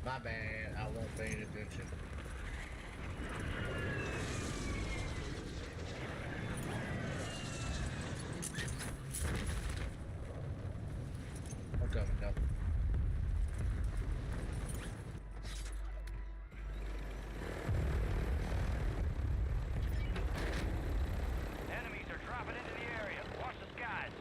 C: My bad, I wasn't paying attention. I'm coming up.
B: Enemies are dropping into the area. Watch the skies.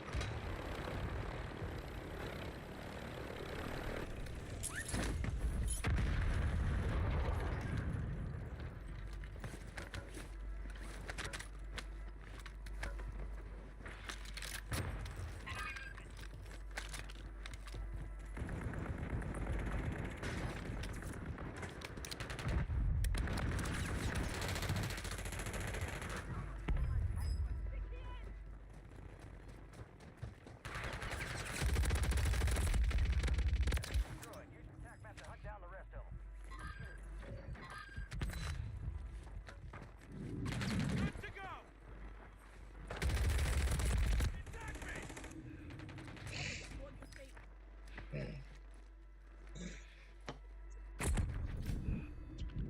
B: Good. Use your attack map to hunt down the rest of them.
G: Good to go! Attack me!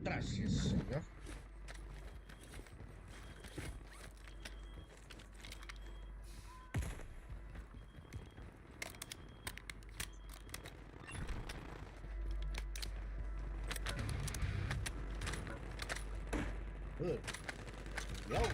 C: Gracias, señor. Good. Yo, boy.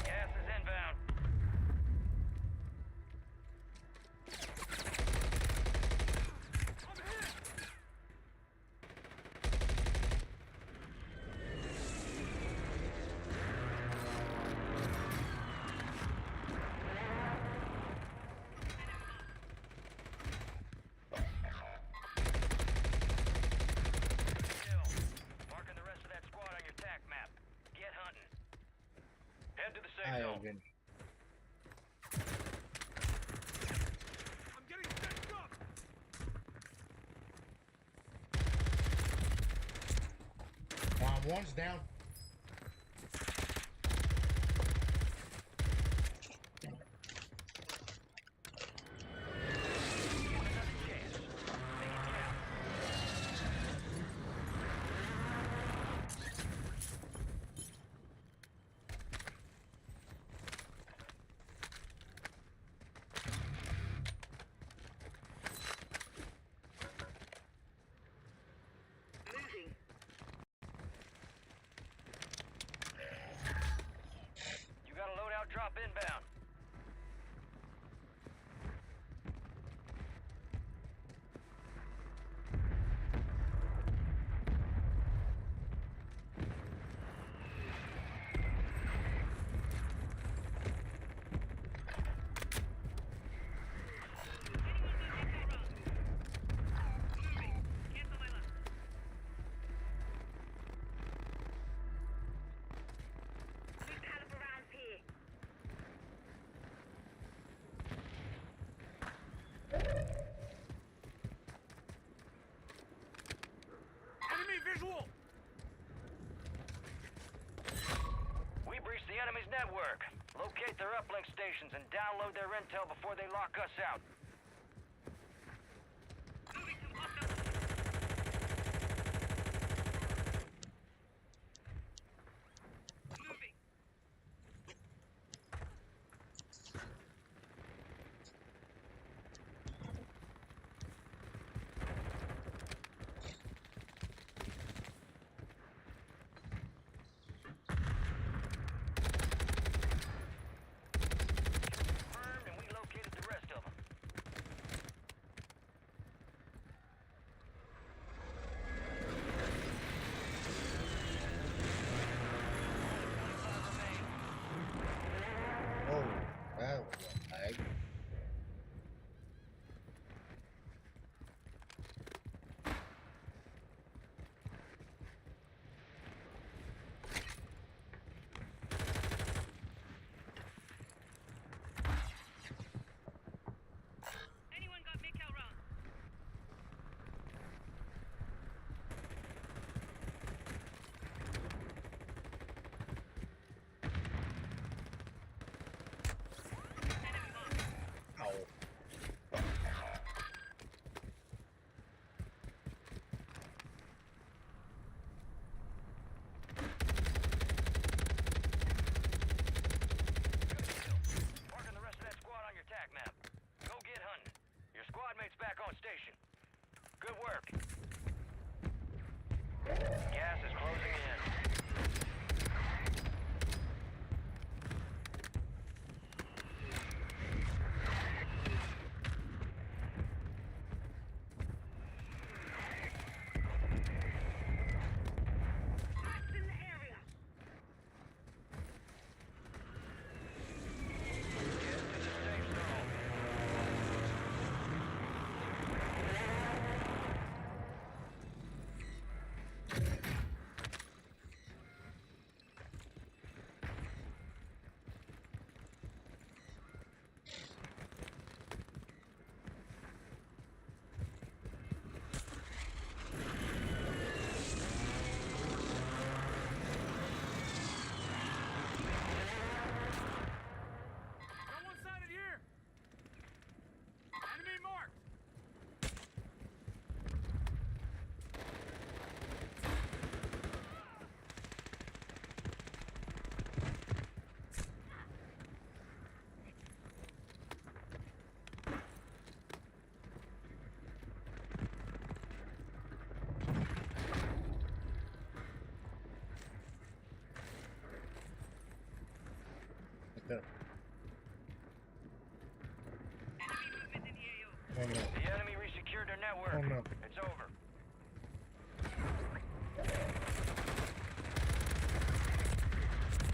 B: Gas is inbound. Kill. Marking the rest of that squad on your attack map. Get hunting. Head to the safe
C: I
B: zone.
C: have been.
G: I'm getting stitched up!
C: One's down.
B: Another chance. Make it count. You got a loadout drop inbound.
G: Enemy visual!
B: We breached the enemy's network. Locate their uplink stations and download their intel before they lock us out.
C: don't know.
B: It's over.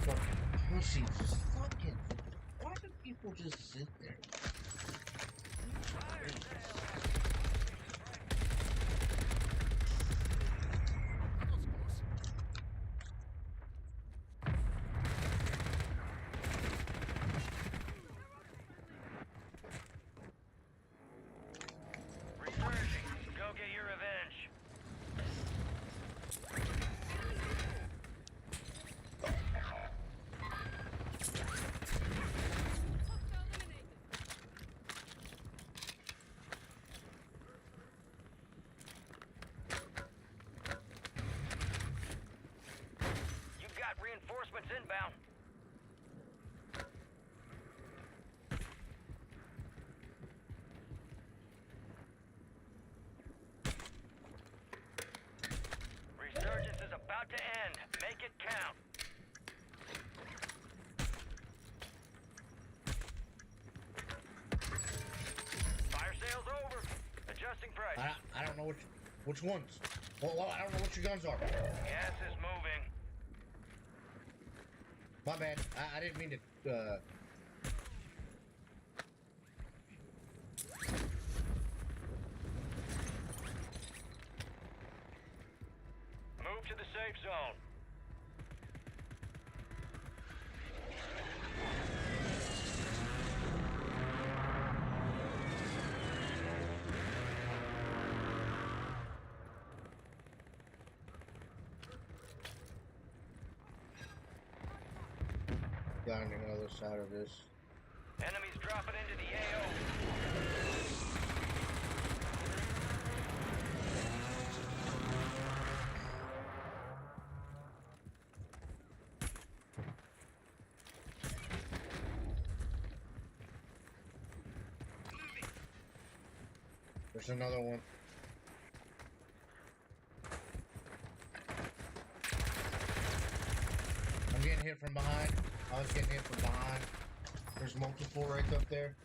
C: Fucking pussies. Just fucking. Why do people just sit there?
B: Resurging. Go get your revenge. You've got reinforcements inbound. Resurgence is about to end. Make it count. Fire sale's over. Adjusting price.
C: I don't know which ones. Well, I don't know what your guns are.
B: Gas is moving.
C: My bad. I didn't mean to.
B: Move to the safe zone.
C: Got on the other side of this.
B: Enemies dropping into the AO.
C: There's another one. I'm getting hit from behind. I was getting hit from behind. There's multiple right up there.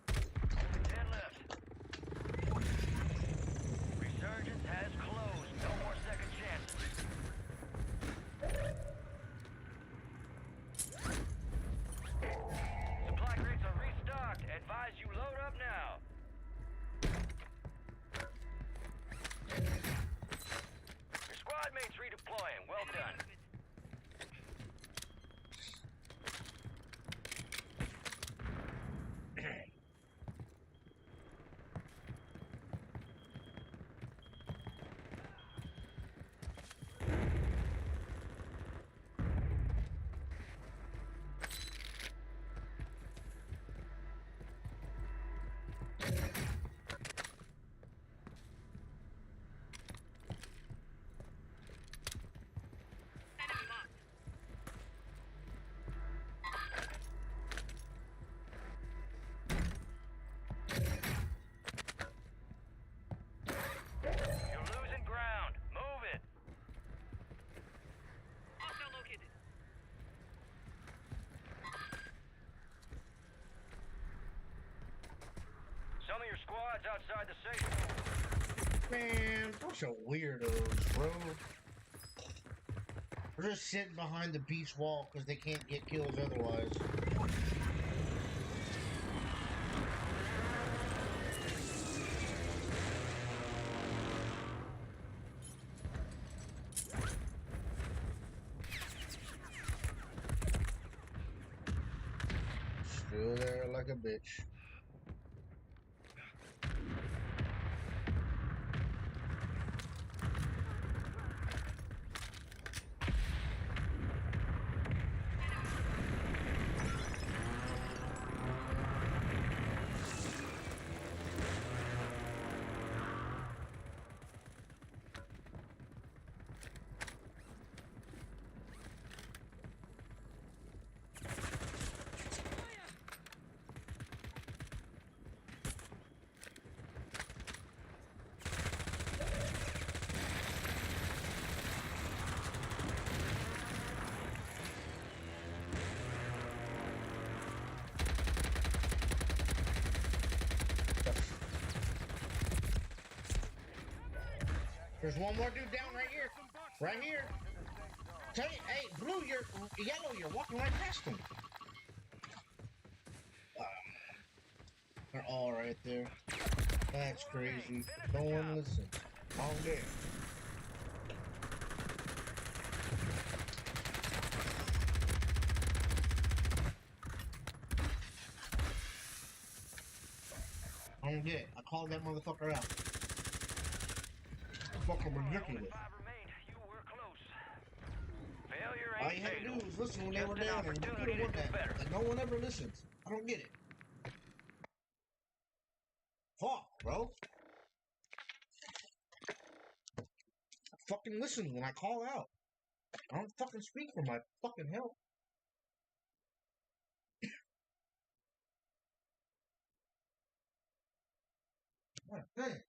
B: 10 left. Resurgence has closed. No more second chances. Supply crates are restocked. Advise you load up now. Your squad mates redeploying. Well done. You're losing ground. Move it. Some of your squad's outside the safe.
C: Man, bunch of weirdos, bro. They're just sitting behind the beach wall because they can't get kills otherwise. Still there like a bitch. There's one more dude down right here. Right here. Tell you, hey, blue, yellow, you're walking right past him. They're all right there. That's crazy. No one listens. All day. I don't get it. I called that motherfucker out. Fucking ridiculous. All you had to do was listen when they were down, and you could have won that. And no one ever listens. I don't get it. Fuck, bro. I fucking listen when I call out. I don't fucking speak for my fucking help. God damn.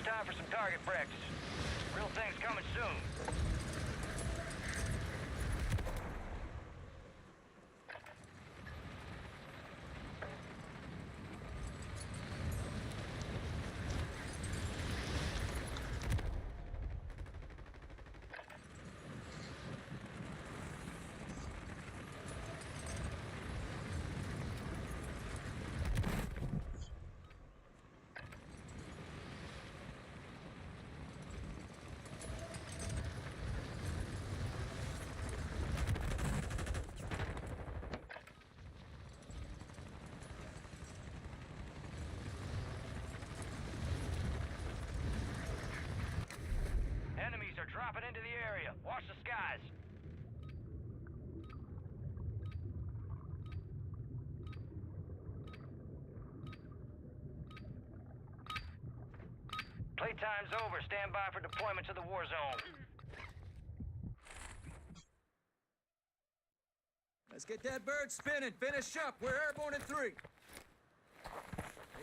B: time for some target practice. Real thing's coming soon. Enemies are dropping into the area. Watch the skies. Playtime's over. Stand by for deployment to the war zone.
E: Let's get that bird spinning. Finish up. We're airborne in 3.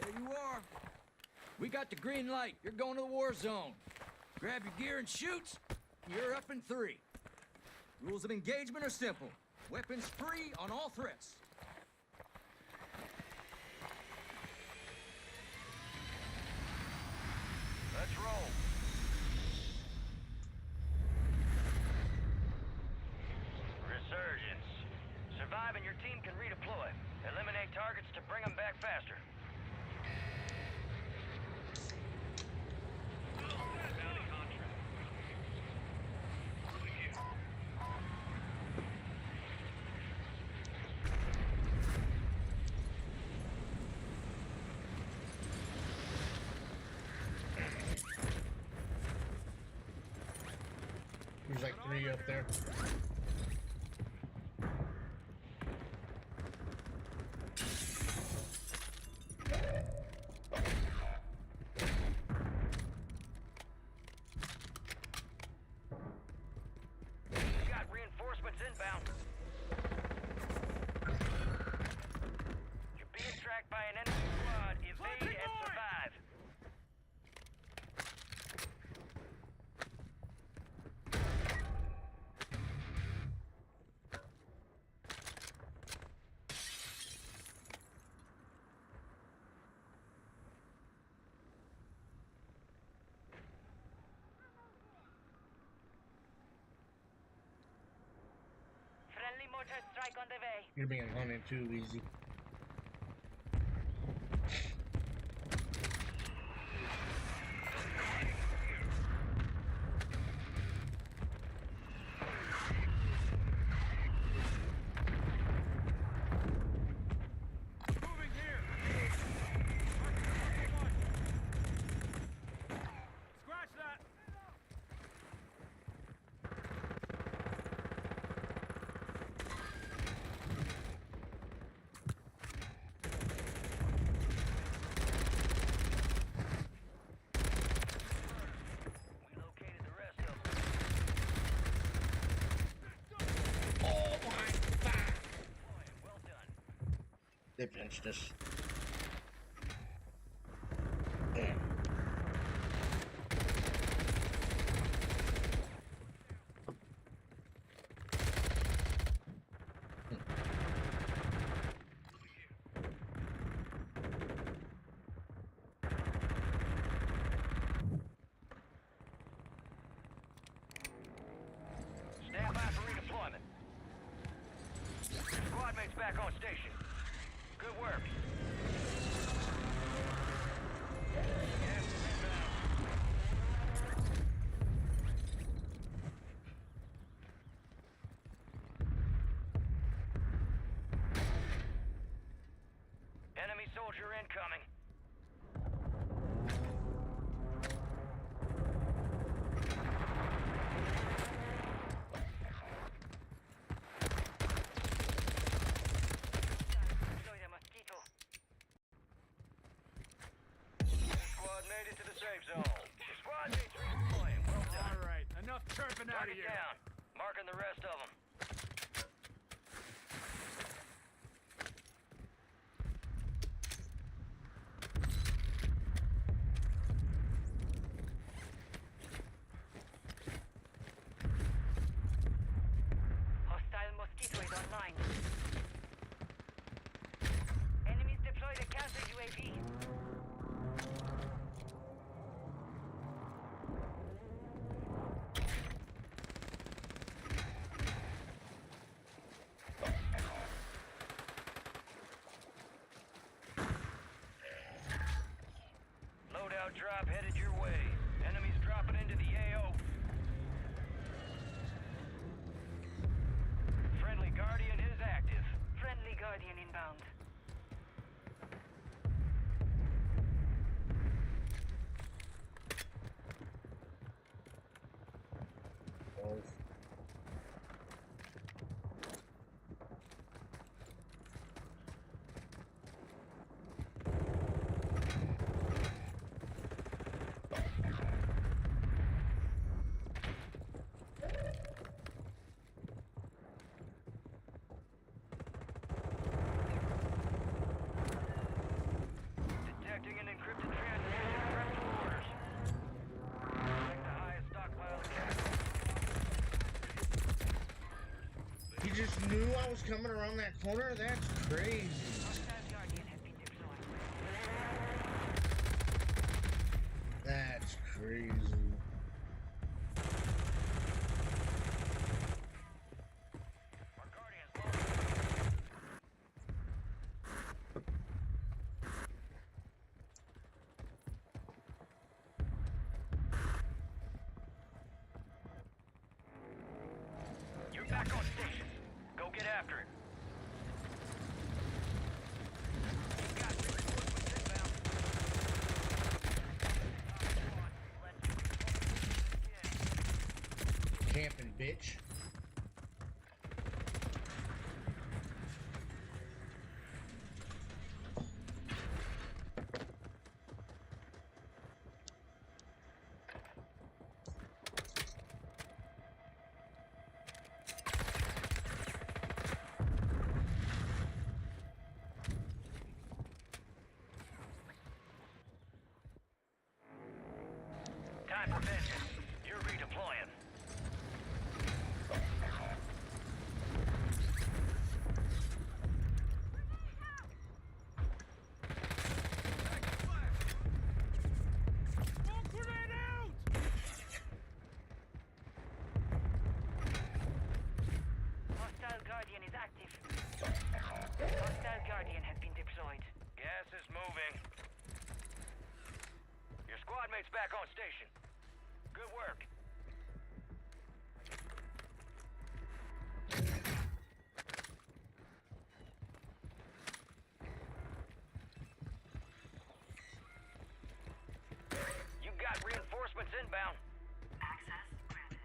E: There you are. We got the green light. You're going to the war zone. Grab your gear and shoot. You're up in 3. Rules of engagement are simple. Weapons free on all threats.
B: Let's roll. Resurgence. Survive and your team can redeploy. Eliminate targets to bring them back faster.
C: There's like 3 up there.
B: Got reinforcements inbound. You're being tracked by an enemy squad. Evade and survive.
D: Friendly mortar strike on the way.
C: You're being hunted too easy.
G: Moving here. Scratch that.
B: We located the rest of them.
C: Oh my god!
B: Well done.
C: They pinched us. Damn.
B: Stand by for redeployment. Squad mates back on station. Good work. Gas is inbound. Enemy soldier incoming.
D: Soy de mosquito.
B: Squad made it to the safe zone. Squad mates redeploying. Well done.
G: All right, enough chirping out of
B: Target
G: here.
B: down. Marking the rest of them. drop headed your way. Enemies dropping into the AO. Friendly Guardian is active.
D: Friendly Guardian inbound.
B: Detecting an encrypted transmission. Prep for orders. Select the highest stockpile of cash.
C: He just knew I was coming around that corner? That's crazy.
D: Hostile Guardian has been deployed.
C: That's crazy.
B: Our Guardian's lost. You're back on station. Go get after it. You got reinforcements inbound.
C: Camping, bitch.
B: Time for vengeance. You're redeploying.
G: Smoke grenade out!
D: Hostile Guardian is active. Hostile Guardian has been deployed.
B: Gas is moving. Your squad mate's back on station. Good work. You got reinforcements inbound.
F: Access granted.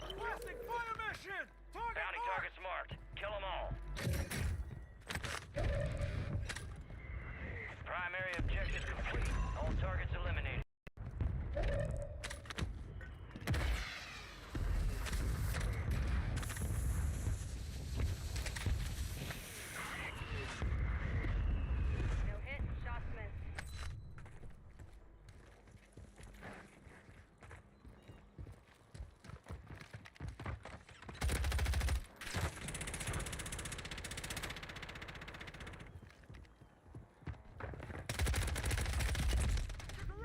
G: Requesting fire mission! Target
B: Bounty
G: marked!
B: targets marked. Kill them all. Primary objective complete. All targets eliminated.
D: No hit, shots missed.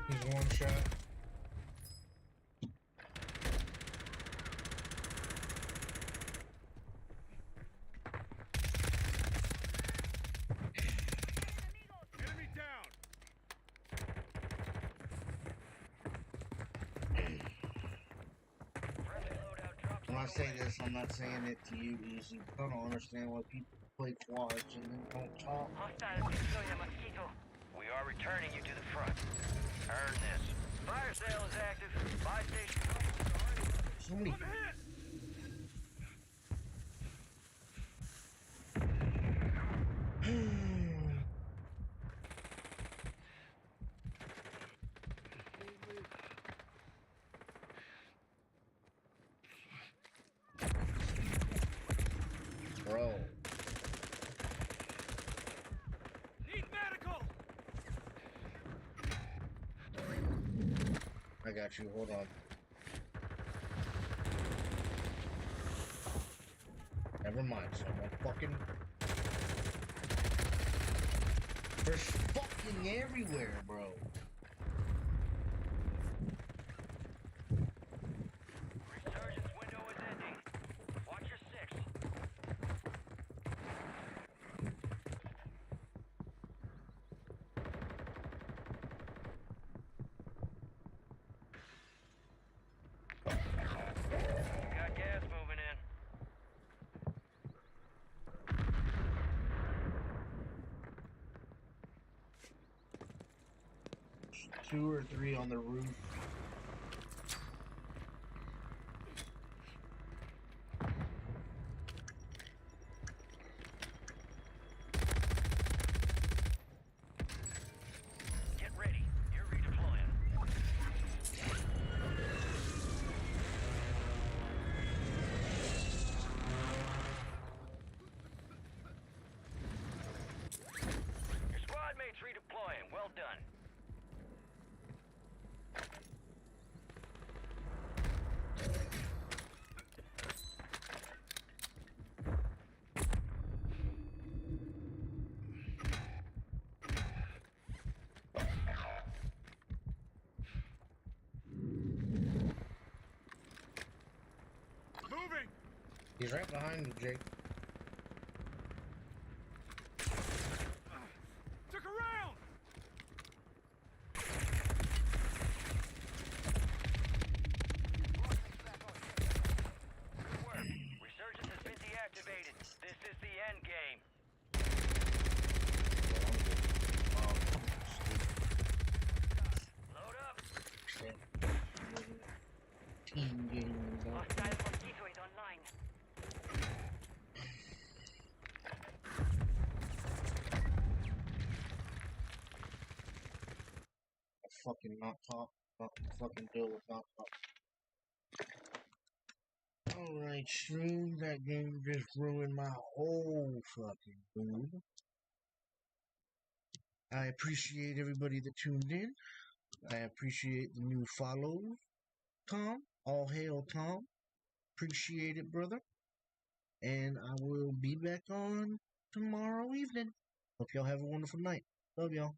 C: He's one shot.
G: Enemy down!
B: Friendly loadout drops
C: When I
B: on the
C: say
B: way.
C: this, I'm not saying it to you, Easy. I don't understand why people play quads and then don't talk.
D: Hostiles deploy the mosquito.
B: We are returning you to the front. Earn this. Fire sale is active. Buy station.
C: So many.
G: I'm hit!
C: Bro.
G: Need medical!
C: I got you. Hold on. Never mind, someone fucking. There's fucking everywhere, bro.
B: Resurgence window is ending. Watch your six.
C: 2 or 3 on the roof.
B: Get ready. You're redeploying. Your squad mates redeploying. Well done.
I: Moving!
C: He's right behind you, Jake.
I: Took a round!
B: Good work. Resurgence has been deactivated. This is the end game. Load up.
C: Team game.
D: Hostile mosquito is online.
C: Fucking not talk. Not fucking deal with not talk. Alright, stream. That game just ruined my whole fucking mood. I appreciate everybody that tuned in. I appreciate the new follows. Tom, all hail Tom. Appreciate it, brother. And I will be back on tomorrow evening. Hope y'all have a wonderful night. Love y'all.